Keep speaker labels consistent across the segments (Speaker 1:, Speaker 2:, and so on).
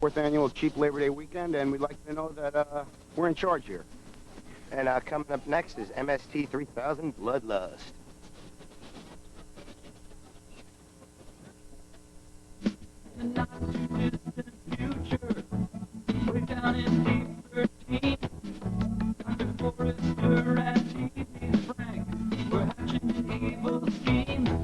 Speaker 1: 4th annual Cheap Labor Day weekend, and we'd like you to know that we're in charge here.
Speaker 2: And coming up next is MST 3000 Bloodlust.
Speaker 3: The not too distant future, way down in Deep 13. Dr. Forrester and T.V. Frank were hatching an evil scheme.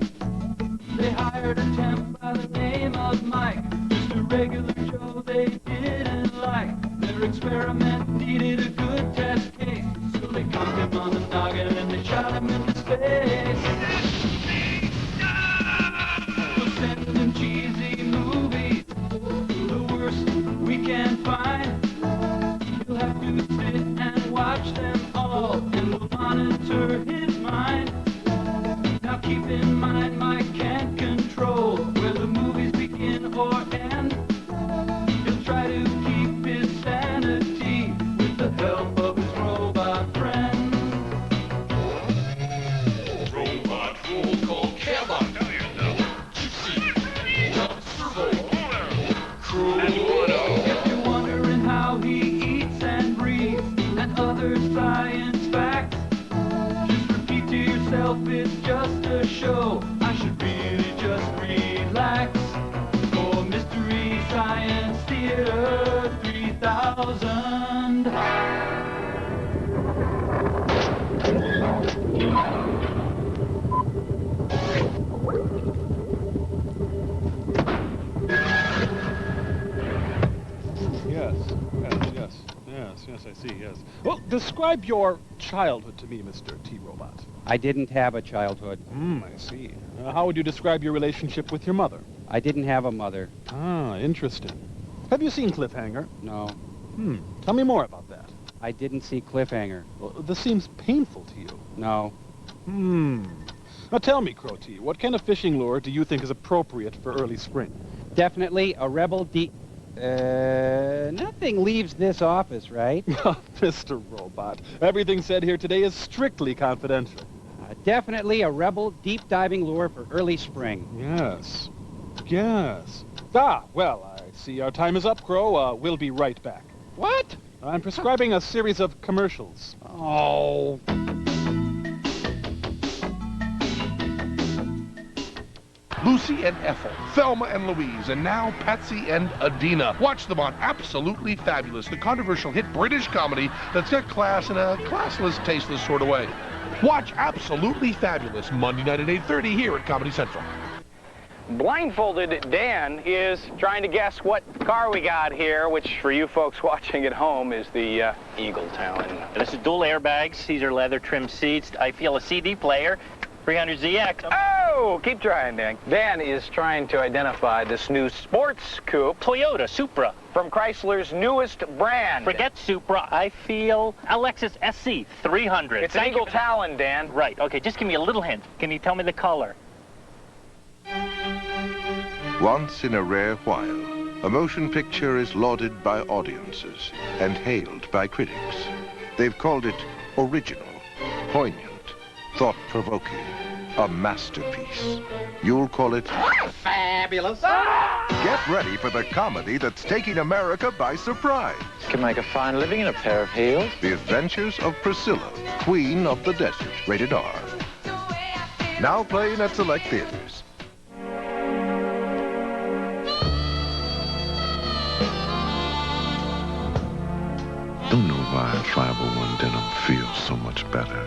Speaker 3: They hired a temp by the name of Mike, just a regular Joe they didn't like. Their experiment needed a good test case, so they conked him on the noggin and they shot him in the face. We'll send them cheesy movies, the worst we can find. You'll have to sit and watch them all, and we'll monitor his mind. Now keep in mind, Mike can't control where the movies begin or end. He'll try to keep his sanity with the help of his robot friend.
Speaker 4: Robot roll call Cabot.
Speaker 3: If you're wondering how he eats and breathes and other science facts, just repeat to yourself it's just a show. I should really just relax. For Mystery Science Theater 3000.
Speaker 5: Yes, I see, yes. Well, describe your childhood to me, Mr. T-Robot.
Speaker 6: I didn't have a childhood.
Speaker 5: I see. How would you describe your relationship with your mother?
Speaker 6: I didn't have a mother.
Speaker 5: Ah, interesting. Have you seen Cliffhanger?
Speaker 6: No.
Speaker 5: Tell me more about that.
Speaker 6: I didn't see Cliffhanger.
Speaker 5: Well, this seems painful to you.
Speaker 6: No.
Speaker 5: Now tell me, Crow T, what kind of fishing lure do you think is appropriate for early spring?
Speaker 6: Definitely a Rebel D... nothing leaves this office, right?
Speaker 5: Mr. Robot, everything said here today is strictly confidential.
Speaker 6: Definitely a Rebel deep diving lure for early spring.
Speaker 5: Yes. Yes. Ah, well, I see our time is up, Crow. We'll be right back.
Speaker 6: What?
Speaker 5: I'm prescribing a series of commercials.
Speaker 6: Oh.
Speaker 4: Lucy and Ethel, Thelma and Louise, and now Patsy and Adina. Watch them on Absolutely Fabulous, the controversial hit British comedy that's got class in a classless, tasteless sort of way. Watch Absolutely Fabulous Monday night at 8:30 here at Comedy Central.
Speaker 7: Blindfolded Dan is trying to guess what car we got here, which for you folks watching at home is the Eagle Talon.
Speaker 8: This is dual airbags. These are leather trimmed seats. I feel a CD player. 300ZX.
Speaker 7: Oh, keep trying, Dan. Dan is trying to identify this new sports coupe.
Speaker 8: Toyota Supra.
Speaker 7: From Chrysler's newest brand.
Speaker 8: Forget Supra. I feel a Lexus SC 300.
Speaker 7: It's an Eagle Talon, Dan.
Speaker 8: Right. Okay, just give me a little hint. Can you tell me the color?
Speaker 9: Once in a rare while, a motion picture is lauded by audiences and hailed by critics. They've called it original, poignant, thought-provoking, a masterpiece. You'll call it
Speaker 7: fabulous.
Speaker 9: Get ready for the comedy that's taking America by surprise.
Speaker 7: Can make a fine living in a pair of heels.
Speaker 9: The Adventures of Priscilla, Queen of the Desert, rated R. Now playing at select theaters.
Speaker 10: Don't know why 501 denim feels so much better.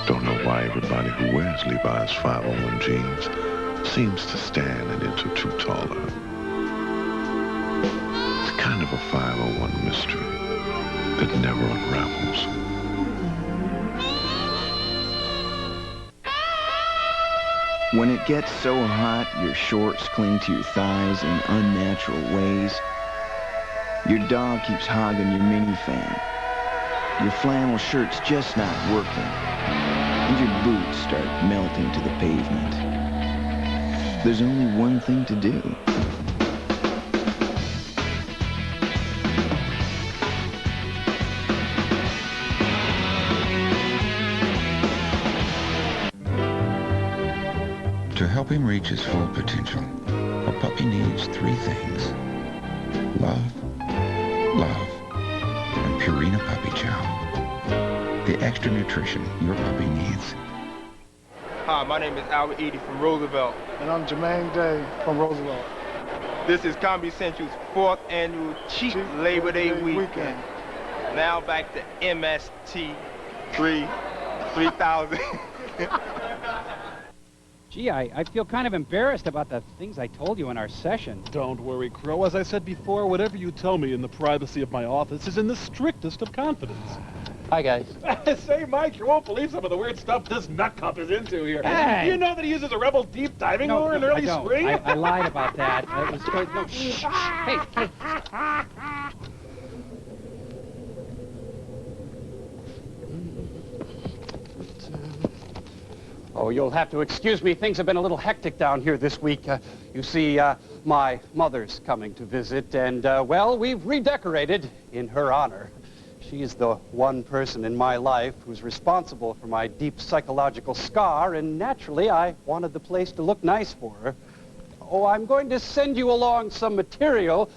Speaker 10: Don't know why everybody who wears Levi's 501 jeans seems to stand an inch or two taller. It's kind of a 501 mystery that never unravels.
Speaker 11: When it gets so hot, your shorts cling to your thighs in unnatural ways. Your dog keeps hogging your minifan. Your flannel shirt's just not working. And your boots start melting to the pavement. There's only one thing to do.
Speaker 12: To help him reach his full potential, a
Speaker 10: puppy needs three things: love, love, and Purina Puppy Chow. The extra nutrition your puppy needs.
Speaker 12: Hi, my name is Albert Edie from Roosevelt.
Speaker 13: And I'm Jermaine Day from Roosevelt.
Speaker 12: This is Comedy Central's 4th annual Cheap Labor Day weekend. Now back to MST 3000.
Speaker 6: Gee, I feel kind of embarrassed about the things I told you in our session.
Speaker 5: Don't worry, Crow. As I said before, whatever you tell me in the privacy of my office is in the strictest of confidence.
Speaker 8: Hi, guys.
Speaker 5: Say, Mike, you won't believe some of the weird stuff this nutcup is into here.
Speaker 6: Hey!
Speaker 5: You know that he uses a Rebel deep diving lure in early spring?
Speaker 6: I lied about that. It was good. No, shh. Hey. Oh, you'll have to excuse me. Things have been a little hectic down here this week. You see, my mother's coming to visit, and, well, we've redecorated in her honor. She's the one person in my life who's responsible for my deep psychological scar, and naturally, I wanted the place to look nice for her. Oh, I'm going to send you along some material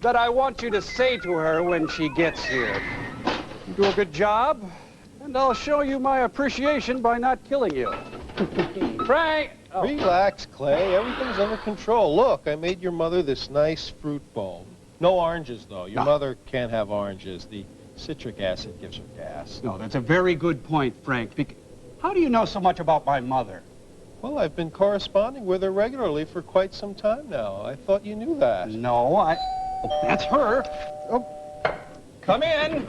Speaker 6: that I want you to say to her when she gets here. You do a good job, and I'll show you my appreciation by not killing you. Frank! Oh.
Speaker 14: Relax, Clay. Everything's under control. Look, I made your mother this nice fruit bowl. No oranges, though. Your mother can't have oranges. The citric acid gives her gas.
Speaker 6: No, that's a very good point, Frank. How do you know so much about my mother?
Speaker 14: Well, I've been corresponding with her regularly for quite some time now. I thought you knew that.
Speaker 6: No, Oh, that's her. Oh, come in.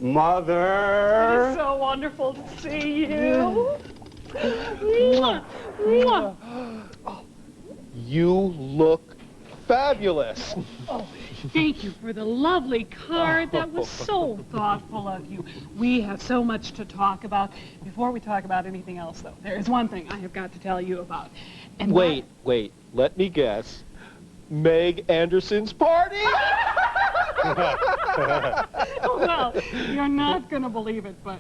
Speaker 6: Mother.
Speaker 15: It's so wonderful to see you. Mwah, mwah.
Speaker 14: You look fabulous.
Speaker 15: Oh, thank you for the lovely card. That was so thoughtful of you. We have so much to talk about. Before we talk about anything else, though, there is one thing I have got to tell you about. And
Speaker 14: wait. Let me guess. Meg Anderson's party?
Speaker 15: Well, you're not going to believe it, but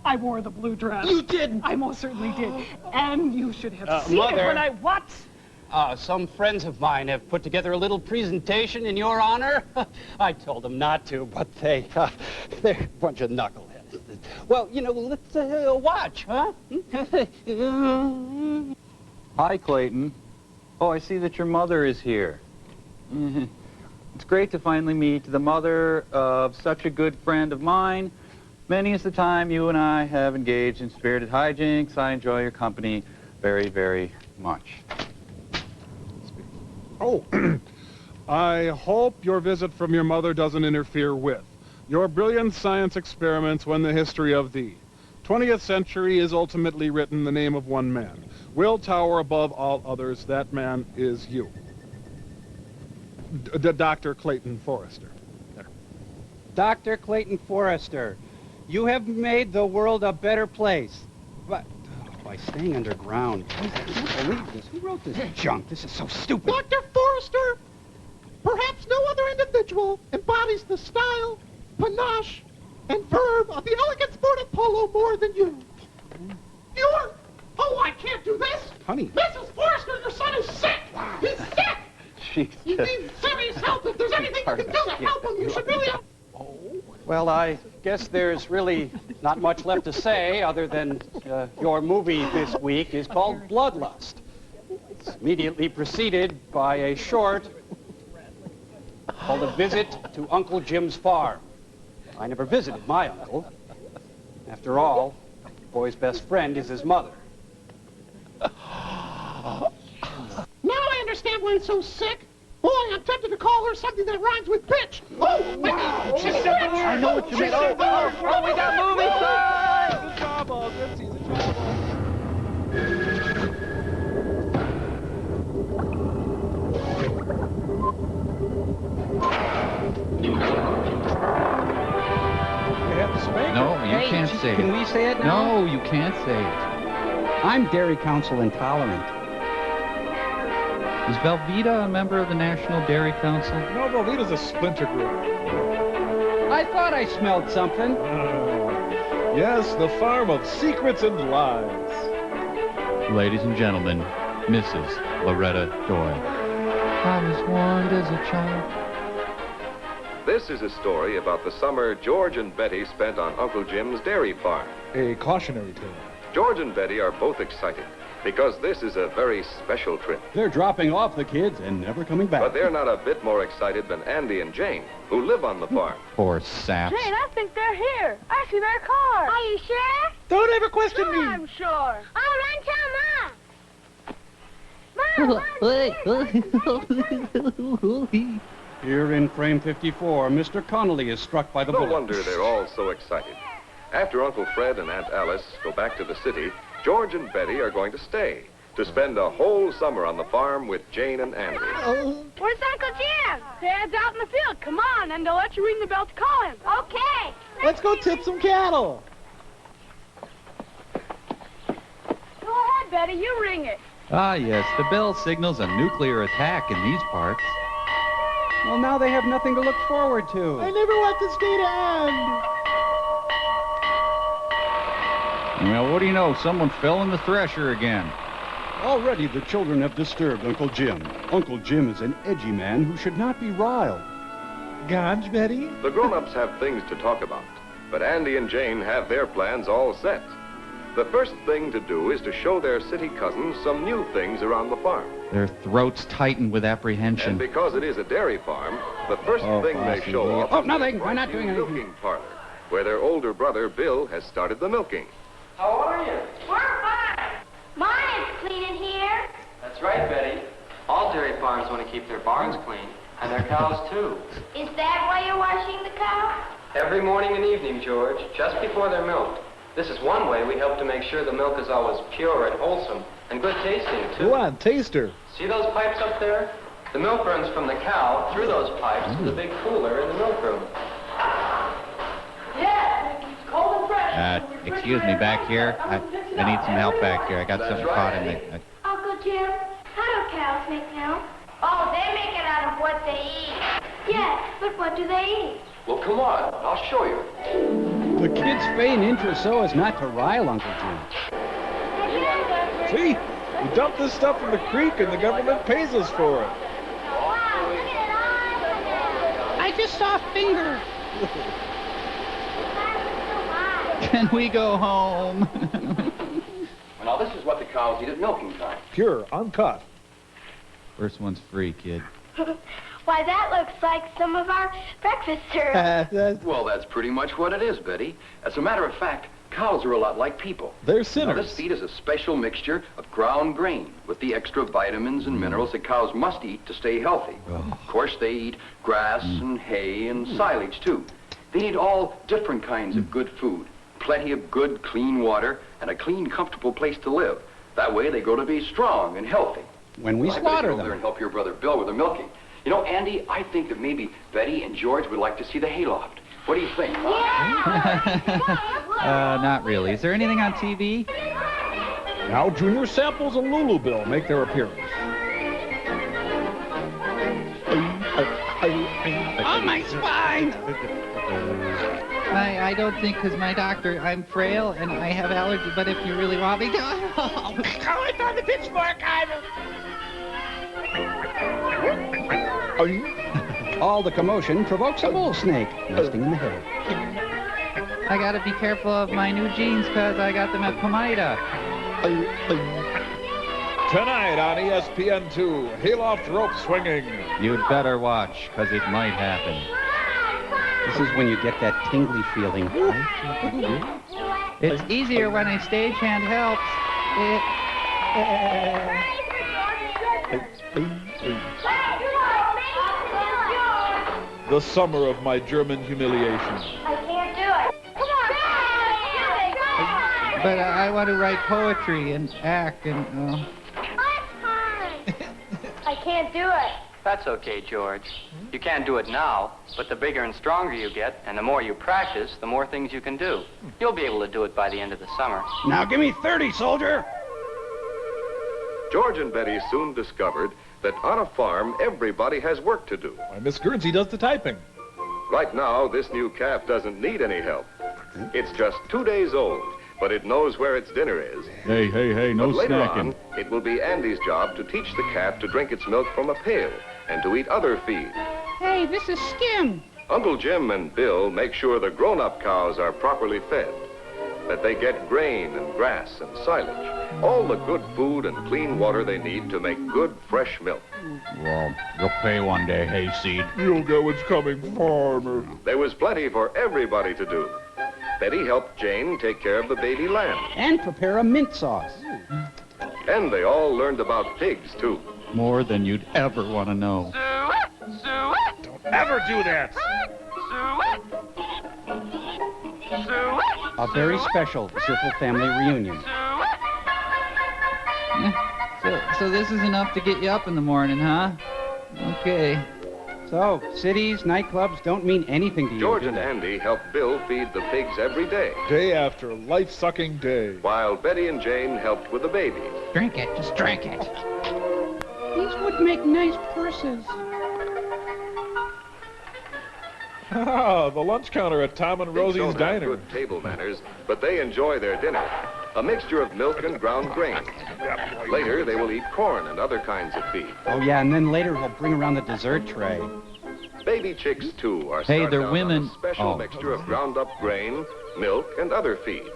Speaker 15: I wore the blue dress.
Speaker 6: You did?
Speaker 15: I most certainly did. And you should have seen
Speaker 6: Mother.
Speaker 15: it when I... What?
Speaker 6: Some friends of mine have put together a little presentation in your honor. I told them not to, but they're a bunch of knuckleheads. Well, you know, let's watch, huh?
Speaker 16: Hi, Clayton. Oh, I see that your mother is here. It's great to finally meet the mother of such a good friend of mine. Many is the time you and I have engaged in spirited hijinks. I enjoy your company very, very much.
Speaker 5: Oh, I hope your visit from your mother doesn't interfere with your brilliant science experiments when the history of the 20th century is ultimately written in the name of one man. Will tower above all others. That man is you. Dr. Clayton Forrester. There.
Speaker 6: Dr. Clayton Forrester, you have made the world a better place. But by staying underground. I can't believe this. Who wrote this junk? This is so stupid.
Speaker 17: Dr. Forrester, perhaps no other individual embodies the style, panache, and verve of the elegant sport of polo more than you. You're... Oh, I can't do this.
Speaker 6: Honey.
Speaker 17: Mrs. Forrester, your son is sick. He's sick. He needs serious help. If there's anything you can do to help him, you should really...
Speaker 6: Well, I guess there's really not much left to say other than your movie this week is called Bloodlust. It's immediately preceded by a short called A Visit to Uncle Jim's Farm. I never visited my uncle. After all, the boy's best friend is his mother.
Speaker 17: Now I understand why he's so sick. Boy, I'm tempted to call her something that rhymes with bitch. Oh, wow. She's sick. I know what you mean.
Speaker 3: Oh, we got movie time!
Speaker 5: Good job, all. Good season.
Speaker 16: No, you can't say it.
Speaker 6: Can we say it now?
Speaker 16: No, you can't say it.
Speaker 6: I'm Dairy Council Intolerant.
Speaker 16: Is Velveeta a member of the National Dairy Council?
Speaker 5: No, Velveeta's a splinter group.
Speaker 6: I thought I smelled something.
Speaker 5: Yes, the farm of secrets and lies.
Speaker 16: Ladies and gentlemen, Mrs. Loretta Doyle. I was warned as a child.
Speaker 18: This is a story about the summer George and Betty spent on Uncle Jim's dairy farm.
Speaker 13: A cautionary tale.
Speaker 18: George and Betty are both excited because this is a very special trip.
Speaker 6: They're dropping off the kids and never coming back.
Speaker 18: But they're not a bit more excited than Andy and Jane, who live on the farm.
Speaker 16: Poor saps.
Speaker 19: Jane, I think they're here. I see their car. Are you sure?
Speaker 17: Don't ever question me.
Speaker 19: I'm sure. I'll run tell Mom.
Speaker 6: Here in frame 54, Mr. Connolly is struck by the
Speaker 18: No
Speaker 6: bullet.
Speaker 18: wonder they're all so excited. After Uncle Fred and Aunt Alice go back to the city, George and Betty are going to stay to spend a whole summer on the farm with Jane and Andy.
Speaker 19: Where's Uncle Jim? Dad's out in the field. Come on, and they'll let you ring the bell to call him. Okay.
Speaker 17: Let's go tip some cattle.
Speaker 19: Go ahead, Betty. You ring it.
Speaker 16: Ah, yes, the bell signals a nuclear attack in these parts.
Speaker 6: Well, now they have nothing to look forward to.
Speaker 17: I never want this day to end.
Speaker 16: Well, what do you know? Someone fell in the thresher again.
Speaker 6: Already the children have disturbed Uncle Jim. Uncle Jim is an edgy man who should not be riled.
Speaker 17: Ganj, Betty?
Speaker 18: The grown-ups have things to talk about, but Andy and Jane have their plans all set. The first thing to do is to show their city cousins some new things around the farm.
Speaker 16: Their throats tighten with apprehension.
Speaker 18: And because it is a dairy farm, the first thing they show off
Speaker 6: Oh,
Speaker 18: is
Speaker 6: nothing.
Speaker 18: the
Speaker 6: We're not doing anything.
Speaker 18: milking parlor, where their older brother Bill has started the milking.
Speaker 19: How are you? We're fine. Mine is clean in here.
Speaker 20: That's right, Betty. All dairy farms want to keep their barns clean, and their cows, too.
Speaker 19: Is that why you're washing the cow?
Speaker 20: Every morning and evening, George, just before they're milked. This is one way we help to make sure the milk is always pure and wholesome, and good tasting, too.
Speaker 13: Go on, taste her.
Speaker 20: See those pipes up there? The milk runs from the cow through those pipes to the big cooler in the milk room.
Speaker 19: Yeah, it's cold and fresh.
Speaker 16: Excuse me, back here. I need some help back here. I got something caught in the...
Speaker 19: Uncle Jim, how do cows make milk? Oh, they make it out of what they eat. Yes, but what do they eat?
Speaker 20: Well, come on. I'll show you.
Speaker 6: The kids feign interest so as not to rile Uncle Jim.
Speaker 13: See? We dump this stuff in the creek and the government pays us for it.
Speaker 17: I just saw a finger.
Speaker 16: Can we go home?
Speaker 20: Now, this is what the cows eat at milking time.
Speaker 13: Pure, uncut.
Speaker 16: First one's free, kid.
Speaker 19: Why, that looks like some of our breakfast cereal.
Speaker 20: Well, that's pretty much what it is, Betty. As a matter of fact, cows are a lot like people.
Speaker 13: They're
Speaker 20: Now,
Speaker 13: sinners.
Speaker 20: this feed is a special mixture of ground grain with the extra vitamins and minerals that cows must eat to stay healthy. Of course, they eat grass and hay and silage, too. They need all different kinds of good food, plenty of good, clean water, and a clean, comfortable place to live. That way, they grow to be strong and healthy.
Speaker 6: When we
Speaker 20: Well, I
Speaker 6: slaughter
Speaker 20: better go over there and help your brother Bill with the milking. You know, Andy, I think that maybe Betty and George would like to see the hayloft. What do you think, huh?
Speaker 16: Not really. Is there anything on TV?
Speaker 13: Now Junior Samples and Lulu Bill make their appearance.
Speaker 17: On my spine.
Speaker 16: I don't think, because my doctor, I'm frail and I have allergies, but if you really want me to...
Speaker 17: Oh, it's on the pitchfork.
Speaker 6: All the commotion provokes a bull snake nesting in the hay.
Speaker 16: I gotta be careful of my new jeans, because I got them at Pomida.
Speaker 13: Tonight on ESPN2, hayloft rope swinging.
Speaker 16: You'd better watch, because it might happen.
Speaker 6: This is when you get that tingly feeling.
Speaker 16: It's easier when a stagehand helps.
Speaker 13: The summer of my German humiliation.
Speaker 19: I can't do it. Come on.
Speaker 16: But I want to write poetry and act and...
Speaker 19: I can't do it.
Speaker 20: That's okay, George. You can't do it now, but the bigger and stronger you get, and the more you practice, the more things you can do. You'll be able to do it by the end of the summer.
Speaker 6: Now give me 30, soldier!
Speaker 18: George and Betty soon discovered that on a farm, everybody has work to do.
Speaker 13: Why, Miss Guernsey does the typing.
Speaker 18: Right now, this new calf doesn't need any help. It's just 2 days old, but it knows where its dinner is.
Speaker 16: Hey, no
Speaker 18: But later
Speaker 16: snacking.
Speaker 18: on, it will be Andy's job to teach the cat to drink its milk from a pail and to eat other feed.
Speaker 15: Hey, this is Skim.
Speaker 18: Uncle Jim and Bill make sure the grown-up cows are properly fed, that they get grain and grass and silage, all the good food and clean water they need to make good, fresh milk.
Speaker 16: Well, you'll pay one day, Hayseed.
Speaker 13: You'll get what's coming, farmer.
Speaker 18: There was plenty for everybody to do. Betty helped Jane take care of the baby lamb.
Speaker 6: And prepare a mint sauce.
Speaker 18: And they all learned about pigs, too.
Speaker 16: More than you'd ever want to know.
Speaker 13: Don't ever do that.
Speaker 6: A very special Zipple family reunion.
Speaker 16: So this is enough to get you up in the morning, huh? Okay.
Speaker 6: So, cities, nightclubs don't mean anything to you,
Speaker 18: George
Speaker 6: do
Speaker 18: and
Speaker 6: they?
Speaker 18: Andy help Bill feed the pigs every day,
Speaker 13: Day after life-sucking day.
Speaker 18: while Betty and Jane helped with the baby.
Speaker 16: Drink it, just drink it.
Speaker 15: These would make nice purses.
Speaker 13: Ah, the lunch counter at Tom and
Speaker 18: Pigs
Speaker 13: Rosie's
Speaker 18: don't have
Speaker 13: Diner.
Speaker 18: good table manners, but they enjoy their dinner, a mixture of milk and ground grain. Later, they will eat corn and other kinds of feed.
Speaker 6: Oh, yeah, and then later he'll bring around the dessert tray.
Speaker 18: Baby chicks, too, are
Speaker 16: Hey,
Speaker 18: started
Speaker 16: they're
Speaker 18: out on
Speaker 16: women.
Speaker 18: a special
Speaker 16: Oh.
Speaker 18: mixture of ground-up grain, milk, and other feed.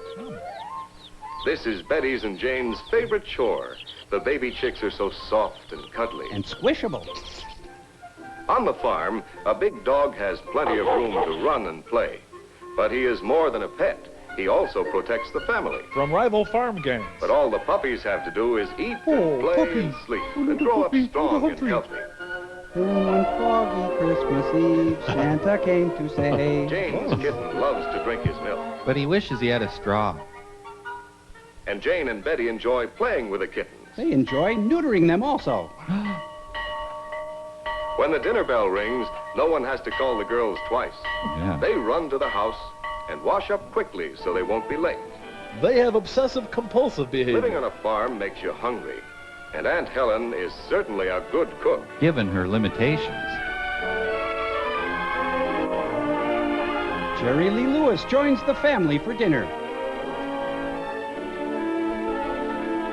Speaker 18: This is Betty's and Jane's favorite chore. The baby chicks are so soft and cuddly.
Speaker 6: And squishable.
Speaker 18: On the farm, a big dog has plenty of room to run and play. But he is more than a pet. He also protects the family.
Speaker 13: From rival farm gangs.
Speaker 18: But all the puppies have to do is eat and play and sleep and grow up strong and healthy.
Speaker 6: One foggy Christmas Eve, Santa came to say...
Speaker 18: Jane's kitten loves to drink his milk.
Speaker 16: But he wishes he had a straw.
Speaker 18: And Jane and Betty enjoy playing with the kittens.
Speaker 6: They enjoy neutering them also.
Speaker 18: When the dinner bell rings, no one has to call the girls twice.
Speaker 16: Yeah.
Speaker 18: They run to the house and wash up quickly so they won't be late.
Speaker 13: They have obsessive-compulsive behavior.
Speaker 18: Living on a farm makes you hungry, and Aunt Helen is certainly a good cook.
Speaker 16: Given her limitations.
Speaker 6: Jerry Lee Lewis joins the family for dinner.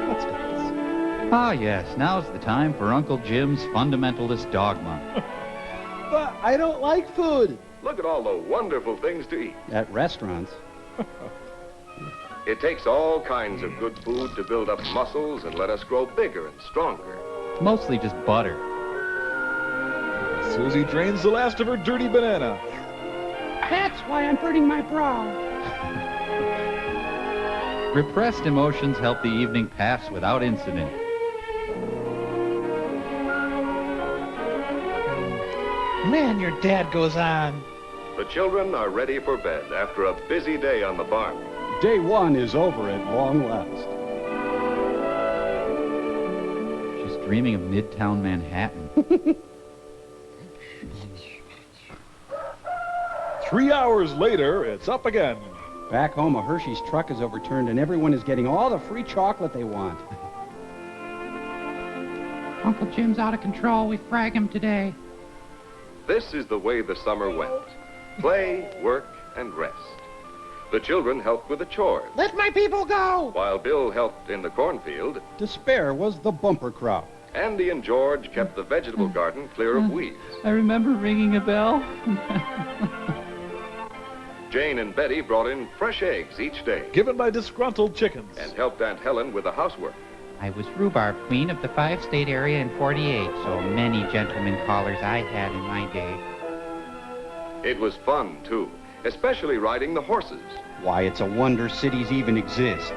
Speaker 6: Let's dance.
Speaker 16: Ah, yes, now's the time for Uncle Jim's fundamentalist dogma.
Speaker 13: But I don't like food.
Speaker 18: Look at all the wonderful things to eat.
Speaker 6: At restaurants.
Speaker 18: It takes all kinds of good food to build up muscles and let us grow bigger and stronger.
Speaker 16: Mostly just butter.
Speaker 13: Susie drains the last of her dirty banana.
Speaker 15: That's why I'm burning my brow.
Speaker 16: Repressed emotions help the evening pass without incident.
Speaker 17: Man, your dad goes on.
Speaker 18: The children are ready for bed after a busy day on the farm.
Speaker 6: Day one is over at long last.
Speaker 16: She's dreaming of Midtown Manhattan.
Speaker 13: 3 hours later, it's up again.
Speaker 6: Back home, a Hershey's truck is overturned and everyone is getting all the free chocolate they want.
Speaker 15: Uncle Jim's out of control. We frag him today.
Speaker 18: This is the way the summer went. Play, work, and rest. The children helped with the chores,
Speaker 17: Let my people go.
Speaker 18: while Bill helped in the cornfield.
Speaker 6: Despair was the bumper crop.
Speaker 18: Andy and George kept the vegetable garden clear of weeds.
Speaker 16: I remember ringing a bell.
Speaker 18: Jane and Betty brought in fresh eggs each day
Speaker 13: Given by disgruntled chickens.
Speaker 18: and helped Aunt Helen with the housework.
Speaker 2: I was rhubarb queen of the 5-state area in '48, so many gentlemen callers I had in my day.
Speaker 18: It was fun, too, especially riding the horses.
Speaker 6: Why, it's a wonder cities even exist.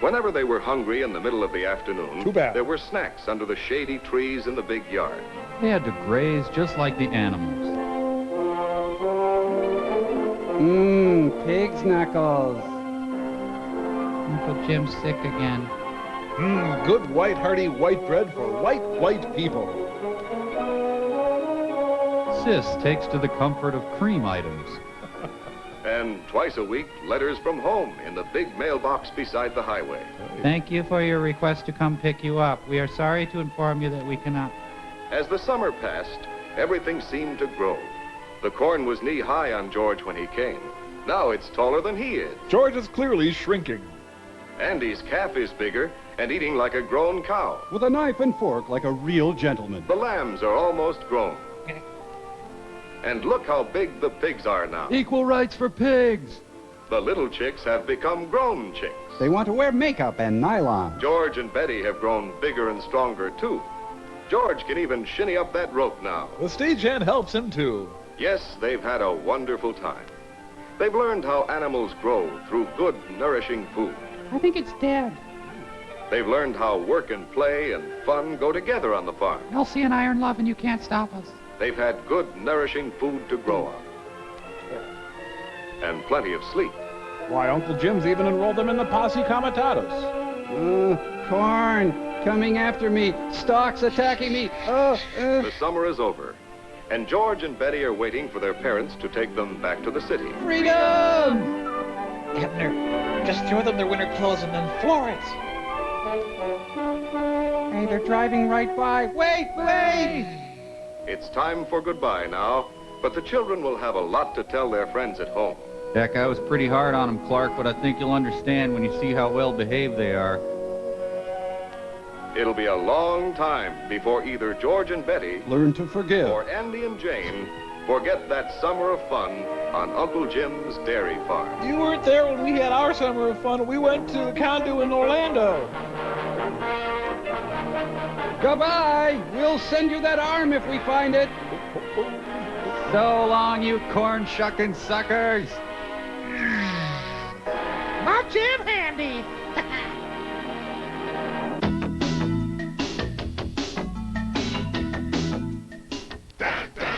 Speaker 18: Whenever they were hungry in the middle of the afternoon,
Speaker 13: Too bad.
Speaker 18: there were snacks under the shady trees in the big yard.
Speaker 16: They had to graze just like the animals.
Speaker 6: Pig's knuckles.
Speaker 2: Uncle Jim's sick again.
Speaker 13: Good white hearty white bread for white people.
Speaker 16: Sis takes to the comfort of cream items.
Speaker 18: And twice a week, letters from home in the big mailbox beside the highway.
Speaker 2: Thank you for your request to come pick you up. We are sorry to inform you that we cannot.
Speaker 18: As the summer passed, everything seemed to grow. The corn was knee-high on George when he came. Now it's taller than he is.
Speaker 13: George is clearly shrinking.
Speaker 18: Andy's calf is bigger and eating like a grown cow.
Speaker 21: With a knife and fork like a real gentleman.
Speaker 18: The lambs are almost grown. And look how big the pigs are now.
Speaker 21: Equal rights for pigs.
Speaker 18: The little chicks have become grown chicks.
Speaker 21: They want to wear makeup and nylon.
Speaker 18: George and Betty have grown bigger and stronger, too. George can even shinny up that rope now.
Speaker 13: The stagehand helps him, too.
Speaker 18: Yes, they've had a wonderful time. They've learned how animals grow through good, nourishing food.
Speaker 2: I think it's Dad.
Speaker 18: They've learned how work and play and fun go together on the farm.
Speaker 2: Elsie and I are in love, and you can't stop us.
Speaker 18: They've had good, nourishing food to grow on. And plenty of sleep.
Speaker 13: Why, Uncle Jim's even enrolled them in the Posse Comitatus.
Speaker 21: Corn coming after me. Stalks attacking me.
Speaker 18: The summer is over, and George and Betty are waiting for their parents to take them back to the city.
Speaker 21: Freedom!
Speaker 22: Abner, just throw them their winter clothes and then floor it.
Speaker 21: Hey, they're driving right by. Wait, wait!
Speaker 18: It's time for goodbye now, but the children will have a lot to tell their friends at home.
Speaker 16: Heck, I was pretty hard on them, Clark, but I think you'll understand when you see how well behaved they are.
Speaker 18: It'll be a long time before either George and Betty
Speaker 21: learn to forgive,
Speaker 18: or Andy and Jane forget that summer of fun on Uncle Jim's dairy farm.
Speaker 22: You weren't there when we had our summer of fun. We went to Condu in Orlando.
Speaker 21: Goodbye! We'll send you that arm if we find it.
Speaker 16: So long, you corn-shucking suckers!
Speaker 17: My jam handy.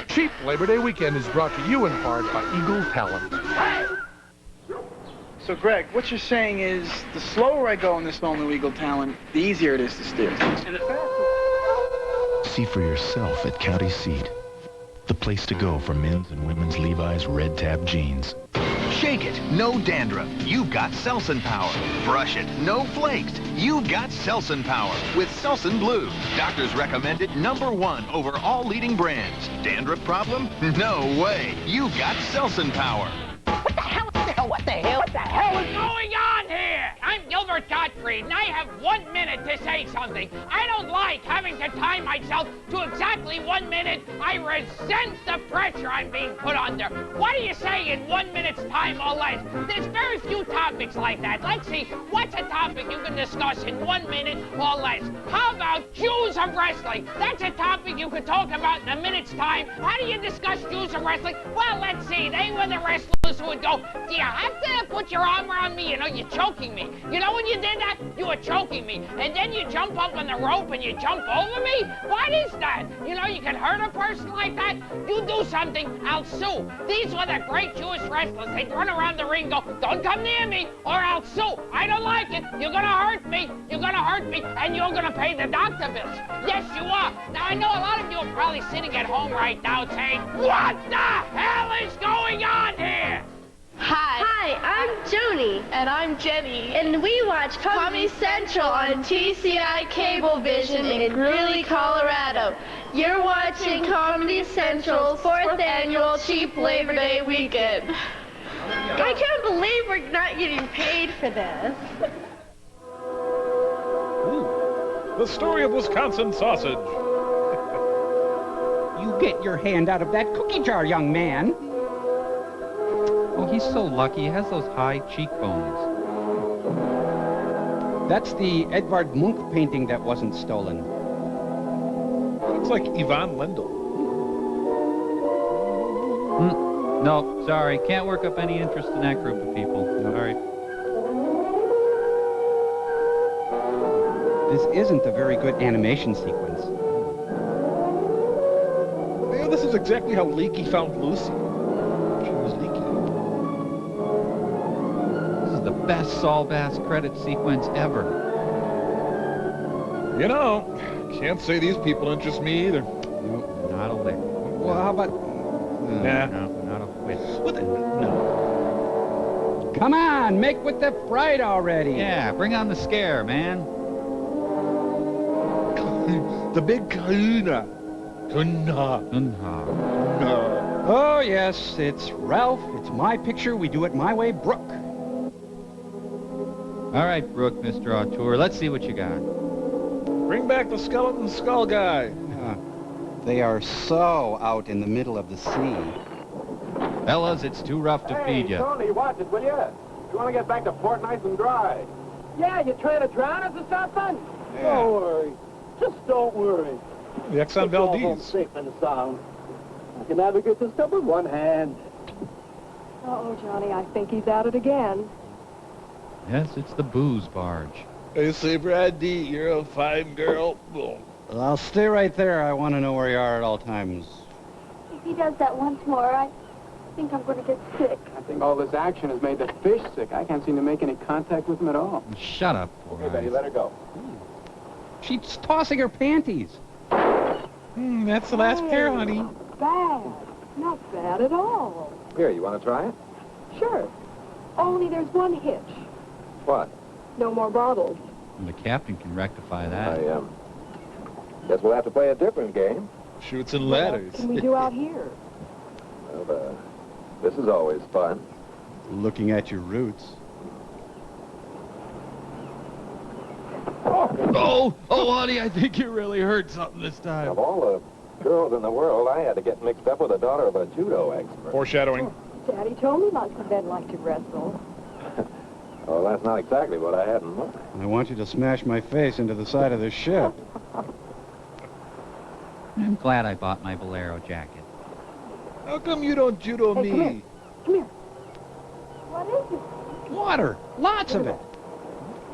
Speaker 4: Cheap Labor Day weekend is brought to you in part by Eagle Talent.
Speaker 23: So, Greg, what you're saying is the slower I go in this all-new Eagle Talent, the easier it is to steer. And the faster...
Speaker 24: See for yourself at County Seat. The place to go for men's and women's Levi's red tab jeans.
Speaker 25: Shake it, no dandruff. You've got Selsun Power. Brush it, no flakes. You've got Selsun Power with Selsun Blue. Doctors recommend it #1 over all leading brands. Dandruff problem? No way. You've got Selsun Power.
Speaker 26: What the hell? What the hell? What the hell is going on here? I'm Gilbert Gottfried, and I have 1 minute to say something. I don't like having to time myself to exactly 1 minute. I resent the pressure I'm being put under. What do you say in 1 minute's time or less? There's very few topics like that. Let's see, what's a topic you can discuss in 1 minute or less? How about Jews of wrestling? That's a topic you could talk about in a minute's time. How do you discuss Jews of wrestling? Well, let's see. They were the wrestlers who would go, do you have to put your arm around me? You know, you're choking me. You know when you did that? You were choking me. And then you jump up on the rope and you jump over me? What is that? You know, you can hurt a person like that? You do something, I'll sue. These were the great Jewish wrestlers. They'd run around the ring and go, don't come near me or I'll sue. I don't like it. You're going to hurt me. You're going to hurt me. And you're going to pay the doctor bills. Yes, you are. Now, I know a lot of you are probably sitting at home right now saying, what the hell is going on here?
Speaker 19: Hi, I'm Joni. And I'm Jenny. And we watch Comedy Central on TCI Cablevision in Greeley, Colorado. You're watching Comedy Central's 4th annual Cheap Labor Day weekend. I can't believe we're not getting paid for this.
Speaker 13: The story of Wisconsin sausage.
Speaker 21: You get your hand out of that cookie jar, young man.
Speaker 2: Oh, he's so lucky. He has those high cheekbones.
Speaker 21: That's the Edvard Munch painting that wasn't stolen.
Speaker 13: Looks like Yvonne Lendl.
Speaker 16: No, sorry. Can't work up any interest in that group of people. Sorry.
Speaker 21: This isn't a very good animation sequence.
Speaker 13: Yeah, this is exactly how Leakey found Lucy. She was leaky.
Speaker 2: This is the best Saul Bass credit sequence ever.
Speaker 13: You know, can't say these people interest me either.
Speaker 2: Nope, not a lick.
Speaker 21: Well, how about...
Speaker 13: Nah.
Speaker 2: No, not a whit.
Speaker 13: What the... No.
Speaker 21: Come on, make with the fright already.
Speaker 2: Yeah, bring on the scare, man.
Speaker 13: The big kahuna. Kahuna.
Speaker 2: Gunha.
Speaker 6: Oh, yes, it's Ralph. It's my picture. We do it my way, Brooke.
Speaker 2: All right, Brooke, Mr. Auteur, let's see what you got.
Speaker 13: Bring back the skeleton skull guy.
Speaker 6: They are so out in the middle of the sea.
Speaker 2: Fellas, it's too rough to feed you.
Speaker 1: Tony, watch it, will you? You want to get back to port nice and dry.
Speaker 23: Yeah, you trying to drown us or something?
Speaker 1: Don't worry. Just don't worry.
Speaker 13: The Exxon
Speaker 1: It's all
Speaker 13: Valdez.
Speaker 1: safe and sound. I can navigate this stuff with one hand.
Speaker 7: Uh-oh, Johnny, I think he's at it again.
Speaker 2: Yes, it's the booze barge.
Speaker 13: Hey, say, Brad D, you're a fine girl.
Speaker 6: Well, I'll stay right there. I want to know where you are at all times.
Speaker 7: If he does that once more, I think I'm going to get sick.
Speaker 23: I think all this action has made the fish sick. I can't seem to make any contact with them at all.
Speaker 2: Shut up,
Speaker 1: Okay, Betty, let her go.
Speaker 6: She's tossing her panties.
Speaker 13: That's the last pair, honey.
Speaker 7: Not bad. Not bad at all.
Speaker 1: Here, you want to try it?
Speaker 7: Sure. Only there's one hitch.
Speaker 1: What?
Speaker 7: No more bottles.
Speaker 2: And the captain can rectify that.
Speaker 1: I guess we'll have to play a different game.
Speaker 13: Shoots and
Speaker 7: What
Speaker 13: ladders.
Speaker 7: else can we do out here?
Speaker 1: Well, this is always fun.
Speaker 6: Looking at your roots.
Speaker 13: Oh, honey, I think you really hurt something this time.
Speaker 1: Of all the girls in the world, I had to get mixed up with the daughter of a judo expert.
Speaker 13: Foreshadowing.
Speaker 7: Daddy told me lots of men like to wrestle.
Speaker 1: Well, that's not exactly what I had in mind.
Speaker 6: I want you to smash my face into the side of the ship.
Speaker 2: I'm glad I bought my bolero jacket.
Speaker 13: How come you don't judo
Speaker 7: Hey,
Speaker 13: me?
Speaker 7: come here. What is it?
Speaker 6: Water. Lots of it.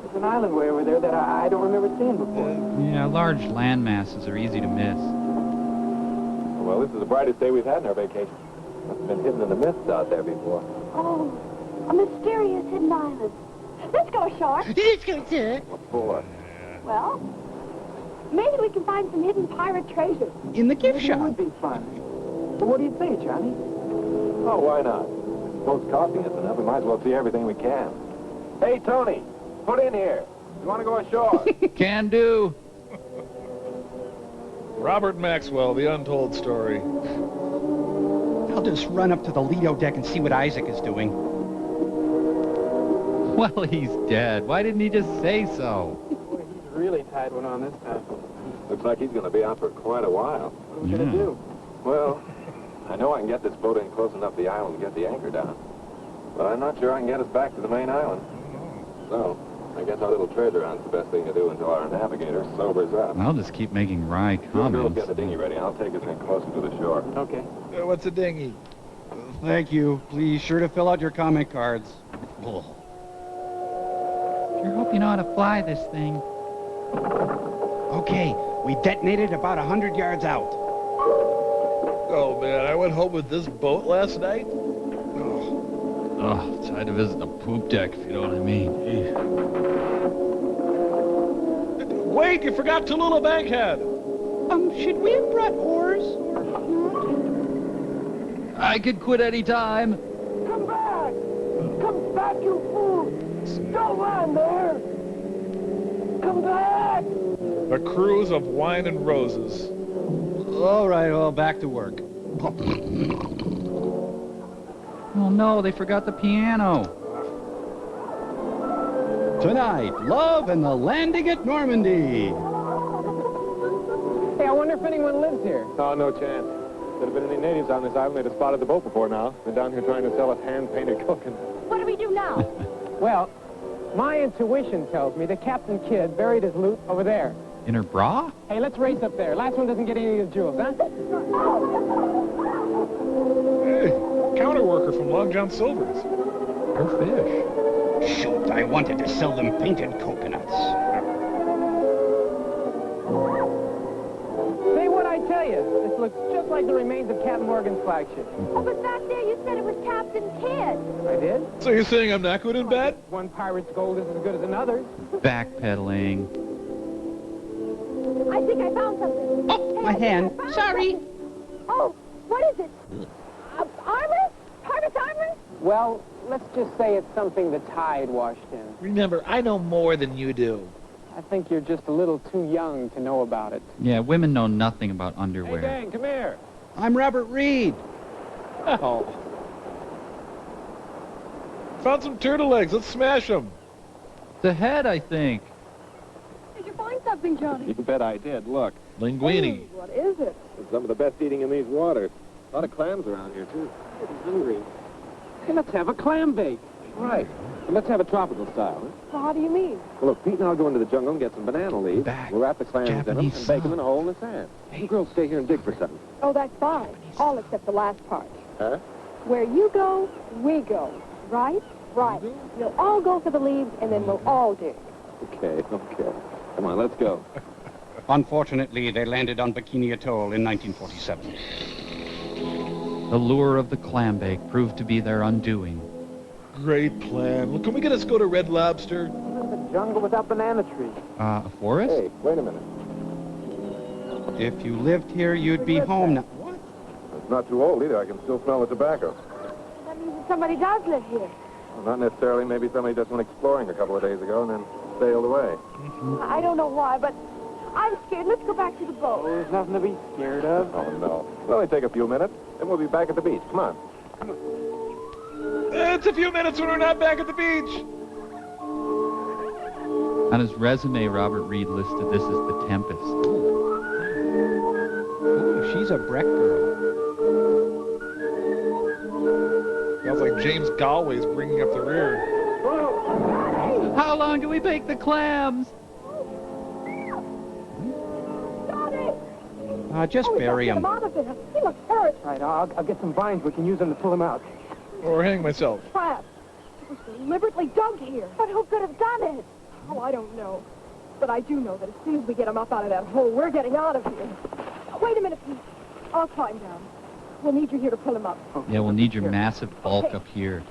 Speaker 23: There's an island way over there that I don't remember seeing before.
Speaker 2: Yeah, large land masses are easy to miss.
Speaker 1: Well, this is the brightest day we've had in our vacation. Must have been hidden in the mist out there before.
Speaker 7: Oh, a mysterious hidden island. Let's go, Shark.
Speaker 17: Let's go, sir.
Speaker 1: What for?
Speaker 7: Well, maybe we can find some hidden pirate treasure.
Speaker 6: In the gift
Speaker 23: It
Speaker 6: shop.
Speaker 23: would be fun. Well, what do you think, Johnny?
Speaker 1: Oh, why not? The boat's costing us enough. We might as well see everything we can. Hey, Tony, put in here. You want to go ashore?
Speaker 2: Can do.
Speaker 13: Robert Maxwell, The Untold Story.
Speaker 6: I'll just run up to the Lido deck and see what Isaac is doing.
Speaker 2: Well, he's dead. Why didn't he just say so?
Speaker 23: Boy, he's really tied one on this time.
Speaker 1: Looks like he's going to be out for quite a while.
Speaker 23: What are we going to do?
Speaker 1: Well, I know I can get this boat in close enough to the island to get the anchor down. But I'm not sure I can get us back to the main island. So, I guess our little treasure hunt's the best thing to do until our navigator sobers up.
Speaker 2: I'll just keep making wry
Speaker 1: You girls
Speaker 2: comments.
Speaker 1: get the dinghy ready. I'll take us in closer to the shore.
Speaker 23: Okay.
Speaker 13: What's a dinghy?
Speaker 6: Thank you. Please sure to fill out your comment cards.
Speaker 2: Sure hope you know how to fly this thing.
Speaker 6: Okay, we detonated about 100 yards out.
Speaker 13: Oh, man, I went home with this boat last night.
Speaker 2: Oh, tried to visit the poop deck, if you know what I mean.
Speaker 13: Wait, you forgot Tallulah Bankhead.
Speaker 6: Should we have brought oars?
Speaker 2: I could quit any time.
Speaker 1: Come back! Come back, you fools! Don't land there! Come back!
Speaker 13: A cruise of wine and roses.
Speaker 6: All right, well, back to work.
Speaker 2: Oh no, they forgot the piano.
Speaker 6: Tonight, Love and the Landing at Normandy.
Speaker 23: Hey, I wonder if anyone lives here.
Speaker 1: Oh, no chance. There'd have been any natives on this island. They'd have spotted the boat before now. They're down here trying to sell us hand-painted cooking.
Speaker 7: What do we do now?
Speaker 23: Well, my intuition tells me that Captain Kidd buried his loot over there.
Speaker 2: In her bra?
Speaker 23: Hey, let's race up there. Last one doesn't get any of the jewels, huh?
Speaker 13: Hey, counter worker from Long John Silver's.
Speaker 2: Her fish.
Speaker 6: Shoot, I wanted to sell them painted coconuts.
Speaker 23: Say what I tell you. This looks just like the remains of Captain Morgan's flagship.
Speaker 7: Oh, but back there you said it was Captain Kidd.
Speaker 23: I did?
Speaker 13: So you're saying I'm not good in bed?
Speaker 23: One pirate's gold is as good as another's.
Speaker 2: Backpedaling.
Speaker 7: I think I found something.
Speaker 6: Oh, my hand. Sorry.
Speaker 7: Oh, what is it? Armor? Pirate's armor?
Speaker 23: Well, let's just say it's something the tide washed in.
Speaker 13: Remember, I know more than you do.
Speaker 23: I think you're just a little too young to know about it.
Speaker 2: Yeah, women know nothing about underwear.
Speaker 1: Hey, gang, come here.
Speaker 6: I'm Robert Reed.
Speaker 22: Oh. Found some turtle eggs. Let's smash them.
Speaker 16: The head, I think.
Speaker 7: Did you find something, Johnny?
Speaker 1: You bet I did. Look.
Speaker 22: Linguine.
Speaker 7: Ooh, what is it?
Speaker 1: It's some of the best eating in these waters. A lot of clams around here, too. I'm hungry. Hey, let's have a clam bake. Right. But let's have a tropical style. Huh?
Speaker 7: Well, how do you mean?
Speaker 1: Well, look, Pete and I'll go into the jungle and get some banana leaves. We'll wrap the clams in them and bake them in a hole in the sand. Hey, you girls stay here and dig for something.
Speaker 7: Oh, that's fine. All except the last part.
Speaker 1: Huh?
Speaker 7: Where you go, we go. Right? Right. You'll all go for the leaves, and then we'll all dig.
Speaker 1: Okay. Come on, let's go.
Speaker 6: Unfortunately, they landed on Bikini Atoll in 1947.
Speaker 16: The lure of the clam bake proved to be their undoing.
Speaker 22: Great plan. Well, can we get us go to Red Lobster?
Speaker 1: The jungle without banana trees.
Speaker 16: A forest?
Speaker 1: Hey, wait a minute.
Speaker 6: If you lived here, you'd be home now. What?
Speaker 1: It's not too old either. I can still smell the tobacco.
Speaker 7: That means that somebody does live here.
Speaker 1: Well, not necessarily. Maybe somebody just went exploring a couple of days ago and then sailed away.
Speaker 7: I don't know why, but I'm scared. Let's go back to the boat.
Speaker 1: Oh, there's nothing to be scared of. Oh, no. It'll only take a few minutes, then we'll be back at the beach. Come on.
Speaker 22: It's a few minutes when we're not back at the beach.
Speaker 16: On his resume, Robert Reed listed this as the Tempest.
Speaker 6: Oh, she's a Breck girl.
Speaker 22: Sounds like James Galway's bringing up the rear.
Speaker 16: How long do we bake the clams?
Speaker 6: Just bury him.
Speaker 7: He looks hurt.
Speaker 1: Right, I'll get some vines. We can use them to pull him out.
Speaker 22: Or hang myself.
Speaker 7: Crap. It was deliberately dug here. But who could have done it? Oh, I don't know. But I do know that as soon as we get him up out of that hole, we're getting out of here. Wait a minute, Pete. I'll climb down. We'll need you here to pull him up.
Speaker 16: Yeah, we'll need your massive bulk up here.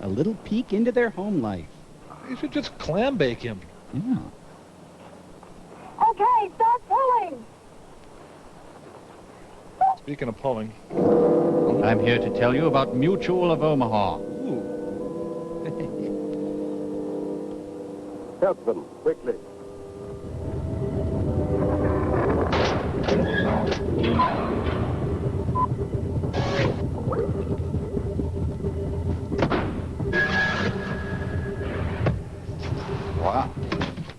Speaker 6: A little peek into their home life.
Speaker 22: You should just clam bake him.
Speaker 16: Yeah.
Speaker 7: Okay, start pulling.
Speaker 22: Speaking of pulling.
Speaker 16: I'm here to tell you about Mutual of Omaha.
Speaker 1: Help them, quickly.
Speaker 16: Wow.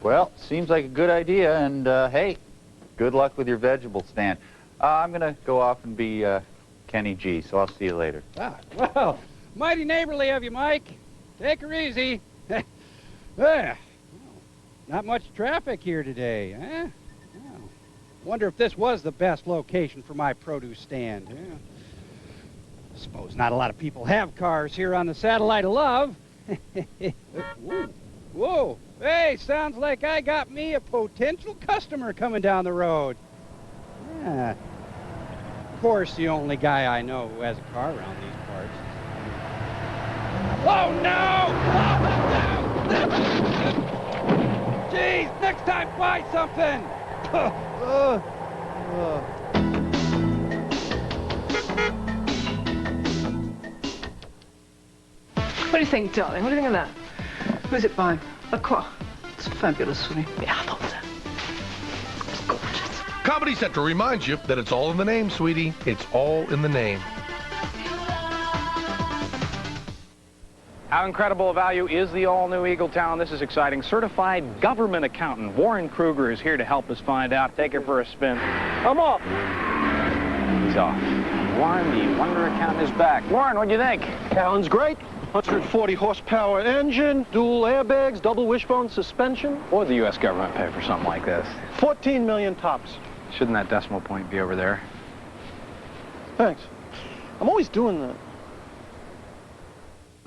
Speaker 16: Well, seems like a good idea, and hey, good luck with your vegetable stand. I'm going to go off and be Kenny G, so I'll see you later.
Speaker 6: Ah, well, mighty neighborly of you, Mike. Take her easy. Not much traffic here today, huh? Oh. Wonder if this was the best location for my produce stand. Yeah. Suppose not a lot of people have cars here on the Satellite of Love. Whoa. Hey, sounds like I got me a potential customer coming down the road. Yeah. Of course, the only guy I know who has a car around these parts. Oh, no! Jeez, next time buy something!
Speaker 8: What do you think, darling? What do you think of that? Who's it by? La Croix. It's fabulous, sweetie. Yeah, I thought so. It's gorgeous.
Speaker 4: Comedy Central reminds you that it's all in the name, sweetie. It's all in the name.
Speaker 9: How incredible a value is the all-new Eagletown? This is exciting. Certified government accountant Warren Kruger is here to help us find out. Take her for a spin. I'm off. He's off. Warren, the wonder accountant is back. Warren, what'd you think?
Speaker 10: Sounds great. 140 horsepower engine, dual airbags, double wishbone suspension.
Speaker 9: What would the U.S. government pay for something like this?
Speaker 10: 14 million tops.
Speaker 9: Shouldn't that decimal point be over there?
Speaker 10: Thanks. I'm always doing that.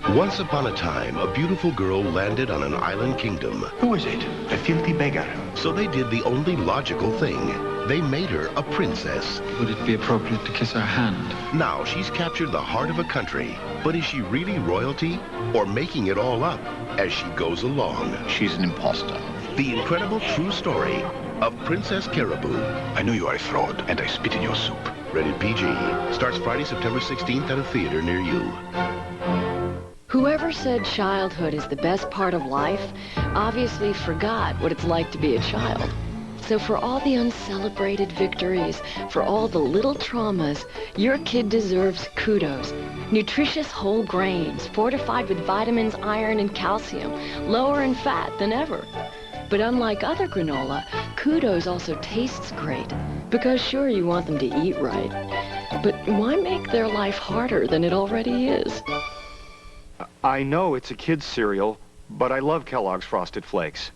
Speaker 11: Once upon a time, a beautiful girl landed on an island kingdom. Who is it? A filthy beggar. So they did the only logical thing. They made her a princess.
Speaker 12: Would it be appropriate to kiss her hand?
Speaker 11: Now she's captured the heart of a country. But is she really royalty or making it all up as she goes along?
Speaker 12: She's an imposter.
Speaker 11: The incredible true story of Princess Caribou.
Speaker 12: I knew you are a fraud, and I spit in your soup.
Speaker 11: Rated PG. Starts Friday, September 16th at a theater near you.
Speaker 14: Whoever said childhood is the best part of life obviously forgot what it's like to be a child. So for all the uncelebrated victories, for all the little traumas, your kid deserves kudos. Nutritious whole grains, fortified with vitamins, iron, and calcium, lower in fat than ever. But unlike other granola, Kudos also tastes great, because sure, you want them to eat right. But why make their life harder than it already is?
Speaker 3: I know it's a kid's cereal, but I love Kellogg's Frosted Flakes.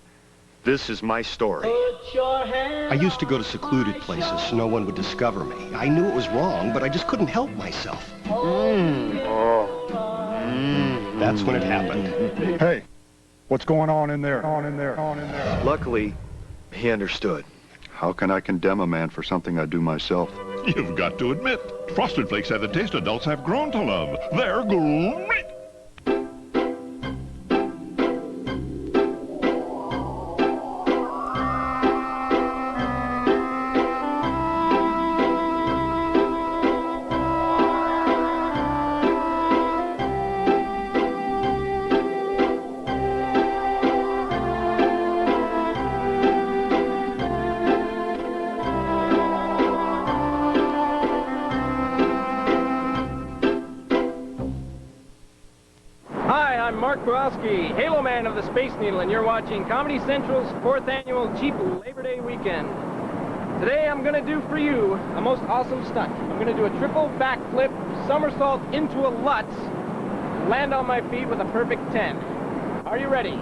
Speaker 3: This is my story.
Speaker 5: I used to go to secluded places so no one would discover me. I knew it was wrong, but I just couldn't help myself. That's when it happened.
Speaker 15: Hey, what's going on in there?
Speaker 3: Luckily, he understood.
Speaker 15: How can I condemn a man for something I do myself?
Speaker 18: You've got to admit, Frosted Flakes have the taste adults have grown to love. They're great!
Speaker 22: Halo Man of the Space Needle, and you're watching Comedy Central's 4th annual Cheap Labor Day weekend. Today I'm going to do for you a most awesome stunt. I'm going to do a triple backflip, somersault into a Lutz, and land on my feet with a perfect 10. Are you ready?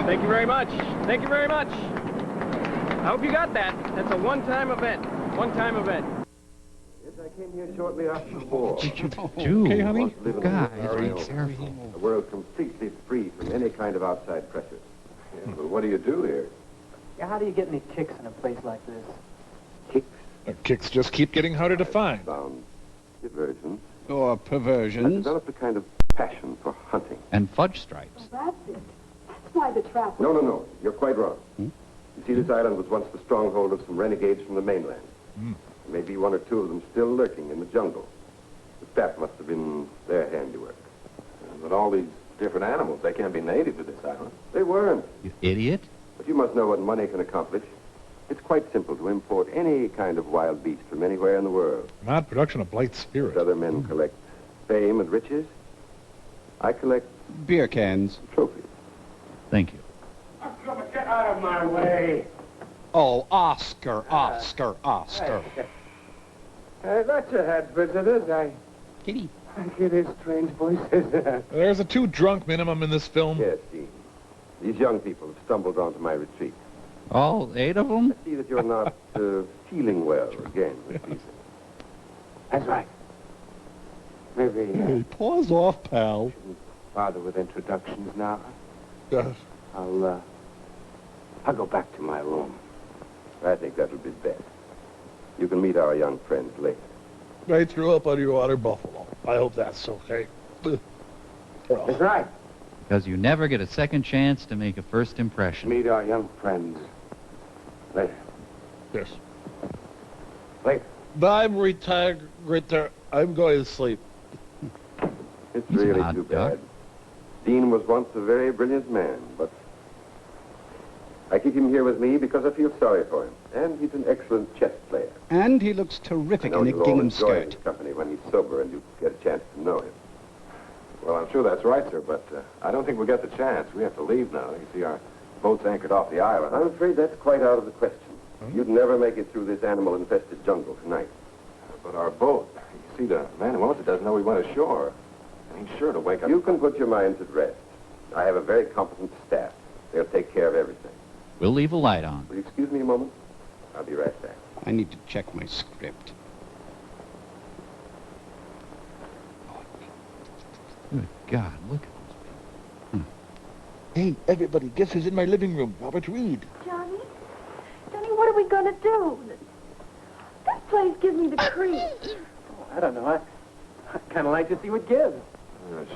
Speaker 22: Thank you very much. Thank you very much. I hope you got that. That's a one-time event. One-time event.
Speaker 20: I came here shortly after the war.
Speaker 2: Okay,
Speaker 20: honey?
Speaker 2: God, be careful.
Speaker 20: A world completely free from any kind of outside pressure. Yeah, but what do you do here?
Speaker 23: Yeah, how do you get any kicks in a place like this?
Speaker 13: Kicks just keep getting harder to find.
Speaker 20: Found diversions.
Speaker 21: Or
Speaker 20: I
Speaker 21: perversions.
Speaker 20: developed a kind of passion for hunting.
Speaker 2: And fudge stripes.
Speaker 7: Well, that's it. That's why the trap...
Speaker 20: No. You're quite wrong. You see, this island was once the stronghold of some renegades from the mainland. Maybe one or two of them still lurking in the jungle. But that must have been their handiwork.
Speaker 1: But all these different animals, they can't be native to this island.
Speaker 20: They weren't.
Speaker 2: You idiot.
Speaker 20: But you must know what money can accomplish. It's quite simple to import any kind of wild beast from anywhere in the world.
Speaker 13: Not production of blight spirit.
Speaker 20: Other men collect fame and riches. I collect...
Speaker 21: beer cans.
Speaker 20: Trophies.
Speaker 2: Thank you.
Speaker 23: Get out of my way.
Speaker 21: Oh, Oscar.
Speaker 23: That's your head, visitors.
Speaker 21: Kitty.
Speaker 23: I hear these strange voices.
Speaker 13: There's a 2 drunk minimum in this film.
Speaker 20: Yes, Dean. These young people have stumbled onto my retreat.
Speaker 2: All 8 of them?
Speaker 20: I see that you're not feeling well again this evening.
Speaker 23: That's right. Maybe...
Speaker 13: Hey, pause off, pal.
Speaker 23: Bother with introductions now.
Speaker 13: Yes.
Speaker 23: I'll go back to my room.
Speaker 20: I think that'll be best. You can meet our young friends later.
Speaker 13: I threw up on your water buffalo. I hope that's okay.
Speaker 23: That's right.
Speaker 2: Because you never get a second chance to make a first impression.
Speaker 23: Meet our young friends later.
Speaker 13: Yes.
Speaker 23: Later.
Speaker 13: I'm retired right there. I'm going to sleep.
Speaker 20: It's
Speaker 2: He's
Speaker 20: really
Speaker 2: an
Speaker 20: too
Speaker 2: odd duck.
Speaker 20: bad. Dean was once a very brilliant man, but I keep him here with me because I feel sorry for him. And he's an excellent chess player.
Speaker 21: And he looks terrific in a
Speaker 20: you'll all
Speaker 21: gingham
Speaker 20: enjoy
Speaker 21: skirt.
Speaker 20: his company when he's sober and you get a chance to know him.
Speaker 1: Well, I'm sure that's right, sir, but I don't think we'll get the chance. We have to leave now. You see, our boat's anchored off the island.
Speaker 20: I'm afraid that's quite out of the question. You'd never make it through this animal-infested jungle tonight.
Speaker 1: But our boat, you see, the man who owns it doesn't know we went ashore. And he's sure to wake up...
Speaker 20: You can put your minds at rest. I have a very competent staff. They'll take care of everything.
Speaker 2: We'll leave a light on.
Speaker 20: Will you excuse me a moment? I'll be right back.
Speaker 21: I need to check my script.
Speaker 2: Good God, look at those.
Speaker 13: Hey, everybody, guess who's in my living room? Robert Reed.
Speaker 7: Johnny, what are we going to do? This place gives me the creeps.
Speaker 23: I don't know. I kind of like to see what gives.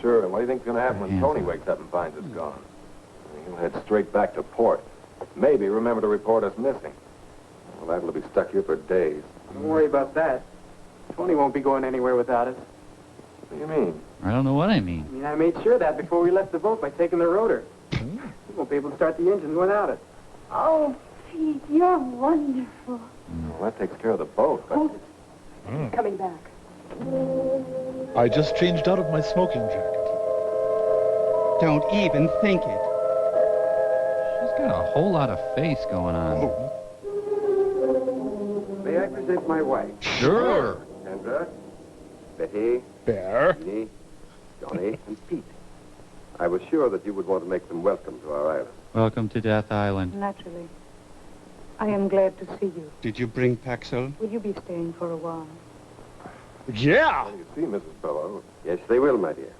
Speaker 1: Sure, and what do you think's going to happen when Tony wakes up and finds us gone? He'll head straight back to port. Maybe remember to report us missing. Well, that'll be stuck here for days.
Speaker 23: Don't worry about that. Tony won't be going anywhere without us.
Speaker 1: What do you mean?
Speaker 2: I don't know what I mean.
Speaker 23: I made sure of that before we left the boat by taking the rotor. You won't be able to start the engine without it.
Speaker 7: Oh, Pete, you're wonderful.
Speaker 1: Well, that takes care of the boat, but...
Speaker 7: He's coming back.
Speaker 13: I just changed out of my smoking jacket.
Speaker 6: Don't even think it.
Speaker 2: She's got a whole lot of face going on.
Speaker 20: May I present my wife?
Speaker 13: Sure.
Speaker 20: Sandra, Betty,
Speaker 13: Bear,
Speaker 20: Jeannie, Johnny, and Pete. I was sure that you would want to make them welcome to our island.
Speaker 2: Welcome to Death Island.
Speaker 16: Naturally. I am glad to see you.
Speaker 6: Did you bring Paxil?
Speaker 16: Will you be staying for a while?
Speaker 13: Yeah.
Speaker 20: You see, Mrs. Bellow? Yes, they will, my dear.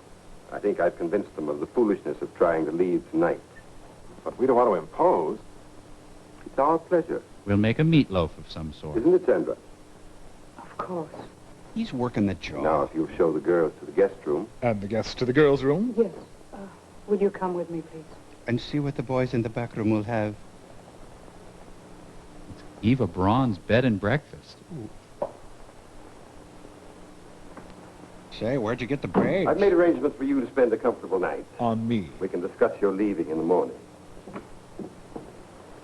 Speaker 20: I think I've convinced them of the foolishness of trying to leave tonight.
Speaker 1: But we don't want to impose.
Speaker 20: It's our pleasure.
Speaker 2: We'll make a meatloaf of some sort.
Speaker 20: Isn't it, Sandra?
Speaker 16: Of course.
Speaker 6: He's working the jaw.
Speaker 20: Now, if you'll show the girls to the guest room.
Speaker 13: And the guests to the girls' room?
Speaker 16: Yes. Will you come with me, please?
Speaker 6: And see what the boys in the back room will have.
Speaker 2: It's Eva Braun's bed and breakfast.
Speaker 6: Say, where'd you get the brains?
Speaker 20: I've made arrangements for you to spend a comfortable night.
Speaker 13: On me.
Speaker 20: We can discuss your leaving in the morning.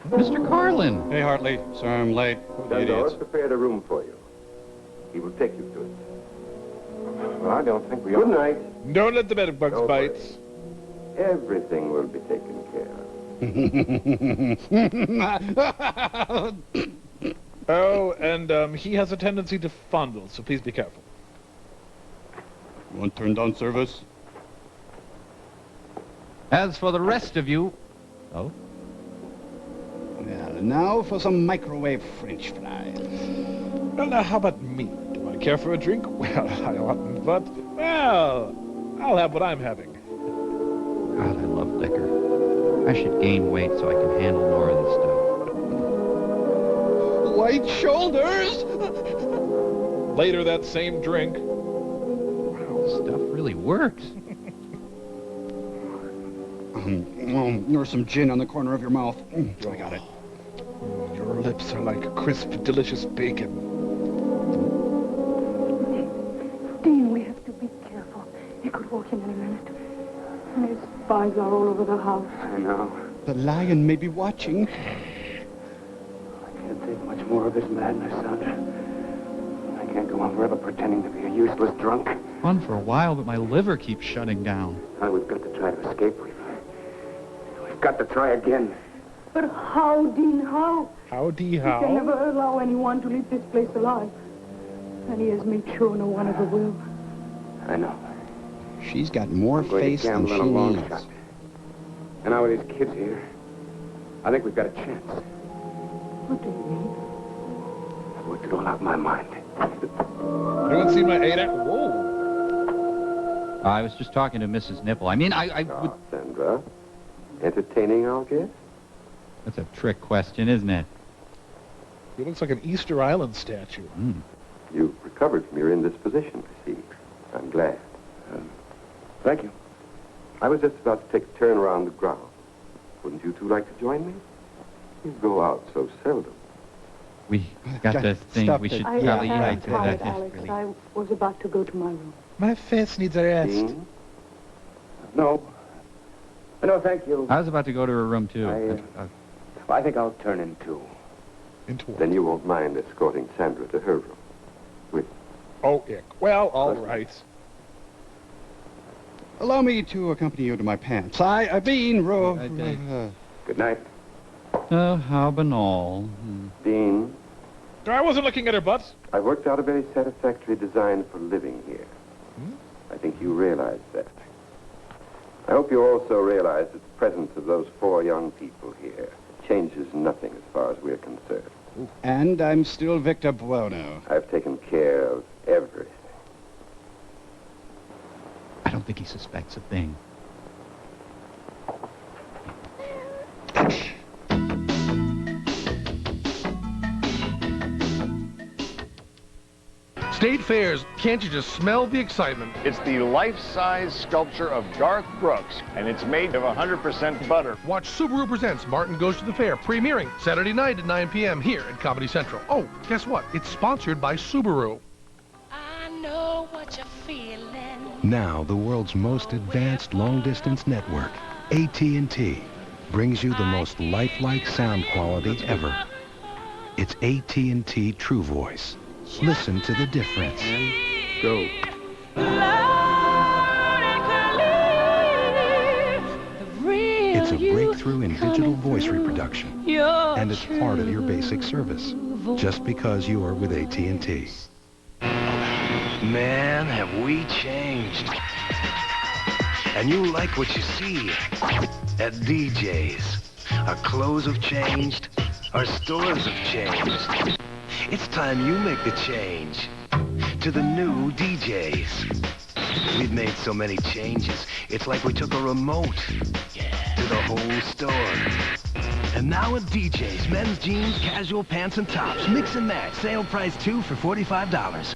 Speaker 2: Mr. Carlin.
Speaker 6: Hey, Hartley. Sorry I'm late.
Speaker 20: Sandor prepared a room for you. He will take you to it.
Speaker 1: Well, I don't think we
Speaker 20: Good
Speaker 1: ought...
Speaker 20: night.
Speaker 13: Don't let the bedbugs
Speaker 20: Don't
Speaker 13: bite.
Speaker 20: worry. Everything will be taken care of.
Speaker 13: Oh, and he has a tendency to fondle, so please be careful.
Speaker 6: Want turned on service?
Speaker 2: As for the rest of you... Oh?
Speaker 6: Well, now for some microwave French fries.
Speaker 13: Well, now, how about me? Do I care for a drink? Well, I oughtn't, but, well, I'll have what I'm having.
Speaker 2: God, I love liquor. I should gain weight so I can handle more of this stuff.
Speaker 6: White shoulders!
Speaker 13: Later that same drink.
Speaker 2: Wow, stuff really works.
Speaker 6: There's some gin on the corner of your mouth. I got it.
Speaker 13: Your lips are like crisp, delicious bacon.
Speaker 16: Dean, we have to be careful. He could walk in any minute. And his spies are all over the house.
Speaker 23: I know.
Speaker 6: The lion may be watching.
Speaker 23: I can't take much more of this madness, Sandra. I can't go on forever pretending to be a useless drunk.
Speaker 2: Fun for a while, but my liver keeps shutting down.
Speaker 23: Now we've got to try to escape. We've got to try again.
Speaker 16: But how, Dean, how?
Speaker 13: Howdy,
Speaker 16: We can never allow anyone to leave this place alive. And he has made sure no one ever will.
Speaker 23: I know.
Speaker 6: She's got more face than she needs.
Speaker 23: Shot. And now with these kids here, I think we've got a chance.
Speaker 16: What do you mean?
Speaker 23: I've worked it all out in my mind.
Speaker 13: Anyone seen my 8-act? Whoa.
Speaker 2: I was just talking to Mrs. Nipple. I mean, I would...
Speaker 20: Sandra, entertaining our guest?
Speaker 2: That's a trick question, isn't it?
Speaker 13: He looks like an Easter Island statue.
Speaker 20: You've recovered from your indisposition, I see. I'm glad.
Speaker 23: Thank you.
Speaker 20: I was just about to take a turn around the grounds. Wouldn't you two like to join me? You go out so seldom.
Speaker 2: We got to think we should
Speaker 16: I'm
Speaker 2: probably...
Speaker 16: tired, Alex. I was about to go to my room.
Speaker 13: My face needs a rest.
Speaker 20: Dean?
Speaker 23: No. No, thank you.
Speaker 2: I was about to go to her room, too.
Speaker 23: I think I'll turn in, too.
Speaker 13: Into what?
Speaker 20: Then you won't mind escorting Sandra to her room. With
Speaker 13: Oh, ick. Well, all right.
Speaker 6: Allow me to accompany you to my pants. I've been...
Speaker 20: Good night.
Speaker 2: Oh, how banal.
Speaker 20: Dean,
Speaker 13: I wasn't looking at her butt.
Speaker 20: I've worked out a very satisfactory design for living here. I think you realize that. I hope you also realize that the presence of those 4 young people here changes nothing as far as we're concerned.
Speaker 6: And I'm still Victor Buono.
Speaker 20: I've taken care of everything.
Speaker 2: I don't think he suspects a thing.
Speaker 4: State fairs, can't you just smell the excitement?
Speaker 17: It's the life-size sculpture of Garth Brooks, and it's made of 100% butter.
Speaker 4: Watch Subaru Presents Martin Goes to the Fair, premiering Saturday night at 9 p.m. here at Comedy Central. Oh, guess what? It's sponsored by Subaru.
Speaker 19: I know what you're feeling.
Speaker 11: Now, the world's most advanced long-distance network.
Speaker 8: AT&T brings you the most lifelike sound quality ever. It's AT&T True Voice. Listen to the difference.
Speaker 3: And go.
Speaker 8: It's a breakthrough in digital voice reproduction, and it's part of your basic service, just because you are with AT&T.
Speaker 9: Man, have we changed. And you like what you see at DJ's. Our clothes have changed. Our stores have changed. It's time you make the change to the new DJ's. We've made so many changes. It's like we took a remote to the whole store. And now at DJ's, men's jeans, casual pants, and tops. Mix and match. Sale price 2 for $45.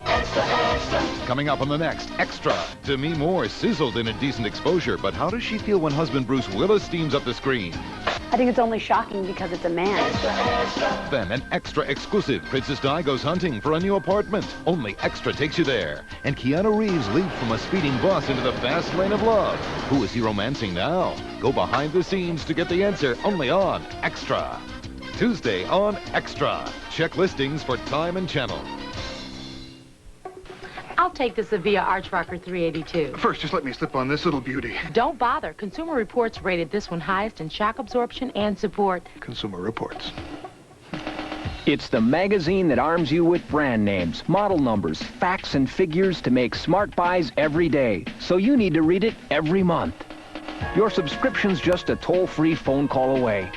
Speaker 19: Coming up on the next Extra, Demi Moore sizzled in indecent exposure, but how does she feel when husband Bruce Willis steams up the screen?
Speaker 24: I think it's only shocking because it's a man.
Speaker 19: Then an Extra exclusive, Princess Di goes hunting for a new apartment. Only Extra takes you there. And Keanu Reeves leaps from a speeding bus into the fast lane of love. Who is he romancing now? Go behind the scenes to get the answer only on Extra. Tuesday on Extra. Check listings for time and channel.
Speaker 25: I'll take the Sevilla Archrocker 382.
Speaker 15: First, just let me slip on this little beauty.
Speaker 25: Don't bother. Consumer Reports rated this one highest in shock absorption and support.
Speaker 15: Consumer Reports.
Speaker 26: It's the magazine that arms you with brand names, model numbers, facts, and figures to make smart buys every day. So you need to read it every month. Your subscription's just a toll-free phone call away.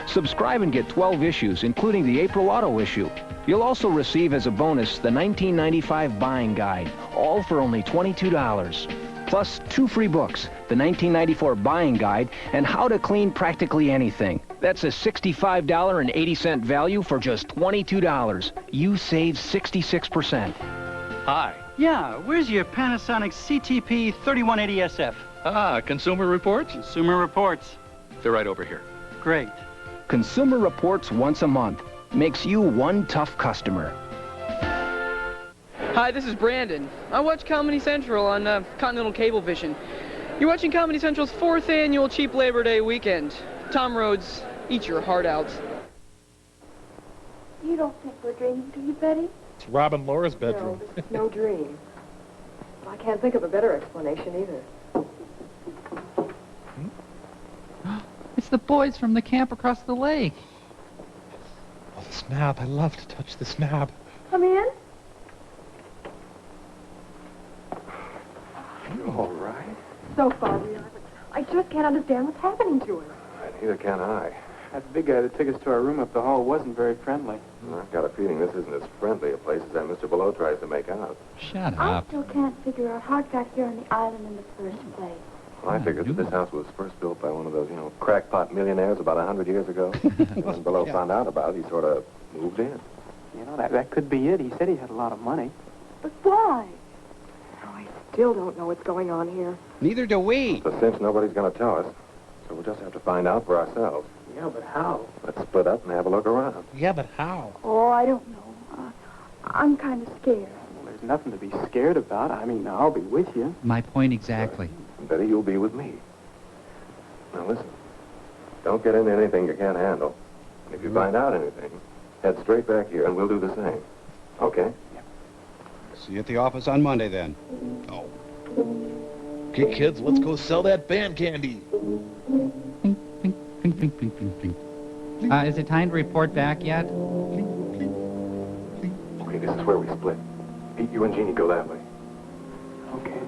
Speaker 26: Subscribe and get 12 issues, including the April Auto issue. You'll also receive as a bonus the 1995 Buying Guide, all for only $22. Plus 2 free books, the 1994 Buying Guide and How to Clean Practically Anything. That's a $65.80 value for just $22. You save 66%.
Speaker 27: Hi. Yeah, where's your Panasonic CTP 3180SF? Ah, Consumer Reports? Consumer Reports. They're right over here. Great.
Speaker 26: Consumer Reports once a month. Makes you one tough customer.
Speaker 28: Hi, this is Brandon. I watch Comedy Central on Continental Cablevision. You're watching Comedy Central's 4th annual Cheap Labor Day weekend. Tom Rhodes, eat your heart out.
Speaker 7: You don't think we're dreaming, do you, Betty?
Speaker 13: It's Rob and Laura's bedroom.
Speaker 7: No, this is no dream. I can't think of a better explanation either.
Speaker 2: It's the boys from the camp across the lake.
Speaker 13: Oh, the snob. I love to touch the snob.
Speaker 7: Come in.
Speaker 1: You all right?
Speaker 7: So far we are, but I just can't understand what's happening to her.
Speaker 1: Neither can I.
Speaker 22: That big guy that took us to our room up the hall wasn't very friendly.
Speaker 1: I've got a feeling this isn't as friendly a place as that Mr. Below tries to make out.
Speaker 2: Shut
Speaker 7: I
Speaker 2: up.
Speaker 7: still can't figure out how it got here on the island in the first place.
Speaker 1: Well, I figured that this house was first built by one of those, crackpot millionaires about 100 years ago. When Below found out about it, he sort of moved in.
Speaker 22: You know, that could be it. He said he had a lot of money.
Speaker 7: But why? Oh, I still don't know what's going on here.
Speaker 29: Neither do we.
Speaker 1: It's a cinch nobody's going to tell us. So we'll just have to find out for ourselves.
Speaker 22: Yeah, but how?
Speaker 1: Let's split up and have a look around.
Speaker 13: Yeah, but how?
Speaker 7: Oh, I don't know. I'm kind of scared.
Speaker 22: Well, there's nothing to be scared about. I mean, I'll be with you.
Speaker 2: My point exactly.
Speaker 1: Betty, you'll be with me. Now, listen. Don't get into anything you can't handle. And if you find out anything, head straight back here, and we'll do the same. Okay?
Speaker 29: Yeah. See you at the office on Monday, then. Oh.
Speaker 13: Okay, kids, let's go sell that band candy.
Speaker 2: Ping, ping, ping, ping, ping. Is it time to report back yet?
Speaker 1: Okay, this is where we split. Pete, you and Jeannie go that way.
Speaker 22: Okay.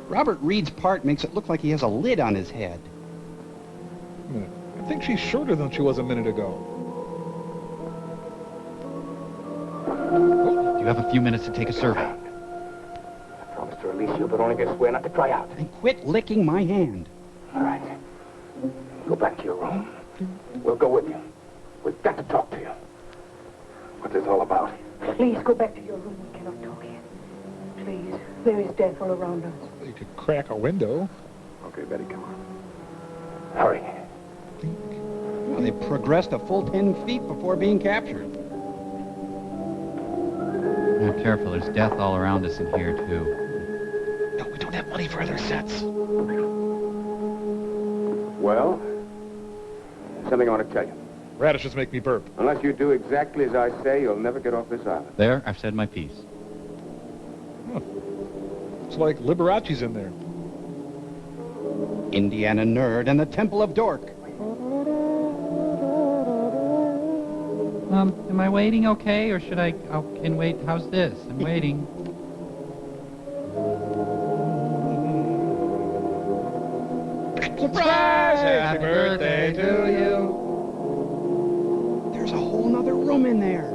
Speaker 29: Robert Reed's part makes it look like he has a lid on his head.
Speaker 13: I think she's shorter than she was a minute ago.
Speaker 2: You have a few minutes to take a survey.
Speaker 9: I promise to release you, but only get swear not to try out.
Speaker 29: And quit licking my hand.
Speaker 9: All right. Go back to your room. We'll go with you. We've got to talk to you. What's this all about?
Speaker 16: Please go back to your room. We cannot talk here. Please. There is death all around us.
Speaker 13: You could crack a window.
Speaker 1: Okay, Betty, come on.
Speaker 9: Hurry.
Speaker 29: Well, they progressed a full 10 feet before being captured.
Speaker 2: Now, careful. There's death all around us in here, too.
Speaker 13: No, we don't have money for other sets.
Speaker 5: Well, something I want to tell you.
Speaker 13: Radishes make me burp.
Speaker 5: Unless you do exactly as I say, you'll never get off this island.
Speaker 2: There, I've said my piece.
Speaker 13: It's like Liberace's in there.
Speaker 29: Indiana Nerd and the Temple of Dork.
Speaker 2: Am I waiting okay, or should I... Oh, can wait. How's this? I'm waiting.
Speaker 29: Surprise!
Speaker 13: Happy birthday to you.
Speaker 29: There's a whole nother room in there.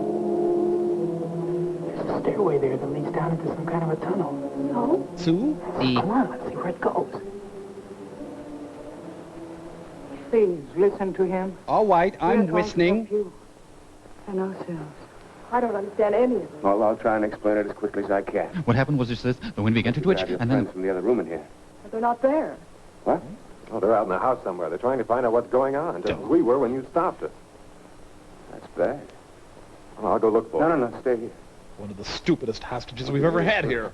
Speaker 6: There's a stairway there that leads down into some kind of a tunnel.
Speaker 29: No? Sue?
Speaker 6: Come on, let's see where it goes. Please, listen to him.
Speaker 29: All right, I'm listening.
Speaker 6: You and ourselves.
Speaker 7: I don't understand any of it.
Speaker 5: Well, I'll try and explain it as quickly as I can.
Speaker 2: What happened was just this. The wind began to twitch,
Speaker 5: Grab your
Speaker 2: and then...
Speaker 5: friends from the other room in here.
Speaker 7: But they're not there.
Speaker 5: What?
Speaker 1: Oh, they're out in the house somewhere. They're trying to find out what's going on, just as we were when you stopped us.
Speaker 5: That's bad.
Speaker 1: Well, I'll go look for them.
Speaker 5: No, stay here.
Speaker 13: One of the stupidest hostages we've ever had here.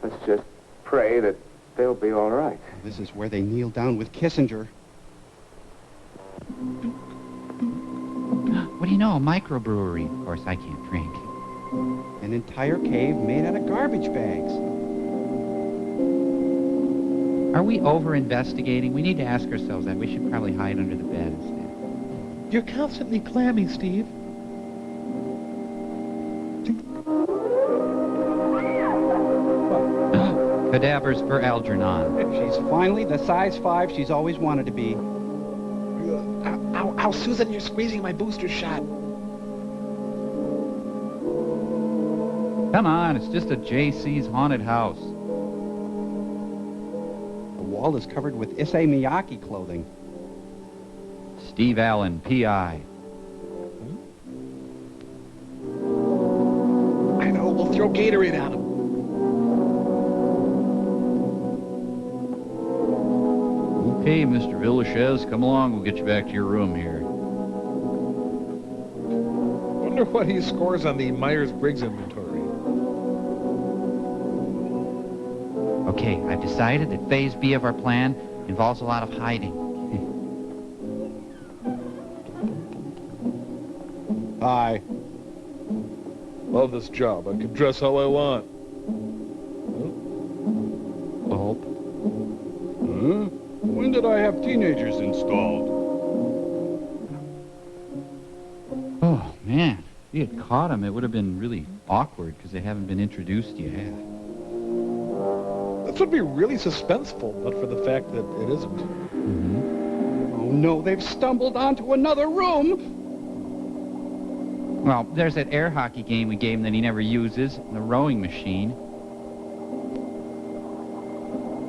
Speaker 5: Let's just pray that they'll be all right.
Speaker 29: This is where they kneel down with Kissinger.
Speaker 2: What do you know? A microbrewery. Of course, I can't drink.
Speaker 29: An entire cave made out of garbage bags.
Speaker 2: Are we over-investigating? We need to ask ourselves that. We should probably hide under the bed instead.
Speaker 13: You're constantly clammy, Steve.
Speaker 2: Cadavers for Algernon.
Speaker 29: She's finally the size 5 she's always wanted to be.
Speaker 13: Ow, Susan, you're squeezing my booster shot.
Speaker 2: Come on, it's just a JC's haunted house.
Speaker 29: The wall is covered with Issei Miyake clothing.
Speaker 2: Steve Allen, P.I.
Speaker 13: I know, we'll throw Gatorade at him.
Speaker 2: Okay, Mr. Villashez, come along. We'll get you back to your room here.
Speaker 13: Wonder what he scores on the Myers-Briggs inventory.
Speaker 2: Okay, I've decided that Phase B of our plan involves a lot of hiding.
Speaker 29: Hi.
Speaker 13: Love this job. I can dress how I want.
Speaker 2: Hope.
Speaker 29: Huh? When did I have teenagers installed?
Speaker 2: Oh, man. If you had caught them, it would have been really awkward because they haven't been introduced yet.
Speaker 13: This would be really suspenseful, but for the fact that it isn't.
Speaker 2: Mm-hmm.
Speaker 29: Oh, no, they've stumbled onto another room.
Speaker 2: Well, there's that air hockey game we gave him that he never uses, the rowing machine.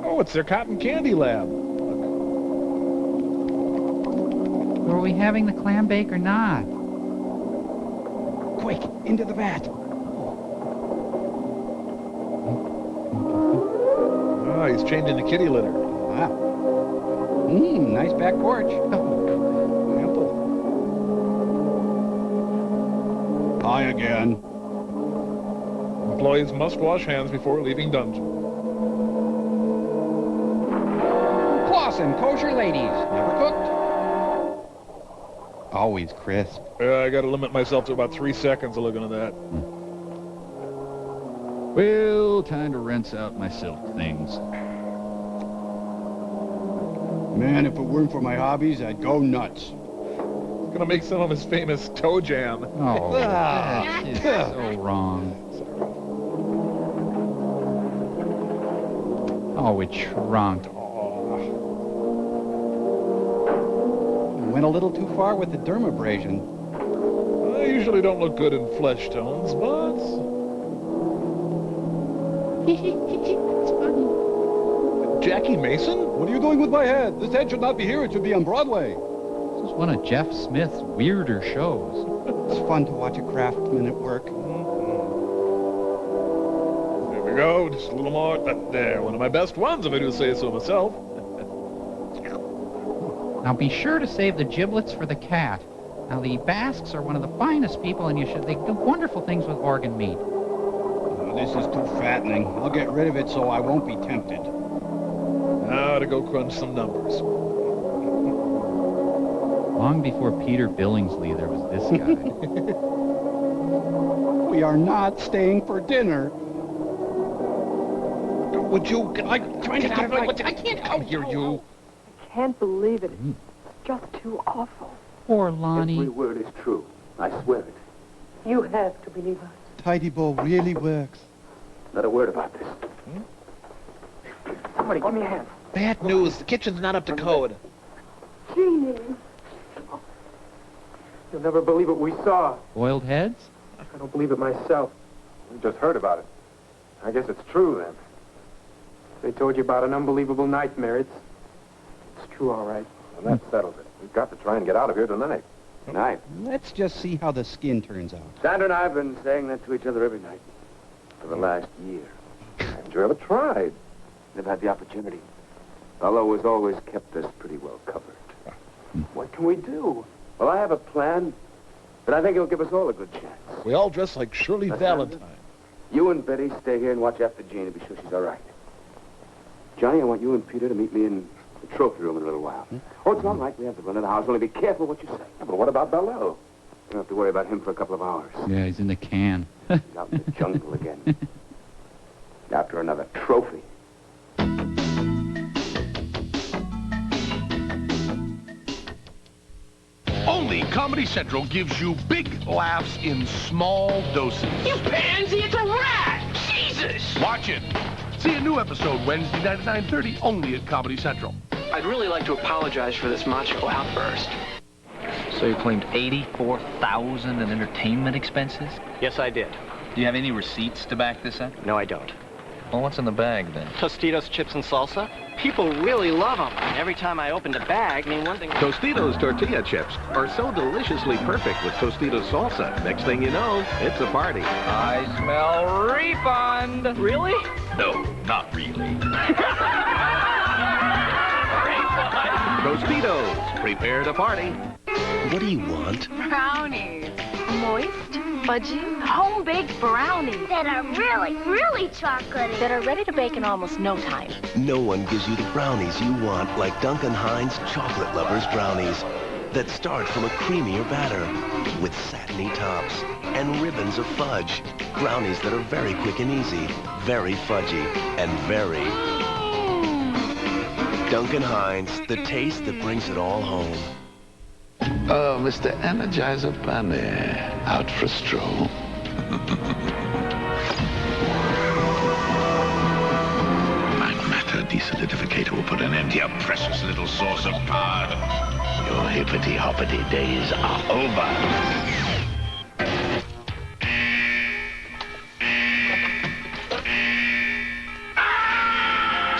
Speaker 13: Oh, it's their cotton candy lab.
Speaker 2: Were we having the clam bake or not?
Speaker 29: Quick, into the vat.
Speaker 13: Ah, he's changing the kitty litter.
Speaker 29: Ah. Nice back porch. Ample. Hi again.
Speaker 13: Employees must wash hands before leaving dungeon.
Speaker 29: Clausen, kosher ladies. Never cooked. Always crisp.
Speaker 13: I gotta limit myself to about 3 seconds of looking at that.
Speaker 2: Well, time to rinse out my silk things.
Speaker 29: Man, if it weren't for my hobbies, I'd go nuts.
Speaker 13: Gonna make some of his famous toe jam.
Speaker 2: Oh, that is so wrong. Oh, it shrunk.
Speaker 29: Went a little too far with the dermabrasion.
Speaker 13: I usually don't look good in flesh tones, but...
Speaker 2: It's funny.
Speaker 13: Jackie Mason?
Speaker 29: What are you doing with my head? This head should not be here. It should be on Broadway.
Speaker 2: This is one of Jeff Smith's weirder shows.
Speaker 29: It's fun to watch a craftsman at work.
Speaker 13: There we go. Just a little more. There, one of my best ones, if I do say so myself.
Speaker 2: Now be sure to save the giblets for the cat. Now the Basques are one of the finest people, and they do wonderful things with organ meat.
Speaker 29: This is too fattening. I'll get rid of it so I won't be tempted.
Speaker 13: Now to go crunch some numbers.
Speaker 2: Long before Peter Billingsley, there was this guy.
Speaker 29: We are not staying for dinner. Would you... I can't out here, you.
Speaker 16: I can't believe it. It's just too awful.
Speaker 2: Poor Lonnie.
Speaker 5: Every word is true. I swear it.
Speaker 16: You have to believe us.
Speaker 29: Tidy Bowl really works.
Speaker 5: Not a word about this.
Speaker 16: Somebody give me a hand.
Speaker 13: Bad news. The kitchen's not up to code.
Speaker 16: Jeannie.
Speaker 5: You'll never believe what we saw.
Speaker 2: Boiled heads?
Speaker 5: I don't believe it myself. We just heard about it. I guess it's true, then. They told you about an unbelievable nightmare. It's true, all right.
Speaker 1: And that settles it. We've got to try and get out of here tonight.
Speaker 5: Tonight?
Speaker 29: Let's just see how the skin turns out.
Speaker 5: Sandra and I have been saying that to each other every night for the last year.
Speaker 1: Haven't you ever tried?
Speaker 5: Never had the opportunity. Allah has always kept us pretty well covered. What can we do? Well, I have a plan, but I think it'll give us all a good chance.
Speaker 13: We all dress like Shirley Valentine.
Speaker 5: You and Betty stay here and watch after Jean to be sure she's all right. Johnny, I want you and Peter to meet me in the trophy room in a little while. Oh, it's all right. We have to run in the house. Only be careful what you say.
Speaker 1: Yeah, but what about Bellel?
Speaker 5: You don't have to worry about him for a couple of hours.
Speaker 2: Yeah, he's in the can.
Speaker 5: He's out in the jungle again. After another trophy.
Speaker 11: Only Comedy Central gives you big laughs in small doses.
Speaker 4: You pansy, it's a rat! Jesus!
Speaker 11: Watch it. See a new episode Wednesday night at 9:30 only at Comedy Central.
Speaker 28: I'd really like to apologize for this macho outburst.
Speaker 10: So you claimed $84,000 in entertainment expenses?
Speaker 28: Yes, I did.
Speaker 10: Do you have any receipts to back this up?
Speaker 28: No, I don't.
Speaker 10: Well, what's in the bag, then?
Speaker 28: Tostitos, chips, and salsa. People really love them. And every time I open the bag, I mean, one thing...
Speaker 11: Tostitos tortilla chips are so deliciously perfect with Tostitos salsa. Next thing you know, it's a party.
Speaker 28: I smell refund. Really?
Speaker 11: No, not really. Tostitos, prepare to party.
Speaker 9: What do you want?
Speaker 24: Brownies. Moist, fudgy, home-baked brownies.
Speaker 12: That are really, really chocolatey.
Speaker 24: That are ready to bake in almost no time.
Speaker 9: No one gives you the brownies you want like Duncan Hines Chocolate Lovers Brownies that start from a creamier batter with satiny tops and ribbons of fudge. Brownies that are very quick and easy, very fudgy, and very... Duncan Hines, the taste that brings it all home.
Speaker 14: Oh, Mr. Energizer Bunny, out for a stroll. Matter desolidificator will put an end to your precious little source of power. Your hippity-hoppity days are over.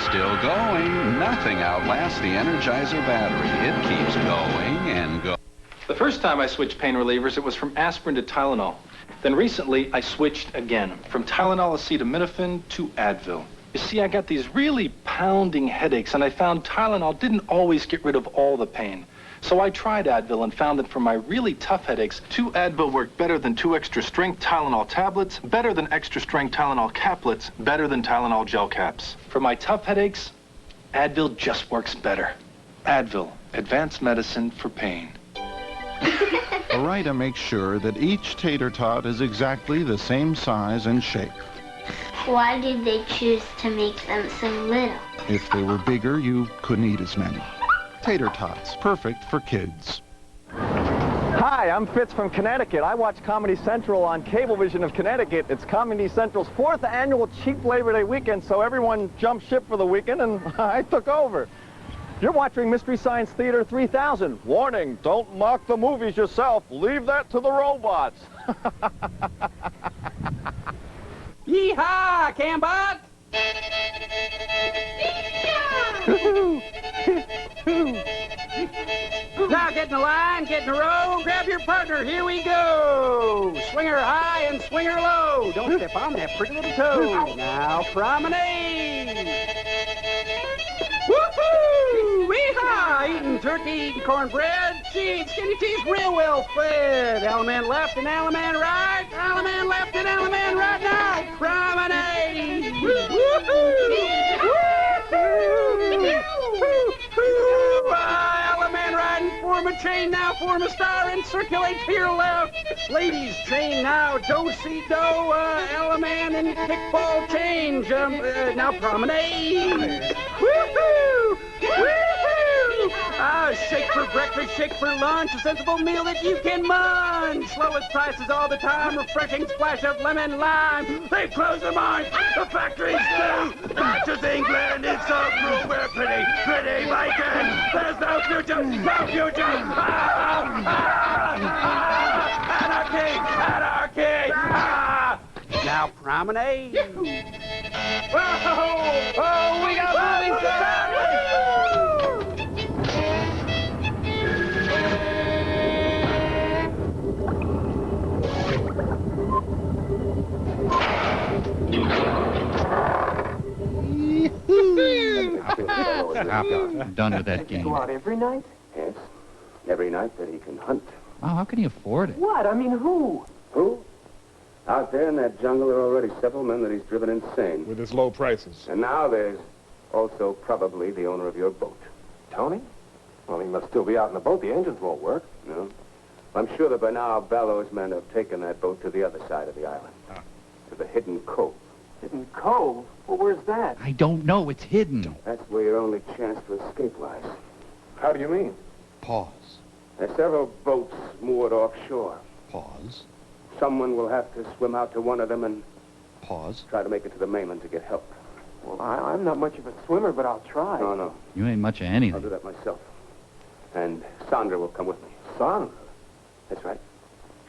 Speaker 17: Still going. Nothing outlasts the Energizer battery. It keeps going and going.
Speaker 22: The first time I switched pain relievers, it was from aspirin to Tylenol. Then recently, I switched again, from Tylenol acetaminophen to Advil. You see, I got these really pounding headaches, and I found Tylenol didn't always get rid of all the pain. So I tried Advil and found that for my really tough headaches, 2 Advil worked better than 2 extra-strength Tylenol tablets, better than extra-strength Tylenol caplets, better than Tylenol gel caps. For my tough headaches, Advil just works better. Advil, advanced medicine for pain.
Speaker 17: Ore-Ida makes sure that each tater tot is exactly the same size and shape.
Speaker 12: Why did they choose to make them so little?
Speaker 17: If they were bigger, you couldn't eat as many. Tater tots, perfect for kids.
Speaker 18: Hi, I'm Fitz from Connecticut. I watch Comedy Central on Cablevision of Connecticut. It's Comedy Central's 4th annual Cheap Labor Day weekend, so everyone jumped ship for the weekend, and I took over. You're watching Mystery Science Theater 3000. Warning, don't mock the movies yourself. Leave that to the robots.
Speaker 29: Yeehaw, Cambot! Now get in the line, get in a row, grab your partner, here we go! Swing her high and swing her low. Don't step on that pretty little toe. Now promenade! Woohoo! Weehaw! Eating turkey, eating cornbread, seeds, skinny teas, real well fed. Alaman left and Alaman right. Alaman left and Alaman right now. Promenade! Woohoo! Woohoo! Alaman riding for form a chain now, form a star, and circulate to your left. Ladies, chain now, do-si-do, Alaman and kickball change. Now promenade. Woohoo! Woohoo! Shake for breakfast, shake for lunch, a sensible meal that you can munch. Lowest prices all the time, refreshing splash of lemon lime. They've closed the mines, the factories too. Not just England, it's so cruel. We're pretty, pretty bacon. There's no future, no future. Anarchy, anarchy. Now promenade. Whoa! Oh, we got moving sandwich!
Speaker 2: Stop. I'm done with that game.
Speaker 6: Go out every night?
Speaker 5: Yes. Every night that he can hunt.
Speaker 2: Wow, how can he afford it?
Speaker 6: What? I mean, who?
Speaker 5: Who? Out there in that jungle, there are already several men that he's driven insane.
Speaker 13: With his low prices.
Speaker 5: And now there's also probably the owner of your boat.
Speaker 1: Tony? Well, he must still be out in the boat. The engines won't work.
Speaker 5: No. I'm sure that by now Ballow's men have taken that boat to the other side of the island. To the Hidden Cove.
Speaker 6: Hidden Cove? Well, where's that?
Speaker 2: I don't know. It's hidden.
Speaker 5: That's where your only chance for escape lies.
Speaker 1: How do you mean?
Speaker 3: Pause.
Speaker 5: There's several boats moored offshore.
Speaker 3: Pause.
Speaker 5: Someone will have to swim out to one of them and
Speaker 3: Pause.
Speaker 5: try to make it to the mainland to get help.
Speaker 6: Well, I'm not much of a swimmer, but I'll try.
Speaker 5: No.
Speaker 2: You ain't much of
Speaker 5: I'll
Speaker 2: anything.
Speaker 5: do that myself. And Sandra will come with me.
Speaker 1: Sandra?
Speaker 5: That's right.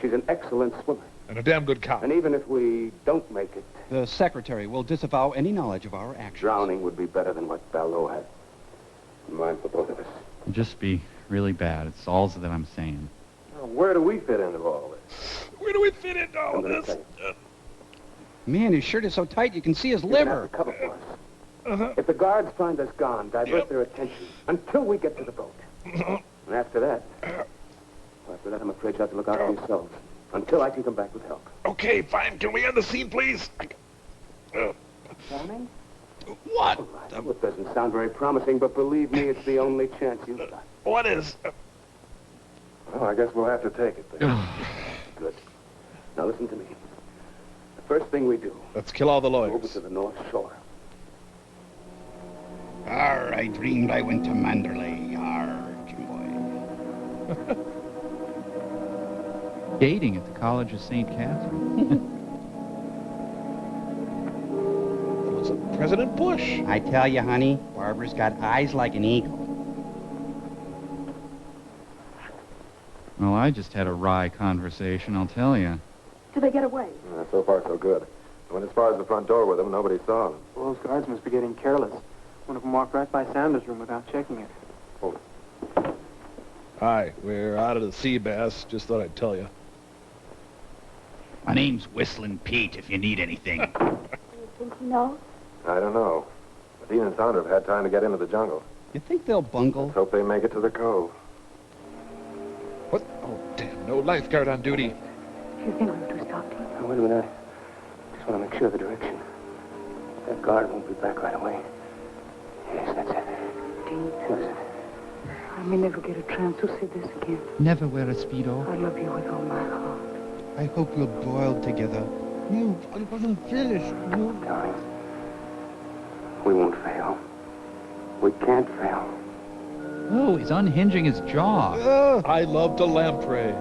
Speaker 5: She's an excellent swimmer.
Speaker 13: And a damn good cop.
Speaker 5: And even if we don't make it,
Speaker 3: The secretary will disavow any knowledge of our actions.
Speaker 5: drowning would be better than what Ballow had in mind for both of us.
Speaker 2: It'd just be really bad. It's all that I'm saying.
Speaker 1: Well, where do we fit into all this?
Speaker 13: Where do we fit into all
Speaker 5: I'm gonna
Speaker 13: this?
Speaker 5: tell you.
Speaker 3: Man, his shirt is so tight you can see his
Speaker 5: You're gonna
Speaker 3: liver.
Speaker 5: have to cover for us. If the guards find us gone, divert their attention until we get to the boat. And after that, I'm afraid you have to look out for yourselves until I can come back with help.
Speaker 13: Okay, fine. Can we end the scene, please?
Speaker 6: Drowning?
Speaker 13: What?
Speaker 5: It doesn't sound very promising, but believe me, it's the only chance you've got.
Speaker 13: What is?
Speaker 1: Well, I guess we'll have to take it then.
Speaker 5: Good. Now listen to me. The first thing we do,
Speaker 13: Let's kill all the
Speaker 5: over
Speaker 13: lawyers.
Speaker 5: to the North Shore.
Speaker 3: I dreamed I went to Manderley. Jim boy.
Speaker 2: Dating at the College of St. Catherine.
Speaker 13: What's up, President Bush?
Speaker 3: I tell you, honey, Barbara's got eyes like an eagle.
Speaker 2: Well, I just had a wry conversation, I'll tell you.
Speaker 7: Did they get away?
Speaker 1: So far, so good. Went as far as the front door with them. Nobody saw them.
Speaker 6: Well, those guards must be getting careless. One of them walked right by Sanders' room without checking it.
Speaker 13: Hi, we're out of the sea bass. Just thought I'd tell you.
Speaker 2: My name's Whistling Pete, if you need anything.
Speaker 7: You think he knows?
Speaker 1: I don't know. But Dean and Sandra have had time to get into the jungle.
Speaker 3: You think they'll bungle?
Speaker 1: Let's hope they make it to the cove.
Speaker 13: What? Oh, damn. No lifeguard on duty.
Speaker 6: Do you think we have to stop him?
Speaker 5: Now, wait a minute. I just want to make sure of the direction. That guard won't be back right away. Yes, that's it.
Speaker 6: Dean,
Speaker 5: Sure is it.
Speaker 6: I may never get a chance to say this again.
Speaker 2: Never wear a Speedo.
Speaker 6: I love you with all my heart.
Speaker 3: I hope we'll boil together. No, I wasn't finished. No.
Speaker 5: Darling, we won't fail. We can't fail.
Speaker 2: Oh, he's unhinging his jaw.
Speaker 13: I love the lamprey.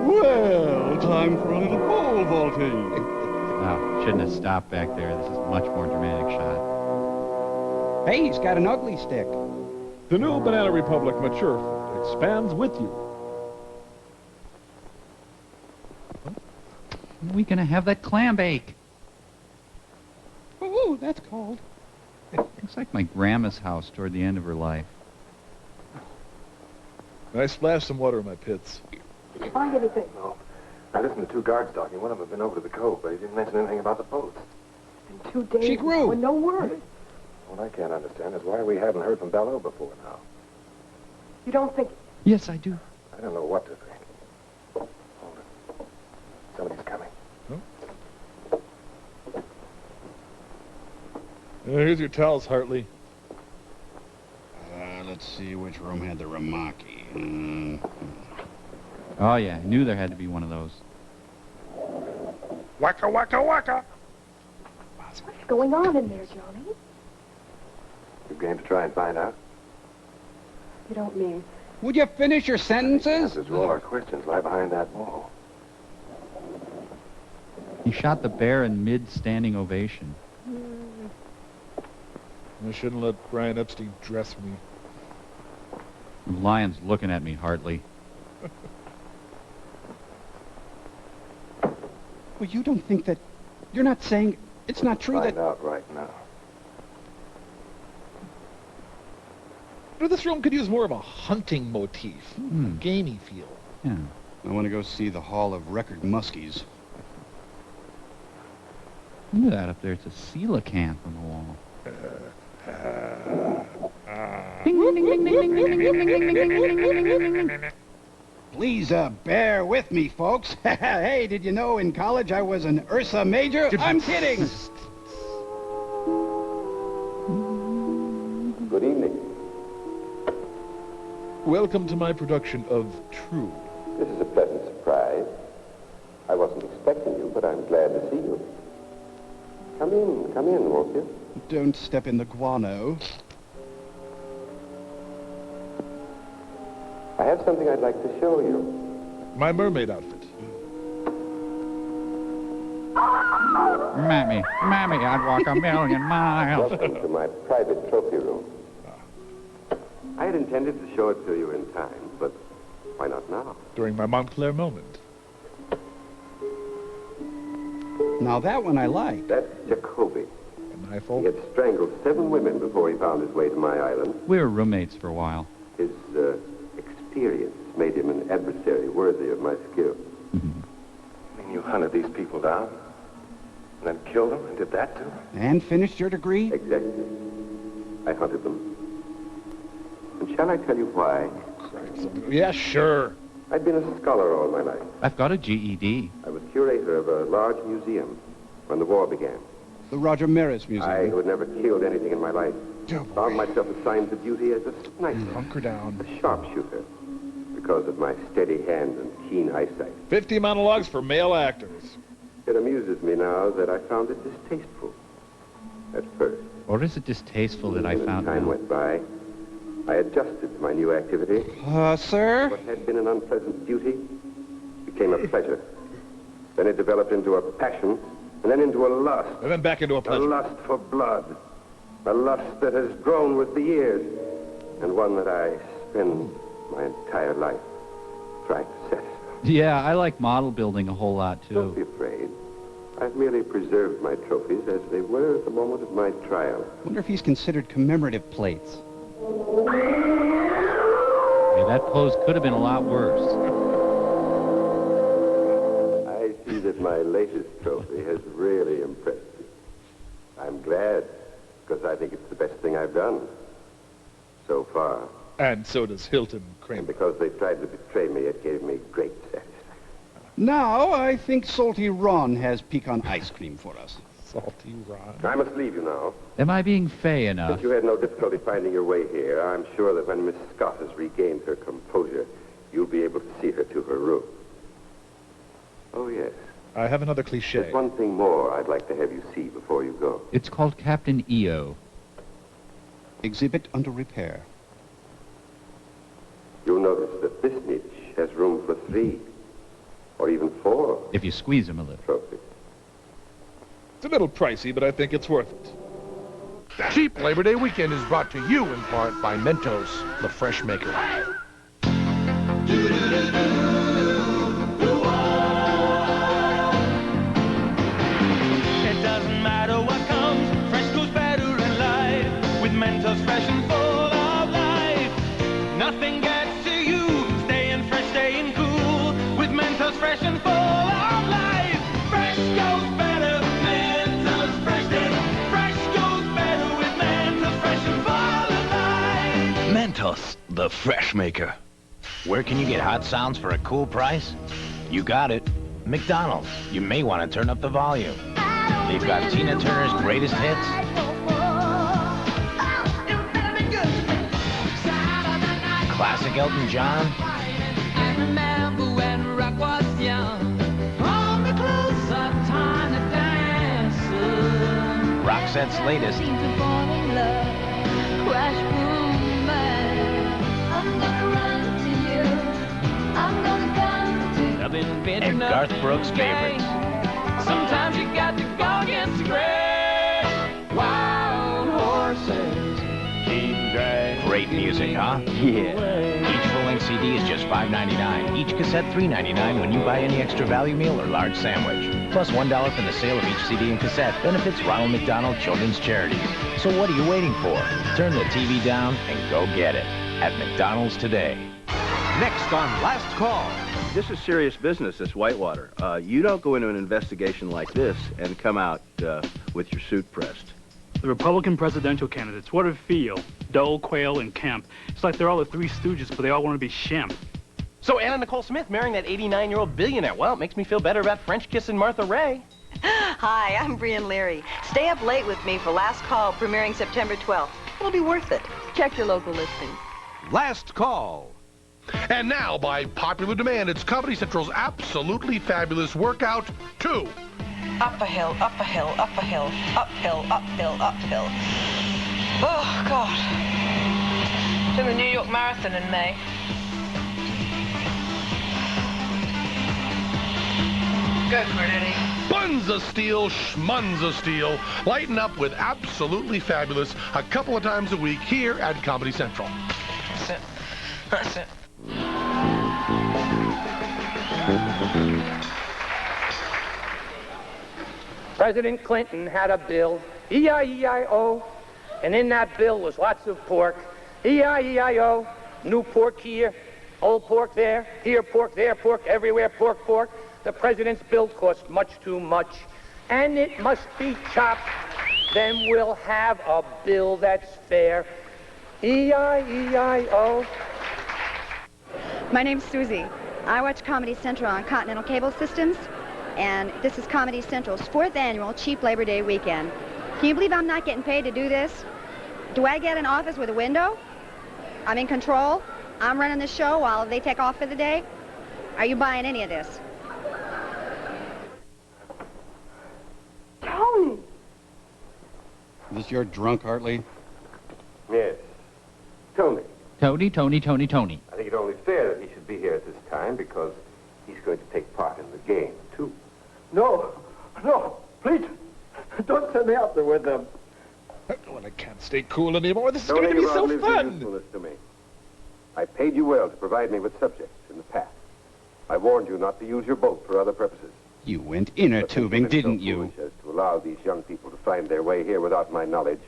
Speaker 3: Well, time for a little pole vaulting.
Speaker 2: No, shouldn't have stopped back there. This is a much more dramatic shot.
Speaker 3: Hey, he's got an ugly stick.
Speaker 13: The new Banana Republic mature expands with you.
Speaker 2: When are we gonna have that clam bake?
Speaker 3: Oh, that's cold.
Speaker 2: Looks like my grandma's house toward the end of her life.
Speaker 13: I splashed some water in my pits.
Speaker 7: Did you find anything?
Speaker 1: No. I listened to two guards talking. One of them had been over to the cove, but he didn't mention anything about the boats.
Speaker 7: In 2 days.
Speaker 3: She grew.
Speaker 7: With no word.
Speaker 1: What I can't understand is why we haven't heard from Bello before now.
Speaker 7: You don't think...
Speaker 2: Yes, I do.
Speaker 1: I don't know what to think. Hold it. Somebody's coming.
Speaker 13: Here's your towels, Hartley.
Speaker 3: room had the Ramaki.
Speaker 2: Oh, yeah, I knew there had to be one of those.
Speaker 13: Waka, waka, waka.
Speaker 7: What's going on in there, Johnny?
Speaker 1: You game to try and find out?
Speaker 7: You don't mean...
Speaker 29: Would you finish your sentences?
Speaker 1: Answers to all our questions lie behind that wall.
Speaker 2: He shot the bear in mid-standing ovation.
Speaker 13: I shouldn't let Brian Epstein dress me.
Speaker 2: The lion's looking at me hardly.
Speaker 29: Well, you don't think that... You're not saying it's not true
Speaker 1: Find out right now.
Speaker 13: You know, this film could use more of a hunting motif. Gamey feel.
Speaker 2: Yeah.
Speaker 3: I want to go see the Hall of Record Muskies.
Speaker 2: Look at that up there. It's a coelacanth on the wall.
Speaker 3: Please, bear with me, folks. Hey, did you know in college I was an Ursa Major? I'm kidding.
Speaker 1: Good evening.
Speaker 13: Welcome to my production of True.
Speaker 1: This is a pleasant surprise. I wasn't expecting you, but I'm glad to see you. Come in, won't you?
Speaker 3: Don't step in the guano.
Speaker 1: I have something I'd like to show you.
Speaker 13: My mermaid outfit.
Speaker 2: Mammy, I'd walk a million miles.
Speaker 1: Welcome to my private trophy room. I had intended to show it to you in time, but why not now?
Speaker 13: During my Montclair moment.
Speaker 3: Now that one I like.
Speaker 1: That's Jacoby.
Speaker 13: Am I fault?
Speaker 1: He had strangled 7 women before he found his way to my island.
Speaker 2: We were roommates for a while.
Speaker 1: His experience made him an adversary worthy of my skill. I mean, you hunted these people down, and then killed them, and did that too?
Speaker 3: And finished your degree?
Speaker 1: Exactly. I hunted them. And shall I tell you why?
Speaker 13: Yeah, sure.
Speaker 1: I'd been a scholar all my life.
Speaker 2: I've got a GED.
Speaker 1: I was curator of a large museum when the war began.
Speaker 3: The Roger Maris Museum.
Speaker 1: I, who had never killed anything in my life, found myself assigned to duty as a sniper.
Speaker 13: Hunker down.
Speaker 1: A sharpshooter, because of my steady hand and keen eyesight.
Speaker 13: 50 monologues for male actors.
Speaker 1: It amuses me now that I found it distasteful at first.
Speaker 2: Or is it distasteful that I found
Speaker 1: time
Speaker 2: out?
Speaker 1: went by, I adjusted to my new activity.
Speaker 3: Sir?
Speaker 1: What had been an unpleasant duty became a pleasure. Then it developed into a passion, and then into a lust.
Speaker 13: And then back into a pleasure.
Speaker 1: A lust for blood. A lust that has grown with the years, and one that I spend my entire life trying to satisfy.
Speaker 2: Yeah, I like model building a whole lot, too.
Speaker 1: Don't be afraid. I've merely preserved my trophies as they were at the moment of my trial.
Speaker 3: Wonder if he's considered commemorative plates.
Speaker 2: Hey, that pose could have been a lot worse.
Speaker 1: I see that my latest trophy has really impressed you. I'm glad, because I think it's the best thing I've done so far.
Speaker 13: And so does Hilton Kramer.
Speaker 1: And because they tried to betray me, it gave me great satisfaction.
Speaker 3: Now, I think Salty Ron has pecan ice cream for us.
Speaker 13: Salty Ron.
Speaker 1: I must leave you now.
Speaker 2: Am I being fey enough?
Speaker 1: Since you had no difficulty finding your way here, I'm sure that when Miss Scott has regained her composure, you'll be able to see her to her room. Oh, yes.
Speaker 13: I have another cliche.
Speaker 1: There's one thing more I'd like to have you see before you go.
Speaker 2: It's called Captain EO.
Speaker 3: Exhibit under repair.
Speaker 1: You'll notice that this niche has room for 3, or even 4.
Speaker 2: If you squeeze them a little.
Speaker 1: Trophies.
Speaker 13: It's a little pricey, but I think it's worth it.
Speaker 8: Cheap Labor Day Weekend is brought to you in part by Mentos, the fresh maker.
Speaker 15: It doesn't matter what comes, fresh goes better in life. With Mentos fresh and full of life. Nothing gets to you, staying fresh, staying cool. With Mentos fresh and full of life. Fresh goes better, Mentos fresh day. Fresh goes better with Mentos fresh and full of life.
Speaker 9: Mentos, the fresh maker. Where can you get hot sounds for a cool price? You got it. McDonald's. You may want to turn up the volume. They've got Tina Turner's greatest hits.
Speaker 10: Classic Elton John.
Speaker 15: I remember when rock was young. All the clothes are time to dance.
Speaker 10: Roxette's latest.
Speaker 15: Seem to fall in love. Crash, boom, bang. I'm gonna run to you. I'm gonna come to you. I've been bent
Speaker 10: And
Speaker 15: enough
Speaker 10: Garth
Speaker 15: to
Speaker 10: Brooks'
Speaker 15: gang.
Speaker 10: favorites.
Speaker 15: Sometimes you got to go against the grain. Wild horses keep dragging.
Speaker 10: Great music, huh? Yeah. Each full-length CD is just $5.99. Each cassette $3.99 when you buy any extra value meal or large sandwich. Plus $1 for the sale of each CD and cassette. Benefits Ronald McDonald Children's Charities. So what are you waiting for? Turn the TV down and go get it at McDonald's today.
Speaker 4: Next on Last Call. This is serious business, this Whitewater. You don't go into an investigation like this and come out with your suit pressed.
Speaker 16: The Republican presidential candidates, what do they feel? Dole, Quayle, and Kemp. It's like they're all the Three Stooges, but they all want to be Shemp.
Speaker 22: So Anna Nicole Smith marrying that 89-year-old billionaire. Well, it makes me feel better about French kissing Martha Ray.
Speaker 19: Hi, I'm Brian Leary. Stay up late with me for Last Call, premiering September 12th. It'll be worth it. Check your local listings.
Speaker 8: Last Call. And now, by popular demand, it's Comedy Central's absolutely fabulous Workout 2.
Speaker 19: Up a hill, up a hill, up a hill, uphill, uphill, uphill. Oh, God. Doing the New York Marathon in May. Go for it, Eddie.
Speaker 8: Buns of steel, schmuns of steel. Lighten up with absolutely fabulous a couple of times a week here at Comedy Central.
Speaker 19: That's it. That's it.
Speaker 20: President Clinton had a bill, E-I-E-I-O, and in that bill was lots of pork. E-I-E-I-O, new pork here, old pork there, here pork, there pork, everywhere pork, pork. The president's bill cost much too much, and it must be chopped. Then we'll have a bill that's fair. E-I-E-I-O.
Speaker 21: My name's Susie. I watch Comedy Central on Continental Cable Systems, and this is Comedy Central's 4th annual Cheap Labor Day weekend. Can you believe I'm not getting paid to do this? Do I get an office with a window? I'm in control? I'm running the show while they take off for the day? Are you buying any of this?
Speaker 7: Tony!
Speaker 3: Is this your drunk, Hartley?
Speaker 5: Yes. Tony.
Speaker 2: Tony, Tony, Tony, Tony.
Speaker 5: I think it's only fair that he should be here at this time because he's going to take part in the game, too.
Speaker 29: No, please, don't send me out there with them.
Speaker 13: Oh, I can't stay cool anymore. This is
Speaker 5: Don't
Speaker 13: going to be
Speaker 5: rob
Speaker 13: so
Speaker 5: me of your
Speaker 13: fun.
Speaker 5: usefulness to me. I paid you well to provide me with subjects in the past. I warned you not to use your boat for other purposes.
Speaker 3: You went inner tubing, didn't you?
Speaker 5: As to allow these young people to find their way here without my knowledge,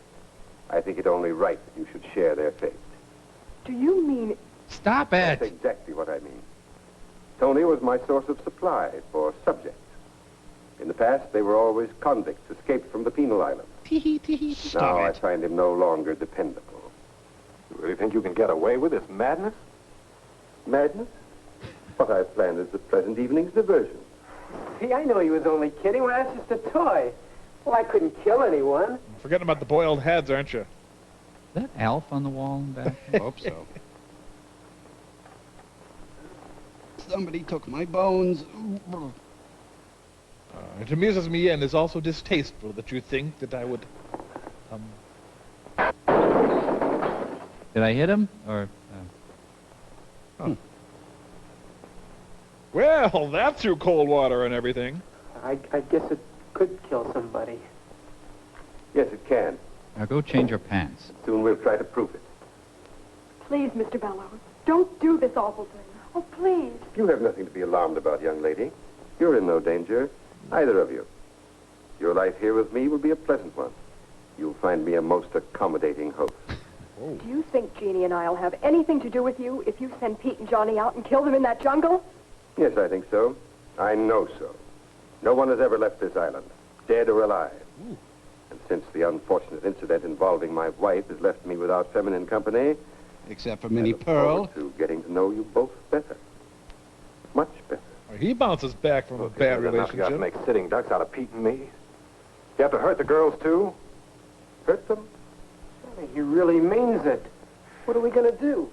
Speaker 5: I think it only right that you should share their fate.
Speaker 7: Do you mean...
Speaker 2: Stop it!
Speaker 5: That's exactly what I mean. Tony was my source of supply for subjects. In the past, they were always convicts escaped from the penal island. Now I find him no longer dependable.
Speaker 1: You really think you can get away with this madness?
Speaker 5: Madness? What I've planned is the present evening's diversion.
Speaker 29: See, I know he was only kidding. Well, that's just a toy. Well, I couldn't kill anyone.
Speaker 13: Forgetting about the boiled heads, aren't you?
Speaker 2: Is that Alf on the wall in back?
Speaker 3: I hope so. Somebody took my bones.
Speaker 13: It amuses me and is also distasteful that you think that I would,
Speaker 2: Did I hit him? Or...
Speaker 13: Well, that threw cold water and everything.
Speaker 6: I guess it could kill somebody.
Speaker 5: Yes, it can.
Speaker 2: Now go change your pants.
Speaker 5: Soon we'll try to prove it.
Speaker 7: Please, Mr. Bellows, don't do this awful thing. Oh, please.
Speaker 5: You have nothing to be alarmed about, young lady. You're in no danger, either of you. Your life here with me will be a pleasant one. You'll find me a most accommodating host.
Speaker 7: Do you think Jeannie and I'll have anything to do with you if you send Pete and Johnny out and kill them in that jungle?
Speaker 5: Yes, I think so. I know so. No one has ever left this island, dead or alive. And since the unfortunate incident involving my wife has left me without feminine company...
Speaker 3: Except for Minnie Pearl.
Speaker 5: ...to getting to know you both better. Much better.
Speaker 13: He bounces back from a bad
Speaker 1: You got to
Speaker 13: relationship.
Speaker 1: make sitting ducks out of Pete and me. You have to hurt the girls, too?
Speaker 5: Hurt them?
Speaker 29: He really means it. What are we going to do?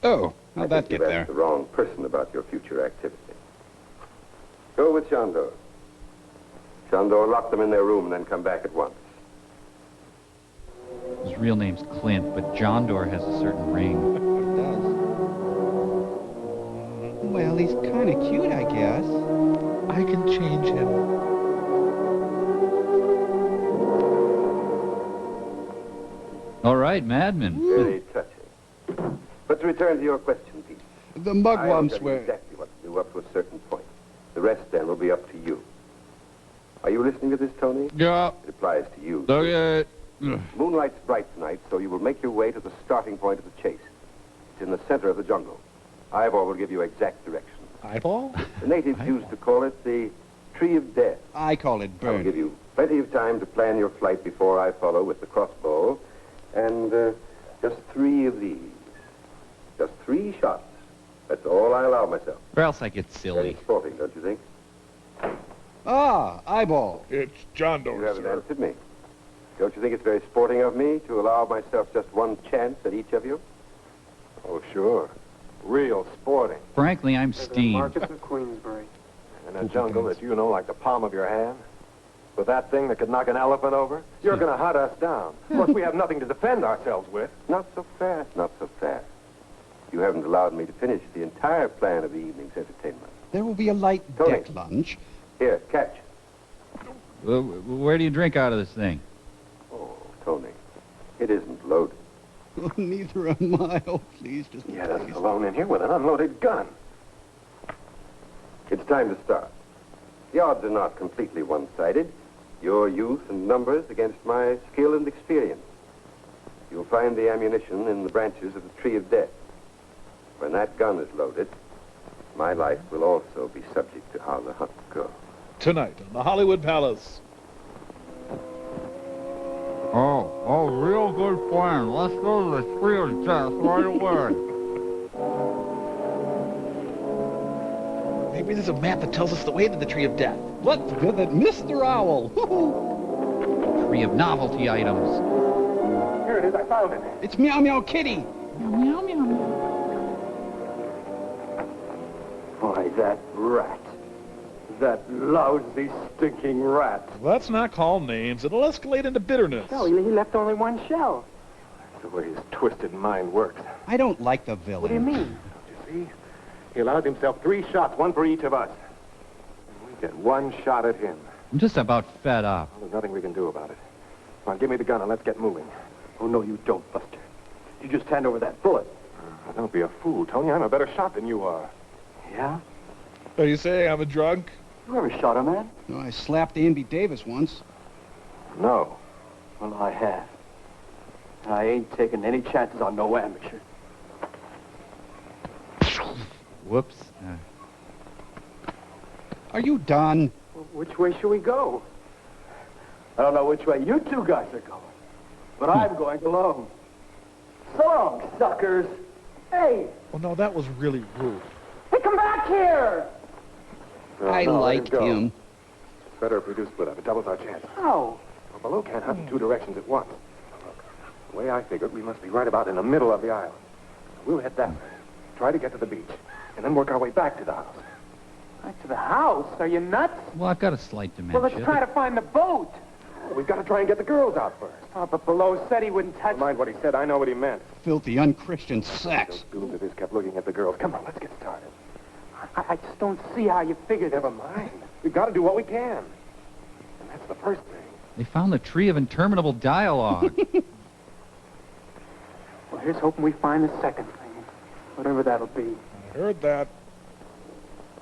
Speaker 3: Oh, how'd that get
Speaker 11: You've
Speaker 3: there?
Speaker 11: asked the wrong person about your future activity. Go with Shandor. Shandor, lock them in their room and then come back at once.
Speaker 2: His real name's Clint, but John Doerr has a certain ring.
Speaker 3: Well, he's kind of cute, I guess.
Speaker 13: I can change him.
Speaker 2: All right, Madman.
Speaker 11: Very touching. But to return to your question, Pete.
Speaker 3: The mugwumps
Speaker 11: I'll tell you
Speaker 3: were...
Speaker 11: exactly what to do up to a certain point. The rest, then, will be up to you. Are you listening to this, Tony?
Speaker 2: Yeah.
Speaker 11: It applies to you.
Speaker 2: Okay.
Speaker 11: Moonlight's bright tonight, so you will make your way to the starting point of the chase. It's in the center of the jungle. Eyeball will give you exact directions.
Speaker 13: Eyeball?
Speaker 11: The natives used to call it the Tree of Death.
Speaker 3: I call it
Speaker 11: I'll
Speaker 3: Bird.
Speaker 11: give you plenty of time to plan your flight before I follow with the crossbow. And just 3 of these. Just 3 shots. That's all I allow myself.
Speaker 2: Or else I get silly.
Speaker 11: Very sporting, don't you think?
Speaker 3: Ah, Eyeball.
Speaker 13: It's John Doerr,
Speaker 11: You haven't
Speaker 13: sir.
Speaker 11: answered me. Don't you think it's very sporting of me to allow myself just 1 chance at each of you?
Speaker 1: Oh, sure. Real sporting.
Speaker 2: Frankly, I'm steamed.
Speaker 6: Marcus of Queensbury.
Speaker 1: In a jungle that you know like the palm of your hand? With that thing that could knock an elephant over? You're going to hunt us down. Of course, we have nothing to defend ourselves with.
Speaker 11: Not so fast, not so fast. You haven't allowed me to finish the entire plan of the evening's entertainment.
Speaker 3: There will be a light
Speaker 11: Tony.
Speaker 3: deck lunch.
Speaker 11: Here, catch.
Speaker 2: Where do you drink out of this thing?
Speaker 11: Oh, Tony, it isn't loaded.
Speaker 3: Neither am I. Oh, please, just...
Speaker 1: You had us alone in here with an unloaded gun.
Speaker 11: It's time to start. The odds are not completely one-sided. Your youth and numbers against my skill and experience. You'll find the ammunition in the branches of the Tree of Death. When that gun is loaded, my life will also be subject to how the hunt goes.
Speaker 13: Tonight on the Hollywood Palace.
Speaker 2: Oh, real good plan. Let's go to the Tree of Death right away.
Speaker 12: Maybe there's a map that tells us the way to the Tree of Death.
Speaker 3: Let's visit Mr. Owl.
Speaker 2: Tree of novelty items.
Speaker 1: Here it is. I found it.
Speaker 3: It's Meow Meow Kitty.
Speaker 2: Meow, meow, meow.
Speaker 5: Why, that rat. That lousy, stinking rat.
Speaker 13: Let's not call names. It'll escalate into bitterness.
Speaker 6: No, he left only 1 shell.
Speaker 1: That's the way his twisted mind works.
Speaker 3: I don't like the villain.
Speaker 6: What do you mean?
Speaker 1: You see? He allowed himself 3 shots, 1 for each of us. And we get 1 shot at him.
Speaker 2: I'm just about fed up.
Speaker 1: Well, there's nothing we can do about it. Come on, give me the gun and let's get moving.
Speaker 5: Oh, no, you don't, Buster. You just hand over that bullet.
Speaker 1: Don't be a fool, Tony. I'm a better shot than you are.
Speaker 5: Yeah?
Speaker 13: Are you saying I'm a drunk?
Speaker 5: You ever shot a man?
Speaker 3: No, I slapped Andy Davis once.
Speaker 1: No.
Speaker 5: Well, I have. I ain't taking any chances on no amateur.
Speaker 2: Whoops.
Speaker 3: Are you done?
Speaker 6: Well, which way should we go?
Speaker 5: I don't know which way you 2 guys are going, but I'm going alone. So long, suckers. Hey!
Speaker 13: Well, no, that was really rude.
Speaker 6: Hey, come back here!
Speaker 3: I like him.
Speaker 1: It's better if we do split up. It doubles our chance.
Speaker 6: How?
Speaker 1: Well, Baloo can't hunt in 2 directions at once. Look, the way I figured, we must be right about in the middle of the island. We'll head that way, try to get to the beach, and then work our way back to the house.
Speaker 6: Back to the house? Are you nuts?
Speaker 2: Well, I've got a slight dementia.
Speaker 6: Well, let's try to find the boat.
Speaker 1: We've got to try and get the girls out first.
Speaker 6: Oh, but Below said he wouldn't touch...
Speaker 1: Never mind what he said. I know what he meant.
Speaker 3: Filthy, unchristian sex.
Speaker 1: Those goons of his kept looking at the girls. Come on, let's get started.
Speaker 6: I just don't see how you figured it.
Speaker 1: Never mind. We've got to do what we can. And that's the first thing.
Speaker 2: They found the Tree of Interminable Dialogue.
Speaker 6: Well, here's hoping we find the second thing. Whatever that'll be.
Speaker 13: I heard that.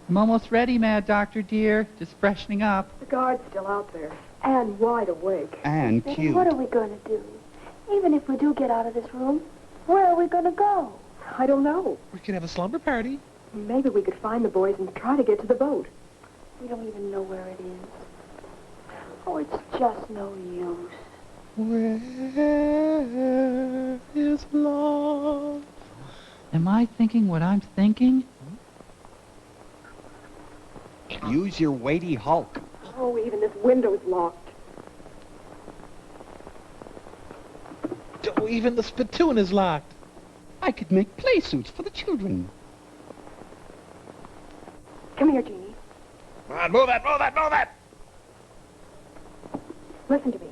Speaker 2: I'm almost ready, Mad Doctor, dear. Just freshening up.
Speaker 7: The guard's still out there. And wide awake.
Speaker 3: And
Speaker 14: Then
Speaker 3: cute.
Speaker 14: what are we going to do? Even if we do get out of this room, where are we going to go?
Speaker 7: I don't know.
Speaker 12: We could have a slumber party.
Speaker 7: Maybe we could find the boys and try to get to the boat.
Speaker 14: We don't even know where it is. Oh, it's just no use.
Speaker 13: Where is love?
Speaker 2: Am I thinking what I'm thinking?
Speaker 3: Use your weighty hulk.
Speaker 7: Oh, even this window's locked.
Speaker 12: Oh, even the spittoon is locked.
Speaker 3: I could make play suits for the children.
Speaker 7: Come here, Jeannie.
Speaker 13: Come on, move it, move it, move it!
Speaker 7: Listen to me.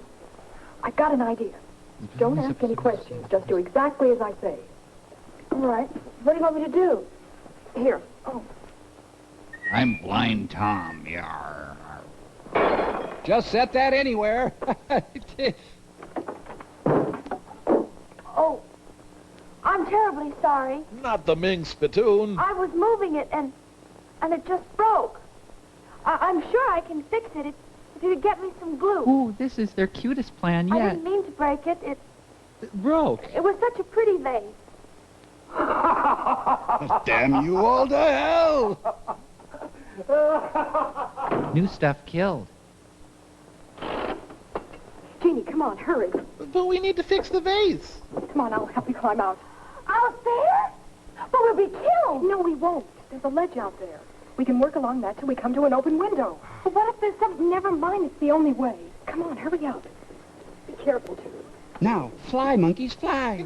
Speaker 7: I've got an idea. Don't ask any questions. Just do exactly as I say. All right. What do you want me to do? Here. Oh.
Speaker 3: I'm Blind Tom, yar. Just set that anywhere.
Speaker 14: Oh, I'm terribly sorry.
Speaker 13: Not the Ming spittoon.
Speaker 14: I was moving it and it just broke. I'm sure I can fix it if you could get me some glue.
Speaker 2: Ooh, this is their cutest plan
Speaker 14: I
Speaker 2: yet.
Speaker 14: didn't mean to break it. It
Speaker 2: broke.
Speaker 14: It was such a pretty vase.
Speaker 3: Damn you all to hell!
Speaker 2: New stuff killed.
Speaker 7: Jeannie, come on, hurry.
Speaker 12: But we need to fix the vase.
Speaker 7: Come on, I'll help you climb out. Out there? But we'll be killed. No, we won't. There's a ledge out there. We can work along that till we come to an open window. But what if there's something? Never mind, it's the only way. Come on, hurry up. Be careful, too.
Speaker 3: Now, fly, monkeys, fly.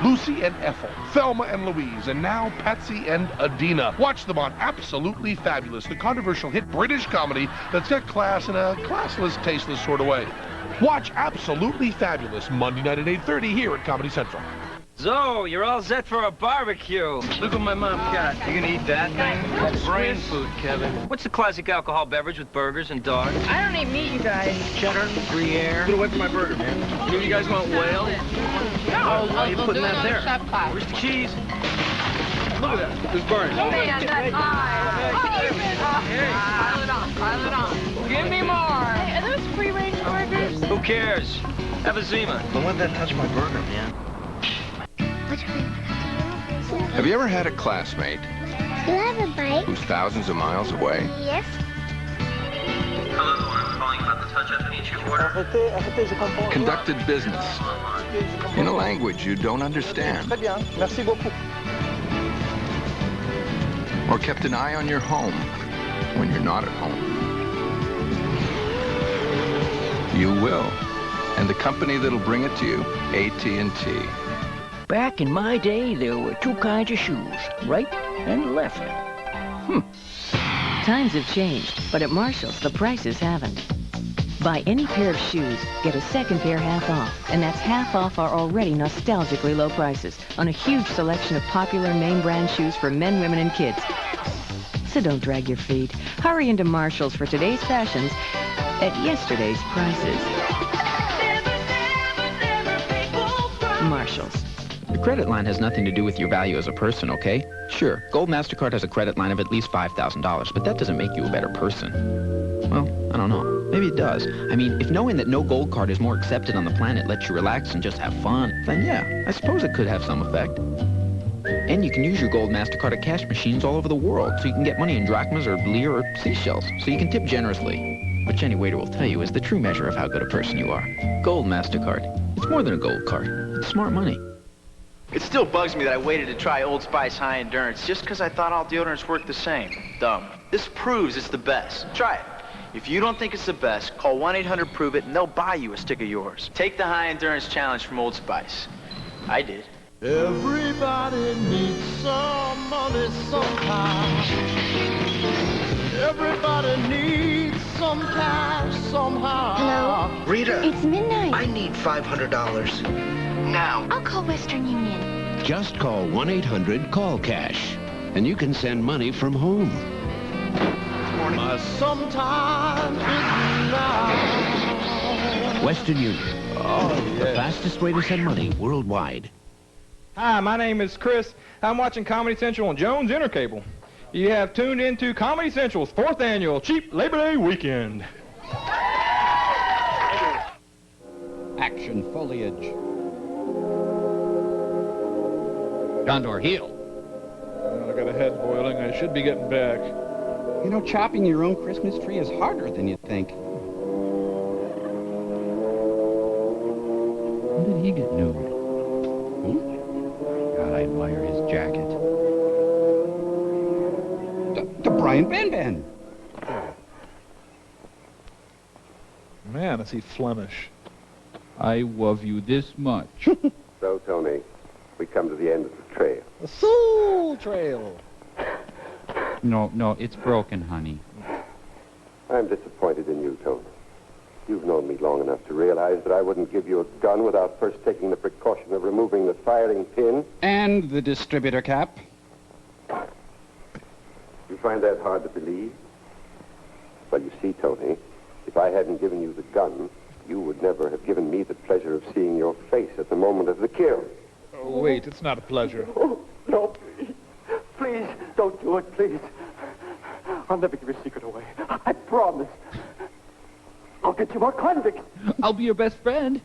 Speaker 8: Lucy and Ethel, Thelma and Louise, and now Patsy and Adina. Watch them on Absolutely Fabulous, the controversial hit British comedy that's got class in a classless, tasteless sort of way. Watch Absolutely Fabulous Monday night at 8:30 here at Comedy Central.
Speaker 9: So, you're all set for a barbecue. Look what my mom got. You gonna eat that thing? That's brain food, Kevin. What's the classic alcohol beverage with burgers and dogs?
Speaker 19: I don't eat meat, you guys.
Speaker 9: Cheddar, Gruyere. Get away from my burger, man. You guys want whale?
Speaker 19: No,
Speaker 9: Why are you putting that there?
Speaker 19: Chef class.
Speaker 9: Where's the cheese? Look at that. There's burns.
Speaker 19: Man, that's Pile it on. Give me more. Hey, are those free-range burgers?
Speaker 9: Who cares? Have a Zima. Don't let that touch my burger, man.
Speaker 1: Have you ever had a classmate
Speaker 17: You have a bite?
Speaker 1: who's thousands of miles away?
Speaker 17: Yes.
Speaker 9: Hello, I'm calling about the touch-up need you order.
Speaker 1: Conducted business in a language you don't understand?
Speaker 9: Merci beaucoup.
Speaker 1: Or kept an eye on your home when you're not at home? You will. And the company that'll bring it to you, AT&T.
Speaker 18: Back in my day, there were two kinds of shoes, right and left.
Speaker 23: Times have changed, but at Marshall's, the prices haven't. Buy any pair of shoes, get a second pair half off, and that's half off our already nostalgically low prices on a huge selection of popular name brand shoes for men, women, and kids. So don't drag your feet. Hurry into Marshall's for today's fashions at yesterday's prices. Marshall's.
Speaker 24: The credit line has nothing to do with your value as a person, okay? Sure, Gold MasterCard has a credit line of at least $5,000, but that doesn't make you a better person. Well, I don't know. Maybe it does. I mean, if knowing that no Gold card is more accepted on the planet lets you relax and just have fun, then yeah, I suppose it could have some effect. And you can use your Gold MasterCard at cash machines all over the world, so you can get money in drachmas or lire or seashells, so you can tip generously. Which any waiter will tell you is the true measure of how good a person you are. Gold MasterCard. It's more than a gold card. It's smart money.
Speaker 9: It still bugs me that I waited to try Old Spice High Endurance just because I thought all deodorants worked the same. Dumb. This proves it's the best. Try it. If you don't think it's the best, call 1-800-PROVE-IT and they'll buy you a stick of yours. Take the High Endurance Challenge from Old Spice. I did.
Speaker 15: Everybody needs some money sometime. Everybody needs some cash somehow.
Speaker 17: Hello?
Speaker 25: Rita.
Speaker 17: It's midnight.
Speaker 25: I need $500. Now.
Speaker 17: I'll call Western Union.
Speaker 26: Just call 1-800-CALL-CASH, and you can send money from home.
Speaker 15: Sometimes it's now.
Speaker 26: Western Union. The fastest way to send money worldwide.
Speaker 22: Hi, my name is Chris. I'm watching Comedy Central on Jones Intercable. You have tuned into Comedy Central's 4th annual Cheap Labor Day Weekend.
Speaker 3: Action foliage.
Speaker 2: Condor heel.
Speaker 13: I got a head boiling. I should be getting back.
Speaker 3: You know, chopping your own Christmas tree is harder than you'd think.
Speaker 2: When did he get nude? God, I admire his jacket.
Speaker 3: The Brian Van Van.
Speaker 13: Tennessee Flemish.
Speaker 4: I love you this much.
Speaker 10: So, Tony, we come to the end of the trail.
Speaker 13: The Soul Trail.
Speaker 2: No, it's broken, honey.
Speaker 10: I'm disappointed in you, Tony. You've known me long enough to realize that I wouldn't give you a gun without first taking the precaution of removing the firing pin.
Speaker 3: And the distributor cap.
Speaker 10: You find that hard to believe? Well, you see, Tony, if I hadn't given you the gun, you would never have given me the pleasure of seeing your face at the moment of the kill.
Speaker 13: Oh, wait, it's not a pleasure.
Speaker 5: Oh, no, please. Please, don't do it, please. I'll never give your secret away. I promise. I'll get you more convicts.
Speaker 4: I'll be your best friend.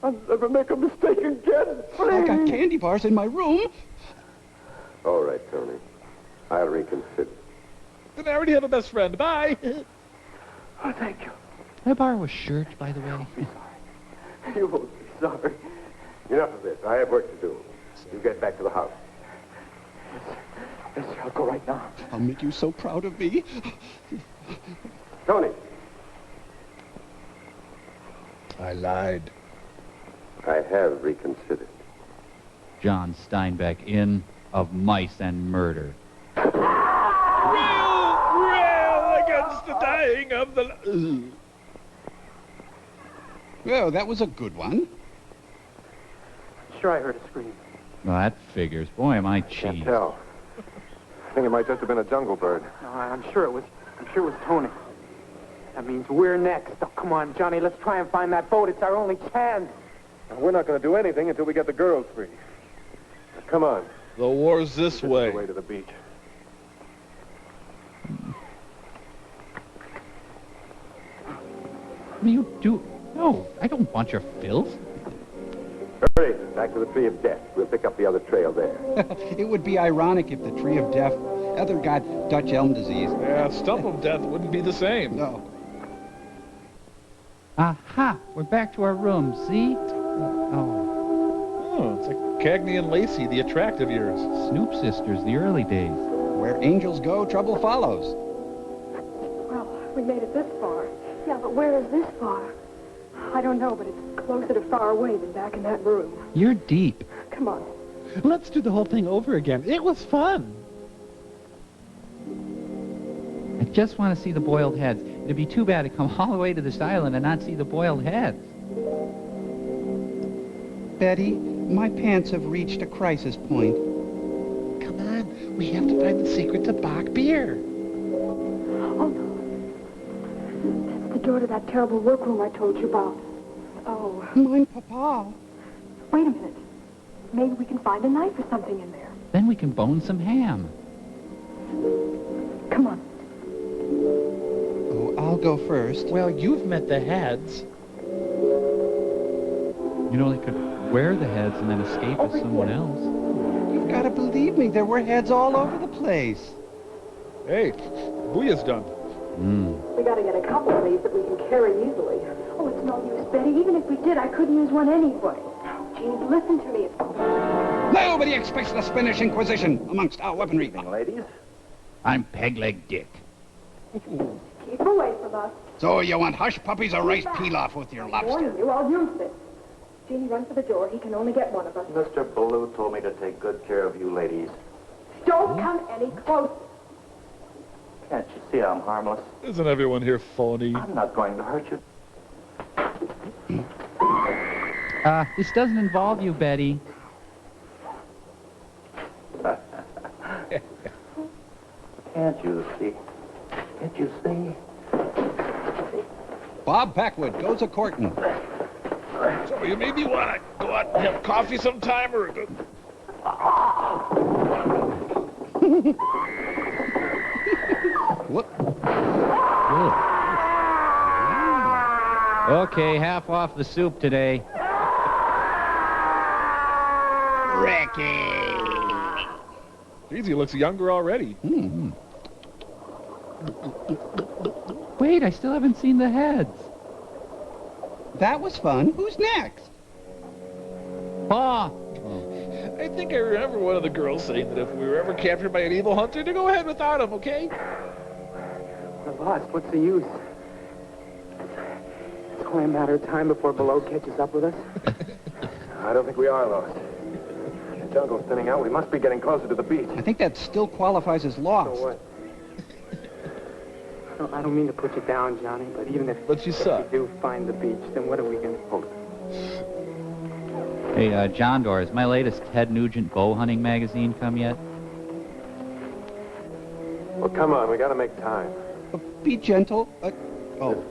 Speaker 5: I'll never make a mistake again, please.
Speaker 3: I got candy bars in my room.
Speaker 10: All right, Tony. I'll reconsider.
Speaker 13: Then I already have a best friend. Bye.
Speaker 5: Oh, thank you.
Speaker 2: Can I borrow a shirt, by the way?
Speaker 5: You won't be sorry.
Speaker 10: Enough of this. I have work to do. You get back to the house.
Speaker 5: Yes, sir, I'll go right now.
Speaker 3: I'll make you so proud of me.
Speaker 10: Tony.
Speaker 13: I lied.
Speaker 10: I have reconsidered.
Speaker 2: John Steinbeck, in Of Mice and Murder.
Speaker 13: Rail against the dying of the...
Speaker 3: Well, that was a good one.
Speaker 6: Sure, I heard a scream.
Speaker 2: Well, that figures. Boy, am I cheap.
Speaker 1: Can't tell. I think it might just have been a jungle bird.
Speaker 6: No, I'm sure it was Tony. That means we're next. Oh, come on, Johnny, let's try and find that boat. It's our only chance.
Speaker 1: And we're not going to do anything until we get the girls free. Now, come on.
Speaker 13: The war's this way.
Speaker 1: The way to the beach.
Speaker 2: You do... No, I don't want your filth.
Speaker 10: Hurry, back to the Tree of Death. We'll pick up the other trail there.
Speaker 3: It would be ironic if the Tree of Death ever got Dutch elm disease.
Speaker 13: Yeah, Stump of Death wouldn't be the same.
Speaker 3: No.
Speaker 2: Aha! We're back to our room, see? Oh.
Speaker 13: Oh, it's like Cagney and Lacey, the attractive years.
Speaker 2: Snoop Sisters, the early days.
Speaker 3: Where angels go, trouble follows.
Speaker 7: Well, we made it this far. Yeah, but where is this far? I don't know, but it's closer to far away than back in that room.
Speaker 2: You're deep.
Speaker 7: Come on.
Speaker 12: Let's do the whole thing over again. It was fun.
Speaker 2: I just want to see the boiled heads. It'd be too bad to come all the way to this island and not see the boiled heads.
Speaker 3: Betty, my pants have reached a crisis point.
Speaker 12: Come on, we have to find the secret to Bach beer.
Speaker 7: Oh, no. That's the door to that terrible workroom I told you about. Oh.
Speaker 3: Mine, Papa.
Speaker 7: Wait a minute. Maybe we can find a knife or something in there.
Speaker 2: Then we can bone some ham.
Speaker 7: Come on.
Speaker 3: Oh, I'll go first.
Speaker 12: Well, you've met the heads.
Speaker 2: You know, they could wear the heads and then escape as someone else.
Speaker 3: You've got to believe me. There were heads all over the place.
Speaker 13: Hey, Booyah's done.
Speaker 7: We got to get a couple of these that we can carry easily. Oh, it's no use, Betty. Even if we did, I couldn't use one anyway. Jean, listen to me.
Speaker 3: Nobody expects the Spanish Inquisition amongst our weaponry.
Speaker 10: Ladies.
Speaker 2: I'm Peg-Leg Dick.
Speaker 7: Keep away from us.
Speaker 3: So you want hush puppies or rice pilaf with your
Speaker 7: I'm
Speaker 3: lobster?
Speaker 7: warning you, I'll use this. Jeannie, run for the door. He can only get one of us.
Speaker 5: Mr. Ballou told me to take good care of you ladies.
Speaker 7: Don't come any closer.
Speaker 5: Can't you see I'm harmless?
Speaker 13: Isn't everyone here phony?
Speaker 5: I'm not going to hurt you.
Speaker 2: This doesn't involve you, Betty.
Speaker 5: Can't you see? Can't you see?
Speaker 3: Bob Packwood goes a-courtin'.
Speaker 13: So you maybe want to go out and have coffee sometime or...
Speaker 3: What?
Speaker 2: Okay, half off the soup today.
Speaker 3: Ricky!
Speaker 13: Geez, he looks younger already.
Speaker 2: Wait, I still haven't seen the heads.
Speaker 3: That was fun. Who's next?
Speaker 2: Pa!
Speaker 13: I think I remember one of the girls saying that if we were ever captured by an evil hunter, to go ahead without him, okay?
Speaker 6: We're lost. What's the use? It's only a matter of time before Below catches up with us.
Speaker 1: I don't think we are lost. The jungle's thinning out. We must be getting closer to the beach.
Speaker 3: I think that still qualifies as lost.
Speaker 1: So what?
Speaker 6: I don't mean to put you down, Johnny, but even if we do find the beach, then what are we going to hold?
Speaker 2: Hey, John Doerr, has my latest Ted Nugent bow hunting magazine come yet?
Speaker 1: Well, come on. We got to make time.
Speaker 3: Be gentle. Oh.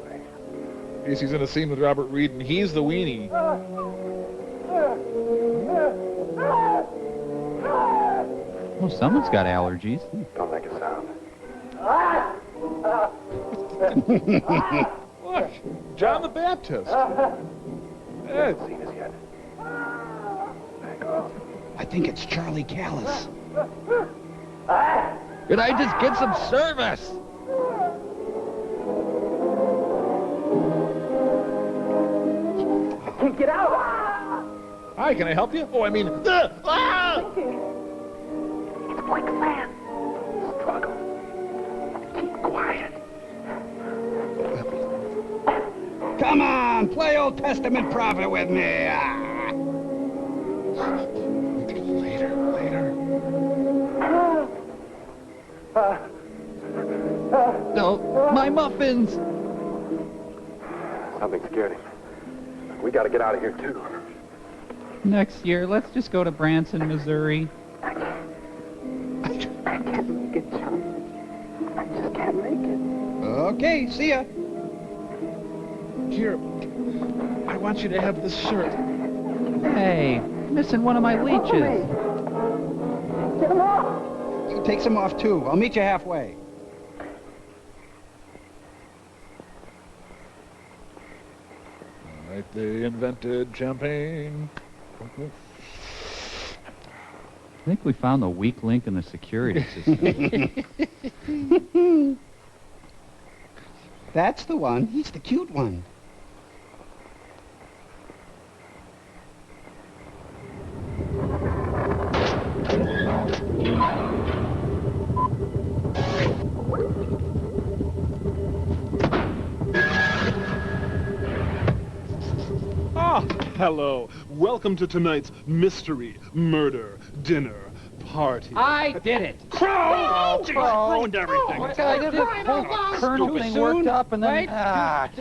Speaker 13: Guess he's in a scene with Robert Reed, and he's the weenie.
Speaker 2: Well, someone's got allergies.
Speaker 1: Don't make a sound.
Speaker 13: Look, John the Baptist.
Speaker 1: Haven't seen us yet. Back off.
Speaker 3: I think it's Charlie Callis.
Speaker 4: Could I just get some service?
Speaker 6: Can't get out!
Speaker 13: Hi, can I help you? Oh, I mean...
Speaker 6: It's quicksand.
Speaker 1: Struggle. Keep quiet.
Speaker 3: Come on, play Old Testament prophet with me.
Speaker 13: Later.
Speaker 2: No, my muffins!
Speaker 1: Something scared him. We got to get out of here, too.
Speaker 2: Next year, let's just go to Branson, Missouri.
Speaker 6: I can't make it, Johnny. I just can't make it.
Speaker 3: Okay, see ya.
Speaker 13: Here, I want you to have this shirt.
Speaker 2: Hey, missing one of my leeches.
Speaker 6: Get him off!
Speaker 3: You take some off, too. I'll meet you halfway.
Speaker 13: All right, they invented champagne.
Speaker 2: I think we found the weak link in the security system.
Speaker 3: That's the one. He's the cute one.
Speaker 8: Ah, hello. Welcome to tonight's mystery murder dinner party.
Speaker 2: I did it.
Speaker 8: Crow! Jeez, ruined everything.
Speaker 2: What I did this whole Colonel thing worked up and then... God.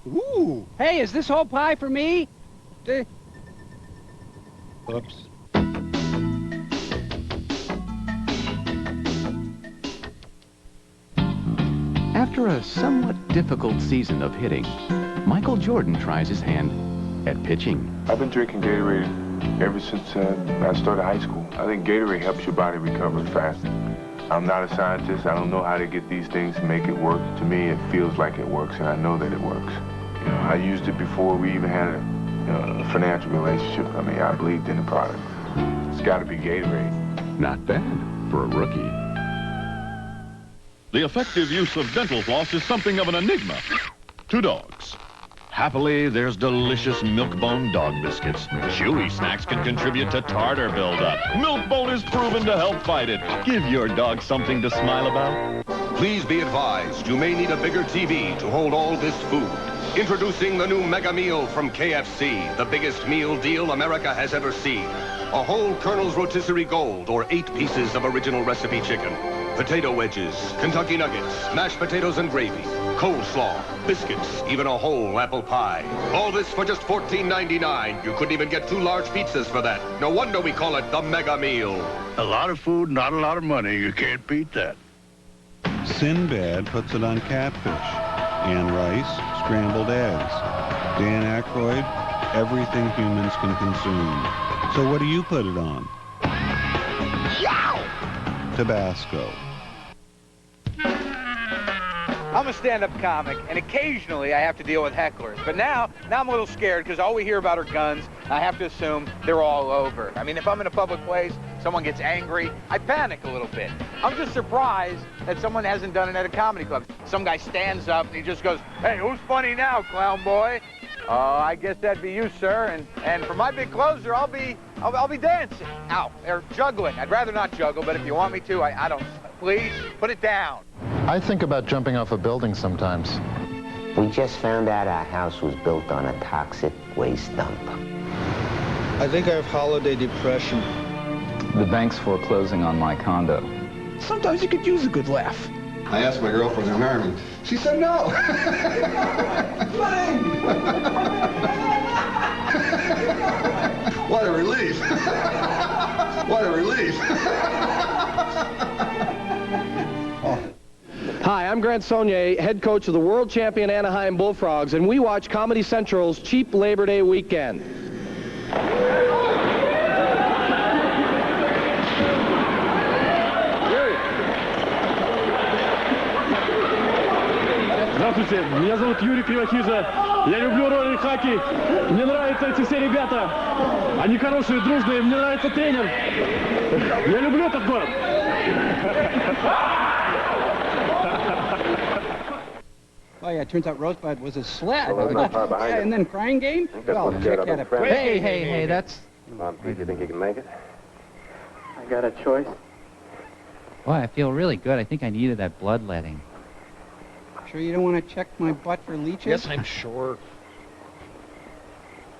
Speaker 3: Ooh. Hey, is this whole pie for me?
Speaker 13: Oops.
Speaker 11: After a somewhat difficult season of hitting, Michael Jordan tries his hand at pitching.
Speaker 14: I've been drinking Gatorade ever since I started high school. I think Gatorade helps your body recover faster. I'm not a scientist. I don't know how to get these things to make it work. To me, it feels like it works, and I know that it works. You know, I used it before we even had a financial relationship. I mean, I believed in the product. It's got to be Gatorade.
Speaker 11: Not bad for a rookie.
Speaker 16: The effective use of dental floss is something of an enigma to dogs. Happily, there's delicious Milk-Bone dog biscuits. Chewy snacks can contribute to tartar buildup. Milk-Bone is proven to help fight it. Give your dog something to smile about.
Speaker 20: Please be advised, you may need a bigger TV to hold all this food. Introducing the new Mega Meal from KFC, the biggest meal deal America has ever seen. A whole Colonel's Rotisserie Gold, or 8 pieces of original recipe chicken. Potato wedges, Kentucky nuggets, mashed potatoes and gravy, coleslaw, biscuits, even a whole apple pie. All this for just $14.99. You couldn't even get 2 large pizzas for that. No wonder we call it the Mega Meal.
Speaker 21: A lot of food, not a lot of money. You can't beat that.
Speaker 27: Sinbad puts it on catfish. Anne Rice, scrambled eggs. Dan Aykroyd, everything humans can consume. So what do you put it on?
Speaker 6: Yow!
Speaker 27: Tabasco.
Speaker 28: I'm a stand-up comic, and occasionally I have to deal with hecklers. But now I'm a little scared because all we hear about are guns. I have to assume they're all over. I mean, if I'm in a public place, someone gets angry, I panic a little bit. I'm just surprised that someone hasn't done it at a comedy club. Some guy stands up and he just goes, "Hey, who's funny now, clown boy?" I guess that'd be you, sir. And for my big closer, I'll be dancing. Ow, or juggling. I'd rather not juggle, but if you want me to, I don't. Please, put it down.
Speaker 9: I think about jumping off a building sometimes.
Speaker 15: We just found out our house was built on a toxic waste dump.
Speaker 17: I think I have holiday depression.
Speaker 18: The bank's foreclosing on my condo.
Speaker 12: Sometimes you could use a good laugh.
Speaker 19: I asked my girlfriend to marry me. She said no. What a relief. What a relief.
Speaker 22: Hi, I'm Grant Saunier, head coach of the world champion Anaheim Bullfrogs, and we watch Comedy Central's Cheap Labor Day Weekend.
Speaker 23: Здравствуйте, меня зовут Юрий Кривохижа. Я люблю ролик хаки. Мне нравятся эти все ребята. Они хорошие, дружные. Мне нравится тренер. Я люблю этот город.
Speaker 3: Oh, yeah, it turns out Rosebud was a sled.
Speaker 1: Well, not far behind
Speaker 3: Yeah,
Speaker 1: him.
Speaker 3: and then Crying Game? Well, check that up.
Speaker 2: Hey, that's...
Speaker 1: Come on, Pete, you think you can make it?
Speaker 6: I got a choice.
Speaker 2: Boy, I feel really good. I think I needed that bloodletting.
Speaker 3: Sure you don't want to check my butt for leeches?
Speaker 13: Yes, I'm sure.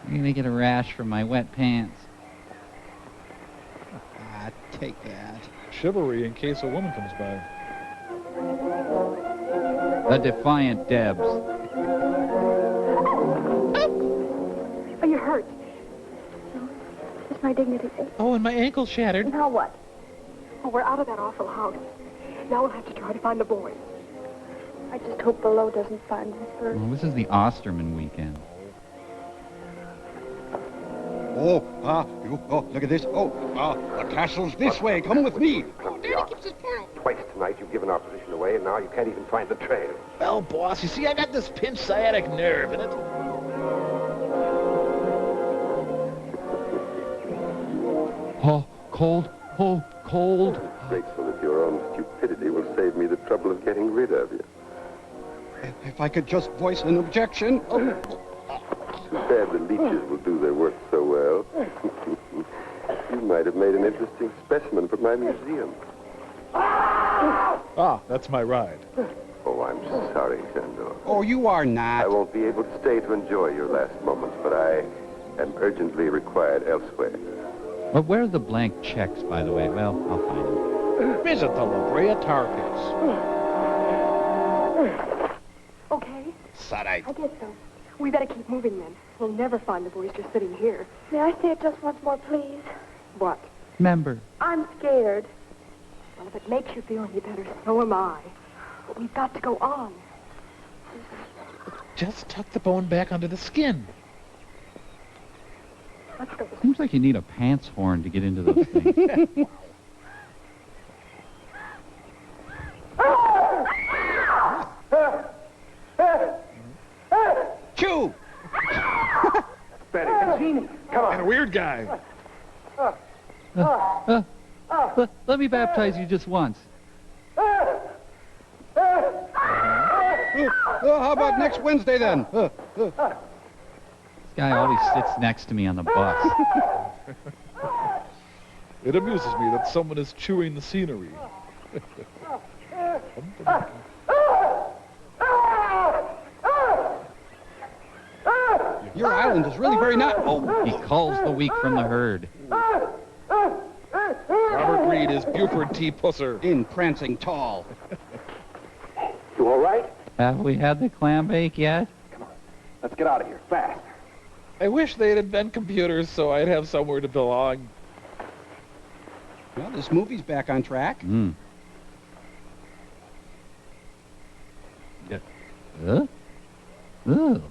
Speaker 2: I'm gonna get a rash from my wet pants.
Speaker 3: Ah, take that.
Speaker 13: Chivalry in case a woman comes by.
Speaker 2: The Defiant Debs.
Speaker 7: Are you hurt? No. Is my dignity safe?
Speaker 12: Oh, and my ankle shattered.
Speaker 7: Now what? Oh, we're out of that awful house. Now we'll have to try to find the boys. I just hope Below doesn't find them first.
Speaker 2: Well, this is the Osterman weekend.
Speaker 3: Oh, look at this. The castle's this way. Come with me.
Speaker 10: Twice tonight you've given our position away, and now you can't even find the trail.
Speaker 12: Well, boss, you see, I got this pinched sciatic nerve, and it...
Speaker 2: Oh, cold. Oh, cold.
Speaker 10: Grateful that your own stupidity will save me the trouble of getting rid of you.
Speaker 3: If I could just voice an objection.
Speaker 10: Too bad the leeches will do their work so well. You might have made an interesting specimen for my museum.
Speaker 13: Ah, that's my ride.
Speaker 10: Oh, I'm sorry, Sandor.
Speaker 3: Oh, you are not.
Speaker 10: I won't be able to stay to enjoy your last moments, but I am urgently required elsewhere.
Speaker 2: But where are the blank checks, by the way? Well, I'll find them.
Speaker 13: Visit the La Brea Tar Pits.
Speaker 7: Okay.
Speaker 12: Sorry.
Speaker 7: I guess so. We better keep moving then. We'll never find the boys just sitting here.
Speaker 24: May I say it just once more, please?
Speaker 7: What?
Speaker 2: Member.
Speaker 24: I'm scared.
Speaker 7: Well, if it makes you feel any better, so am I. But we've got to go on.
Speaker 12: Just tuck the bone back under the skin.
Speaker 7: Let's go.
Speaker 2: Seems like you need a pants horn to get into those things.
Speaker 3: Chew!
Speaker 10: Betty, Gene, come on.
Speaker 13: And a weird guy.
Speaker 2: Let me baptize you just once.
Speaker 3: How about next Wednesday, then?
Speaker 2: This guy always sits next to me on the bus.
Speaker 13: It amuses me that someone is chewing the scenery.
Speaker 3: Your island is really very not... Oh.
Speaker 2: He culls the weak from the herd.
Speaker 13: Robert Reed is Buford T. Pusser.
Speaker 3: In prancing tall.
Speaker 10: You all right?
Speaker 2: Have we had the clam bake yet?
Speaker 10: Come on. Let's get out of here, fast.
Speaker 13: I wish they'd invent computers so I'd have somewhere to belong.
Speaker 3: Well, this movie's back on track.
Speaker 2: Hmm. Yeah. Ugh.
Speaker 13: Oh,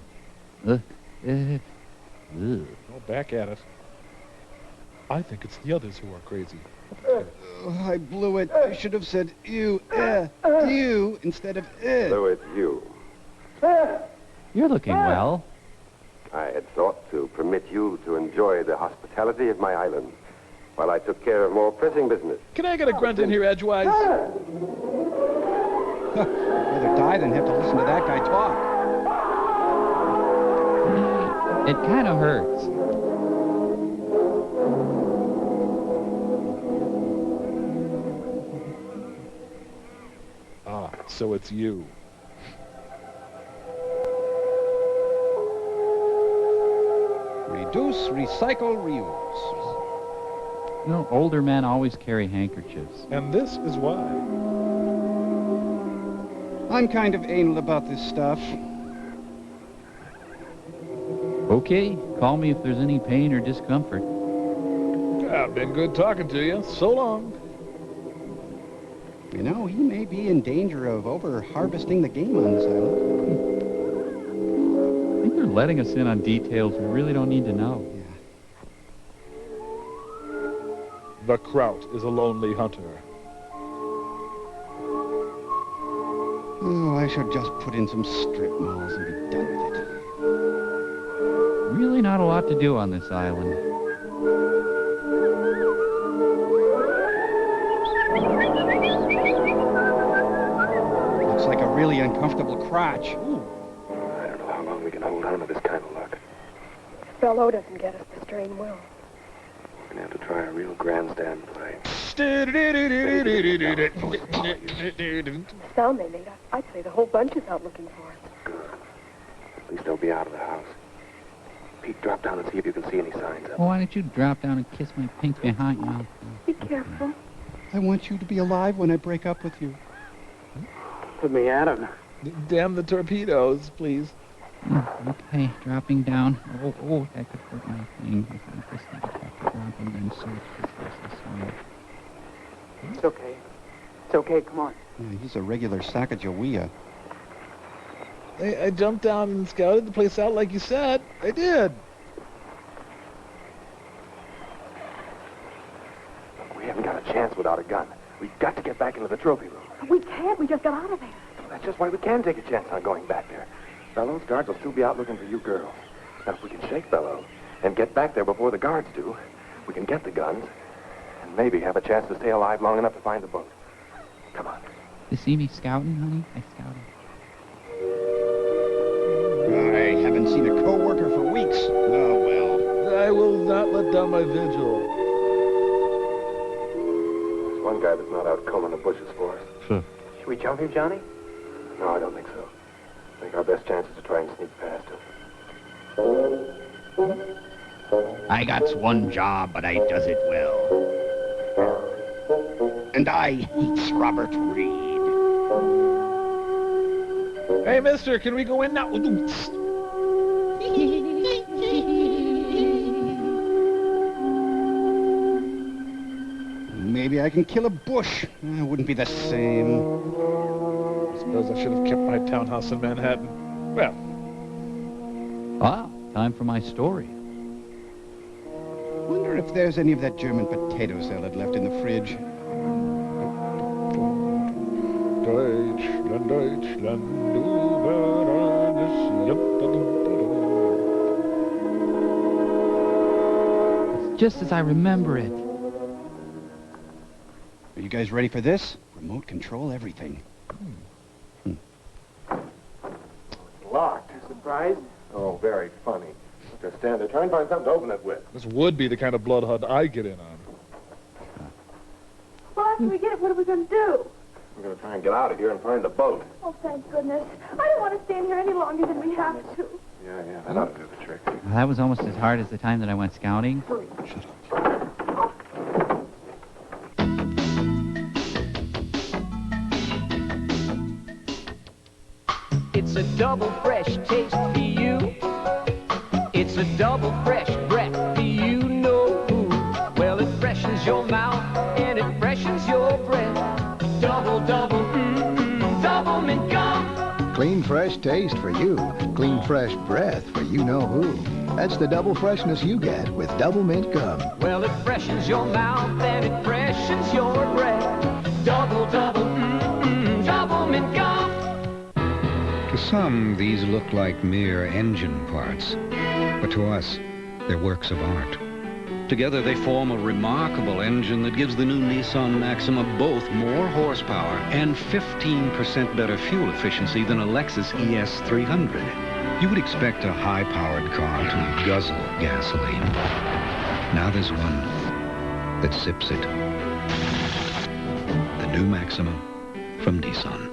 Speaker 13: back at it. I think it's the others who are crazy.
Speaker 3: I blew it. I should have said ew, you instead of
Speaker 10: So it's you.
Speaker 2: You're looking well.
Speaker 10: I had thought to permit you to enjoy the hospitality of my island while I took care of more pressing business.
Speaker 13: Can I get a grunt in here edgewise?
Speaker 3: Rather die than have to listen to that guy talk.
Speaker 2: It kind of hurts.
Speaker 13: so it's you.
Speaker 3: Reduce, recycle, reuse.
Speaker 2: You know, older men always carry handkerchiefs.
Speaker 13: And this is why.
Speaker 3: I'm kind of anal about this stuff.
Speaker 2: Okay, call me if there's any pain or discomfort.
Speaker 13: I've been good talking to you. So long.
Speaker 3: You know, he may be in danger of over-harvesting the game on this island.
Speaker 2: I think they're letting us in on details we really don't need to know.
Speaker 13: The Kraut is a lonely hunter.
Speaker 3: Oh, I should just put in some strip malls and be done with it.
Speaker 2: Really not a lot to do on this island.
Speaker 3: Looks like a really uncomfortable crotch.
Speaker 1: Ooh. I don't know how long we can hold on to this kind of luck.
Speaker 7: If Bello doesn't get us, the strain will.
Speaker 1: We're going to have to try a real grandstand play.
Speaker 7: Sound they made, I'd say the whole bunch is out looking for us.
Speaker 1: Good. At least they'll be out of the house. Pete, drop down and see if you can see any signs of
Speaker 2: Well, why don't you drop down and kiss my pink behind you?
Speaker 7: Be careful.
Speaker 3: I want you to be alive when I break up with you.
Speaker 6: Put me at him.
Speaker 13: Damn the torpedoes, please.
Speaker 2: Okay, dropping down. Oh, that could hurt my thing. If I just have to drop them and so this way.
Speaker 6: It's okay. It's okay, come on.
Speaker 3: Yeah, he's a regular Sacagawea.
Speaker 13: I jumped down and scouted the place out like you said. I did.
Speaker 1: We haven't got a chance without a gun. We've got to get back into the trophy room.
Speaker 7: We can't. We just got out of there.
Speaker 1: That's just why we can take a chance on going back there. Bellows' guards will still be out looking for you girls. Now, if we can shake Bellows and get back there before the guards do, we can get the guns and maybe have a chance to stay alive long enough to find the boat. Come on.
Speaker 2: You see me scouting, honey? I scouted.
Speaker 3: I haven't seen a co-worker for weeks. Oh, well.
Speaker 13: I will not let down my vigil.
Speaker 1: There's one guy that's not out combing the bushes for us.
Speaker 6: Should we jump him, Johnny?
Speaker 1: No, I don't think so. I think our best chance is to try and sneak past him.
Speaker 3: I got one job, but I does it well. And I hates Robert Reed.
Speaker 13: Hey, mister, can we go in now?
Speaker 3: Maybe I can kill a bush. It wouldn't be the same.
Speaker 13: I suppose I should have kept my townhouse in Manhattan. Well.
Speaker 2: Ah, time for my story.
Speaker 3: Wonder if there's any of that German potato salad left in the fridge.
Speaker 13: Deutschland, Deutschland, über alles.
Speaker 2: It's just as I remember it.
Speaker 3: Are you guys ready for this? Remote control everything.
Speaker 1: Locked.
Speaker 6: Surprised?
Speaker 1: Oh, very funny. Just stand there. Try and find something to open it with.
Speaker 13: This would be the kind of blood hunt I get in on.
Speaker 7: Well, after we get it, what are we going to do?
Speaker 1: We're going to try and get out of here and find the boat.
Speaker 7: Oh, thank goodness. I don't want to stand here any longer than we have to.
Speaker 1: Yeah, that ought to do the trick.
Speaker 2: Well, that was almost as hard as the time that I went scouting.
Speaker 4: It's a double fresh taste for you. It's a double fresh breath for you know who. Well, it freshens your mouth and it freshens your breath. Double, double, double mint gum.
Speaker 5: Clean, fresh taste for you. Clean, fresh breath for you know who. That's the double freshness you get with Double Mint Gum.
Speaker 4: Well, it freshens your mouth and it freshens your breath. Double, double, double mint gum.
Speaker 8: To some, these look like mere engine parts, but to us, they're works of art.
Speaker 11: Together they form a remarkable engine that gives the new Nissan Maxima both more horsepower and 15% better fuel efficiency than a Lexus ES300.
Speaker 8: You would expect a high-powered car to guzzle gasoline. Now there's one that sips it. The new Maxima from Nissan.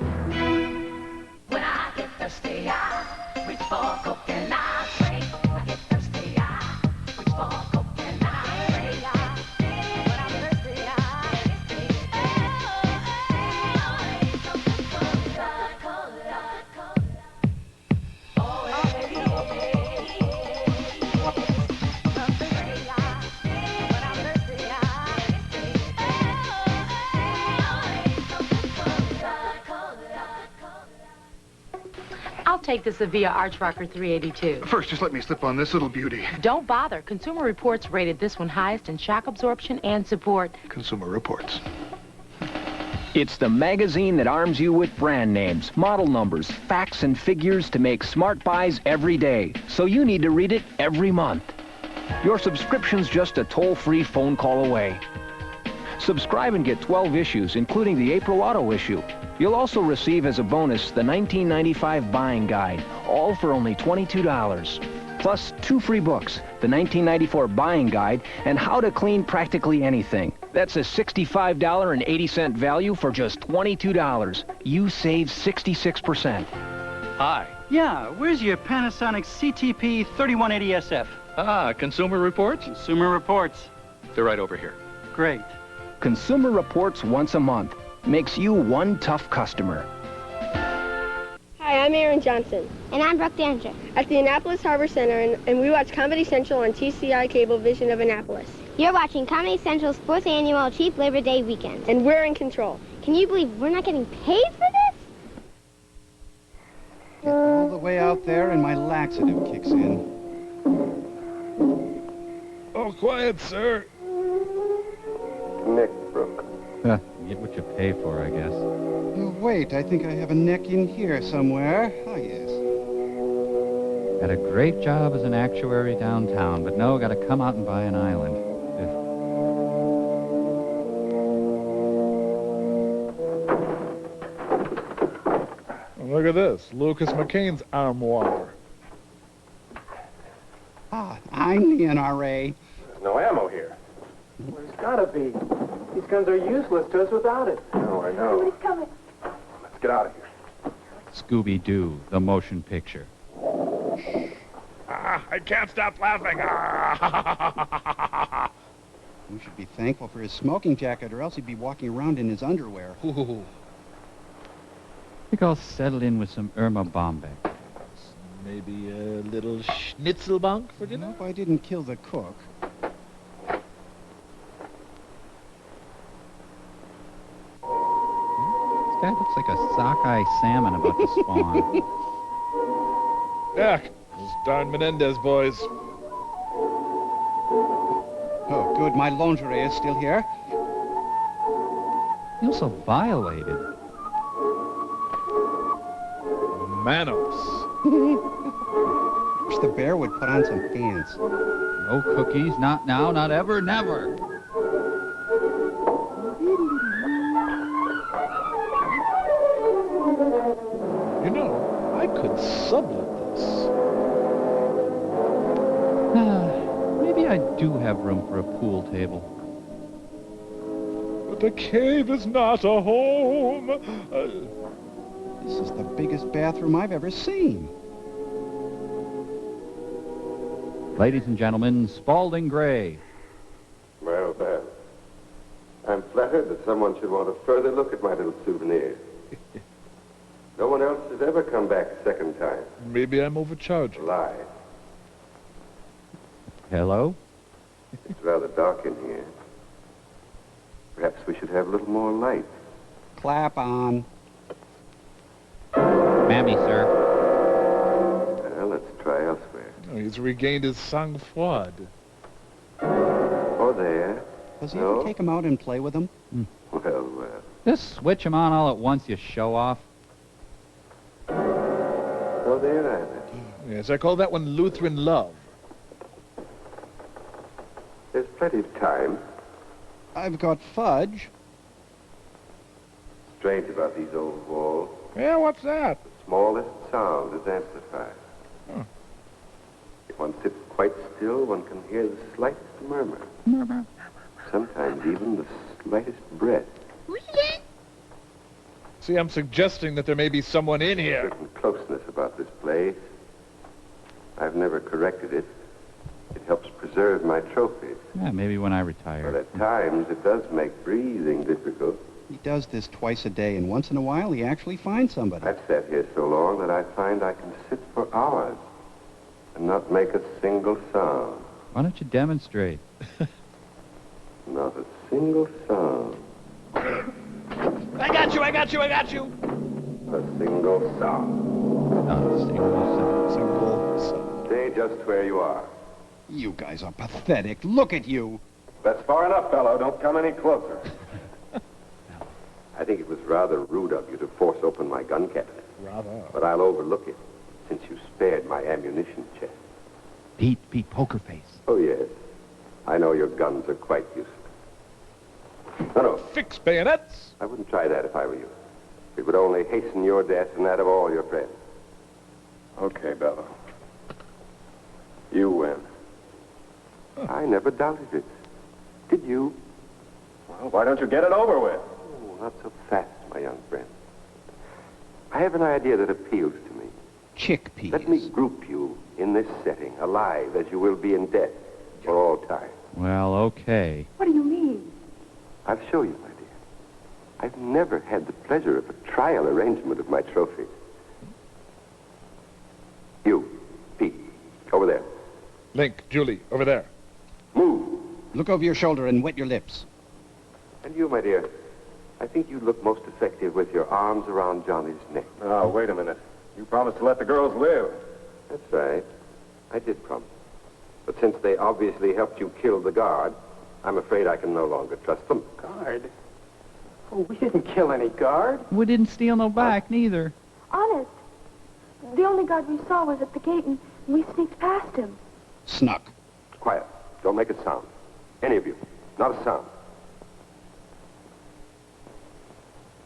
Speaker 14: take the Sevilla Archrocker 382.
Speaker 19: First, just let me slip on this little beauty.
Speaker 14: Don't bother. Consumer Reports rated this one highest in shock absorption and support.
Speaker 19: Consumer Reports.
Speaker 16: It's the magazine that arms you with brand names, model numbers, facts, and figures to make smart buys every day. So you need to read it every month. Your subscription's just a toll-free phone call away. Subscribe and get 12 issues, including the April Auto issue. You'll also receive as a bonus the 1995 Buying Guide, all for only $22. Plus 2 free books, the 1994 Buying Guide and How to Clean Practically Anything. That's a $65.80 value for just $22. You save 66%.
Speaker 20: Hi.
Speaker 21: Yeah, where's your Panasonic CTP 3180SF?
Speaker 20: Ah, Consumer Reports?
Speaker 21: Consumer Reports.
Speaker 20: They're right over here.
Speaker 21: Great.
Speaker 16: Consumer Reports once a month makes you one tough customer.
Speaker 25: Hi, I'm Aaron Johnson. And I'm Brooke Danger. At the Annapolis Harbor Center, and we watch Comedy Central on TCI Cablevision of Annapolis.
Speaker 26: You're watching Comedy Central's 4th annual Cheap Labor Day weekend.
Speaker 25: And we're in control.
Speaker 26: Can you believe we're not getting paid for this?
Speaker 3: Get all the way out there and my laxative kicks in.
Speaker 13: Oh, quiet, sir.
Speaker 10: Nick Brooke.
Speaker 2: Get what you pay for, I guess.
Speaker 3: Oh, wait, I think I have a neck in here somewhere. Oh, yes.
Speaker 2: Had a great job as an actuary downtown, but no, got to come out and buy an island.
Speaker 13: Look at this, Lucas McCain's armoire.
Speaker 3: Ah, I'm the NRA.
Speaker 1: There's no ammo here.
Speaker 6: Well, there's gotta be. These guns are useless to us without it.
Speaker 1: No, I know.
Speaker 26: Somebody's coming.
Speaker 1: Let's get out of here.
Speaker 2: Scooby-Doo, the motion picture.
Speaker 13: I can't stop laughing. Ah.
Speaker 3: You should be thankful for his smoking jacket, or else he'd be walking around in his underwear.
Speaker 2: I think I'll settle in with some Irma Bombeck.
Speaker 13: Maybe a little schnitzelbank for dinner?
Speaker 3: Nope, I didn't kill the cook.
Speaker 2: This guy looks like a sockeye salmon about to spawn.
Speaker 13: Yeah, those darn Menendez boys.
Speaker 3: Oh, good, my lingerie is still here.
Speaker 2: Feels so violated.
Speaker 13: Manos.
Speaker 3: Wish the bear would put on some pants.
Speaker 2: No cookies, not now, not ever, never.
Speaker 13: You know, I could sublet this.
Speaker 2: Maybe I do have room for a pool table.
Speaker 13: But the cave is not a home.
Speaker 3: This is the biggest bathroom I've ever seen.
Speaker 2: Ladies and gentlemen, Spalding Gray.
Speaker 10: Well, I'm flattered that someone should want a further look at my little souvenir. No one else has ever come back a second time.
Speaker 13: Maybe I'm overcharging.
Speaker 10: Lie.
Speaker 2: Hello?
Speaker 10: It's rather dark in here. Perhaps we should have a little more light.
Speaker 3: Clap on.
Speaker 2: Mammy, sir.
Speaker 10: Well, let's try elsewhere.
Speaker 13: Oh, he's regained his sang-froid.
Speaker 10: Oh, there.
Speaker 3: Does he ever take him out and play with them?
Speaker 10: Well.
Speaker 2: Just switch them on all at once, you show-off.
Speaker 10: Oh, there either.
Speaker 13: Yes, I call that one Lutheran love.
Speaker 10: There's plenty of time.
Speaker 3: I've got fudge.
Speaker 10: Strange about these old walls.
Speaker 13: Yeah, what's that?
Speaker 10: The smallest sound is amplified.
Speaker 13: Huh.
Speaker 10: If one sits quite still, one can hear the slightest murmur.
Speaker 2: Murmur.
Speaker 10: Sometimes even the slightest breath.
Speaker 13: See, I'm suggesting that there may be someone in here.
Speaker 10: Certain closeness about this place. I've never corrected it. It helps preserve my trophies.
Speaker 2: Yeah, maybe when I retire.
Speaker 10: But at times, it does make breathing difficult.
Speaker 3: He does this twice a day, and once in a while, he actually finds somebody.
Speaker 10: I've sat here so long that I find I can sit for hours and not make a single sound.
Speaker 2: Why don't you demonstrate?
Speaker 10: Not a single sound.
Speaker 13: I got you, I got you, I got you!
Speaker 10: A single sound. Stay just where you are.
Speaker 3: You guys are pathetic. Look at you.
Speaker 10: That's far enough, fellow. Don't come any closer. I think it was rather rude of you to force open my gun cabinet.
Speaker 13: Rather.
Speaker 10: But I'll overlook it, since you spared my ammunition chest.
Speaker 2: Pete, poker face.
Speaker 10: Oh, yes. I know your guns are quite useless. No.
Speaker 13: Fix bayonets!
Speaker 10: I wouldn't try that if I were you. It would only hasten your death and that of all your friends. Okay, Bello. You win. I never doubted it. Did you?
Speaker 1: Well, why don't you get it over with?
Speaker 10: Oh, not so fast, my young friend. I have an idea that appeals to me.
Speaker 3: Chickpeas.
Speaker 10: Let me group you in this setting, alive as you will be in death for all time.
Speaker 2: Well, okay.
Speaker 7: What do you mean?
Speaker 10: I'll show you, my dear. I've never had the pleasure of a trial arrangement of my trophy. You, Pete, over there.
Speaker 13: Link, Julie, over there.
Speaker 10: Move.
Speaker 3: Look over your shoulder and wet your lips.
Speaker 10: And you, my dear, I think you look most effective with your arms around Johnny's neck.
Speaker 1: Oh, wait a minute. You promised to let the girls live.
Speaker 10: That's right. I did promise. But since they obviously helped you kill the guard, I'm afraid I can no longer trust them.
Speaker 6: Guard? Oh, we didn't kill any guard.
Speaker 2: We didn't steal no back, neither.
Speaker 24: Honest. The only guard we saw was at the gate, and we sneaked past him.
Speaker 3: Snuck.
Speaker 10: Quiet. Don't make a sound. Any of you. Not a sound.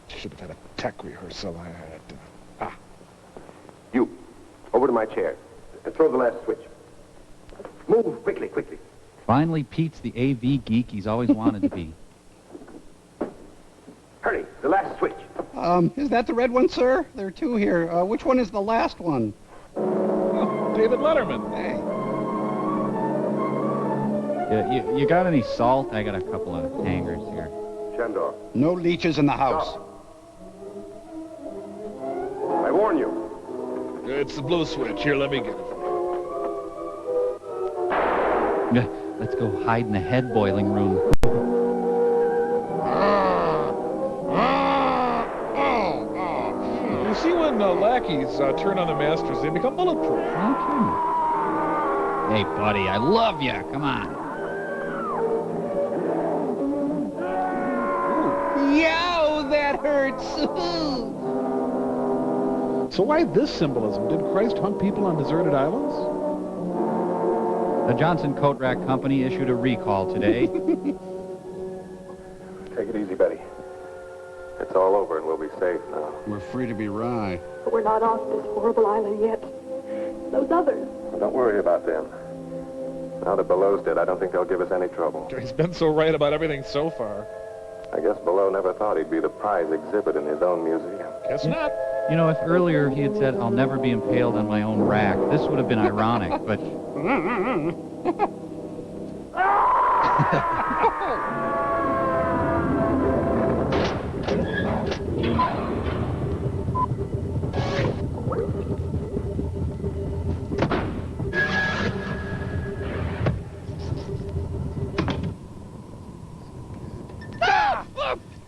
Speaker 13: Should have had a tech rehearsal. I had.
Speaker 10: You. Over to my chair. And throw the last switch. Move quickly.
Speaker 2: Finally, Pete's the AV geek he's always wanted to be.
Speaker 10: Hurry. The last switch.
Speaker 3: Is that the red one, sir? There are two here. Which one is the last one?
Speaker 13: Oh, David Letterman.
Speaker 3: Hey.
Speaker 2: Yeah, you got any salt? I got a couple of hangers here.
Speaker 10: Shandor.
Speaker 3: No leeches in the house.
Speaker 10: Stop. I warn you.
Speaker 13: It's the blue switch. Here, let me get it.
Speaker 2: Let's go hide in the head boiling room.
Speaker 13: You see when lackeys turn on the masters, they become bulletproof.
Speaker 2: Okay. Hey, buddy, I love you. Come on.
Speaker 3: Yow, that hurts.
Speaker 13: So why this symbolism? Did Christ hunt people on deserted islands?
Speaker 2: The Johnson Coat Rack Company issued a recall today.
Speaker 1: Take it easy, Betty. It's all over and we'll be safe now.
Speaker 3: We're free to be wry.
Speaker 7: But we're not off this horrible island yet. Those others.
Speaker 1: Well, don't worry about them. Now that Below's dead, I don't think they'll give us any trouble.
Speaker 13: He's been so right about everything so far.
Speaker 1: I guess Below never thought he'd be the prize exhibit in his own museum.
Speaker 13: Guess not.
Speaker 2: You know, if earlier he had said, I'll never be impaled on my own rack, this would have been ironic, but...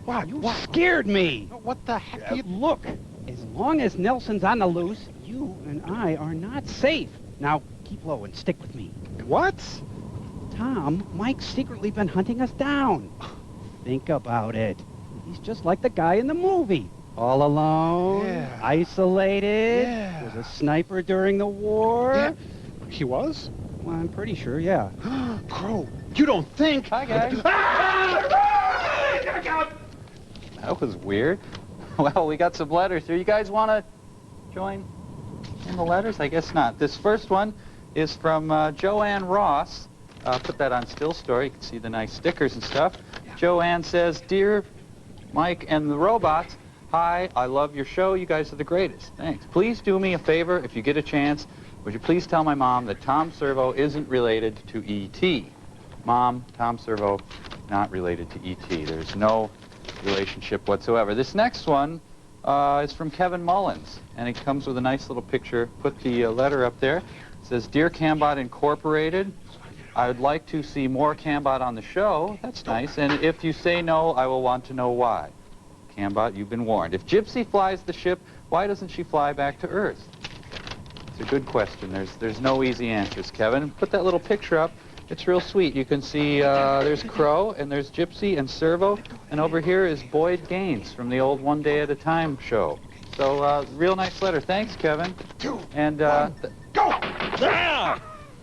Speaker 3: Wow, you scared me.
Speaker 12: What the heck?
Speaker 3: Look, as long as Nelson's on the loose, you and I are not safe. Now, keep low and stick with me.
Speaker 13: What?
Speaker 3: Tom, Mike's secretly been hunting us down. Think about it. He's just like the guy in the movie. All alone, isolated, was a sniper during the war.
Speaker 13: Yeah. He was?
Speaker 3: Well, I'm pretty sure, yeah.
Speaker 12: Crow, you don't think...
Speaker 9: Hi, guys. That was weird. Well, we got some letters here. You guys want to join in the letters? I guess not. This first one is from Joanne Ross. Put that on Still Story. You can see the nice stickers and stuff. Yeah. Joanne says, Dear Mike and the robots, hi, I love your show. You guys are the greatest. Thanks. Please do me a favor if you get a chance. Would you please tell my mom that Tom Servo isn't related to E.T.? Mom, Tom Servo, not related to E.T. There's no relationship whatsoever. This next one is from Kevin Mullins, and it comes with a nice little picture. Put the letter up there. It says, Dear Cambot Incorporated, I would like to see more Cambot on the show. That's nice. And if you say no, I will want to know why. Cambot, you've been warned. If Gypsy flies the ship, Why doesn't she fly back to Earth? It's a good question. There's no easy answers, Kevin. Put that little picture up. It's real sweet. You can see there's Crow, and there's Gypsy and Servo, and over here is Boyd Gaines from the old One Day at a Time show. So, real nice letter. Thanks, Kevin. And, go!
Speaker 3: Yeah!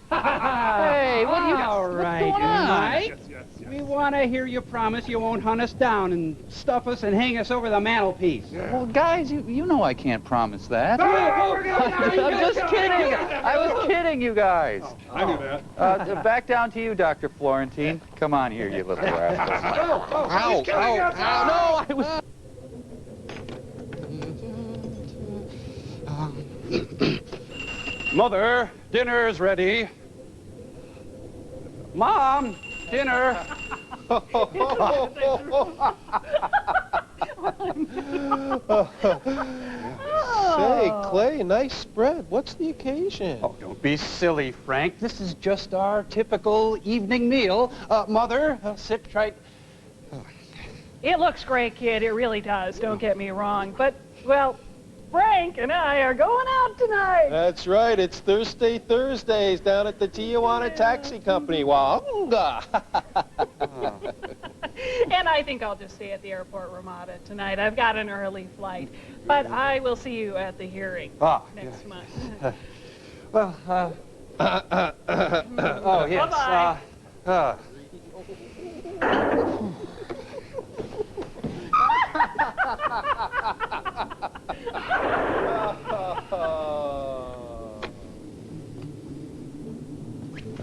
Speaker 2: Hey, what are you...
Speaker 3: All right,
Speaker 2: what's going on?
Speaker 3: Mike. We want to hear you promise you won't hunt us down and stuff us and hang us over the mantelpiece.
Speaker 9: Well, guys, you know I can't promise that.
Speaker 3: I'm
Speaker 9: I'm just kidding. I was kidding, you guys.
Speaker 13: I knew that.
Speaker 9: Back down to you, Dr. Florentine. Come on here, you little rascal.
Speaker 3: Ow,
Speaker 9: No, I was...
Speaker 3: Mother, dinner's ready. Mom, dinner.
Speaker 5: Say, Clay, nice spread. What's the occasion?
Speaker 3: Oh, don't be silly, Frank. This is just our typical evening meal. Mother, sit right...
Speaker 15: It looks great, kid. It really does. Don't get me wrong. But, well, Frank and I are going out tonight.
Speaker 5: That's right. It's Thursdays down at the Tijuana Taxi Company. Wahunga!
Speaker 15: And I think I'll just stay at the airport Ramada tonight. I've got an early flight. But I will see you at the hearing next month.
Speaker 3: Well, oh, yes.
Speaker 15: Bye-bye.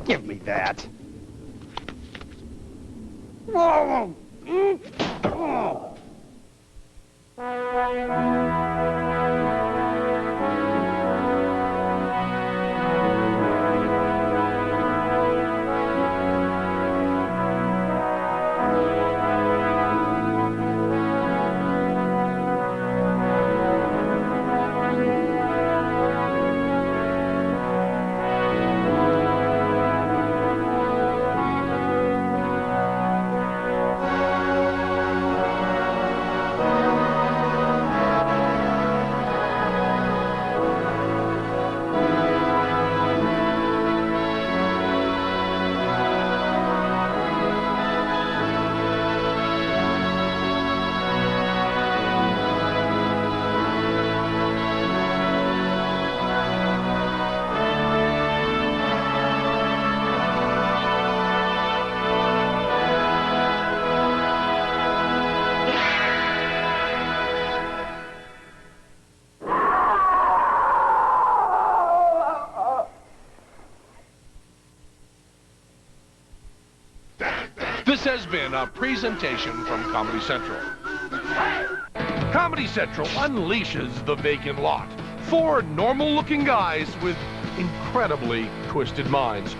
Speaker 3: Give me that. Oh.
Speaker 17: This has been a presentation from Comedy Central. Comedy Central unleashes the vacant lot. 4 normal-looking guys with incredibly twisted minds.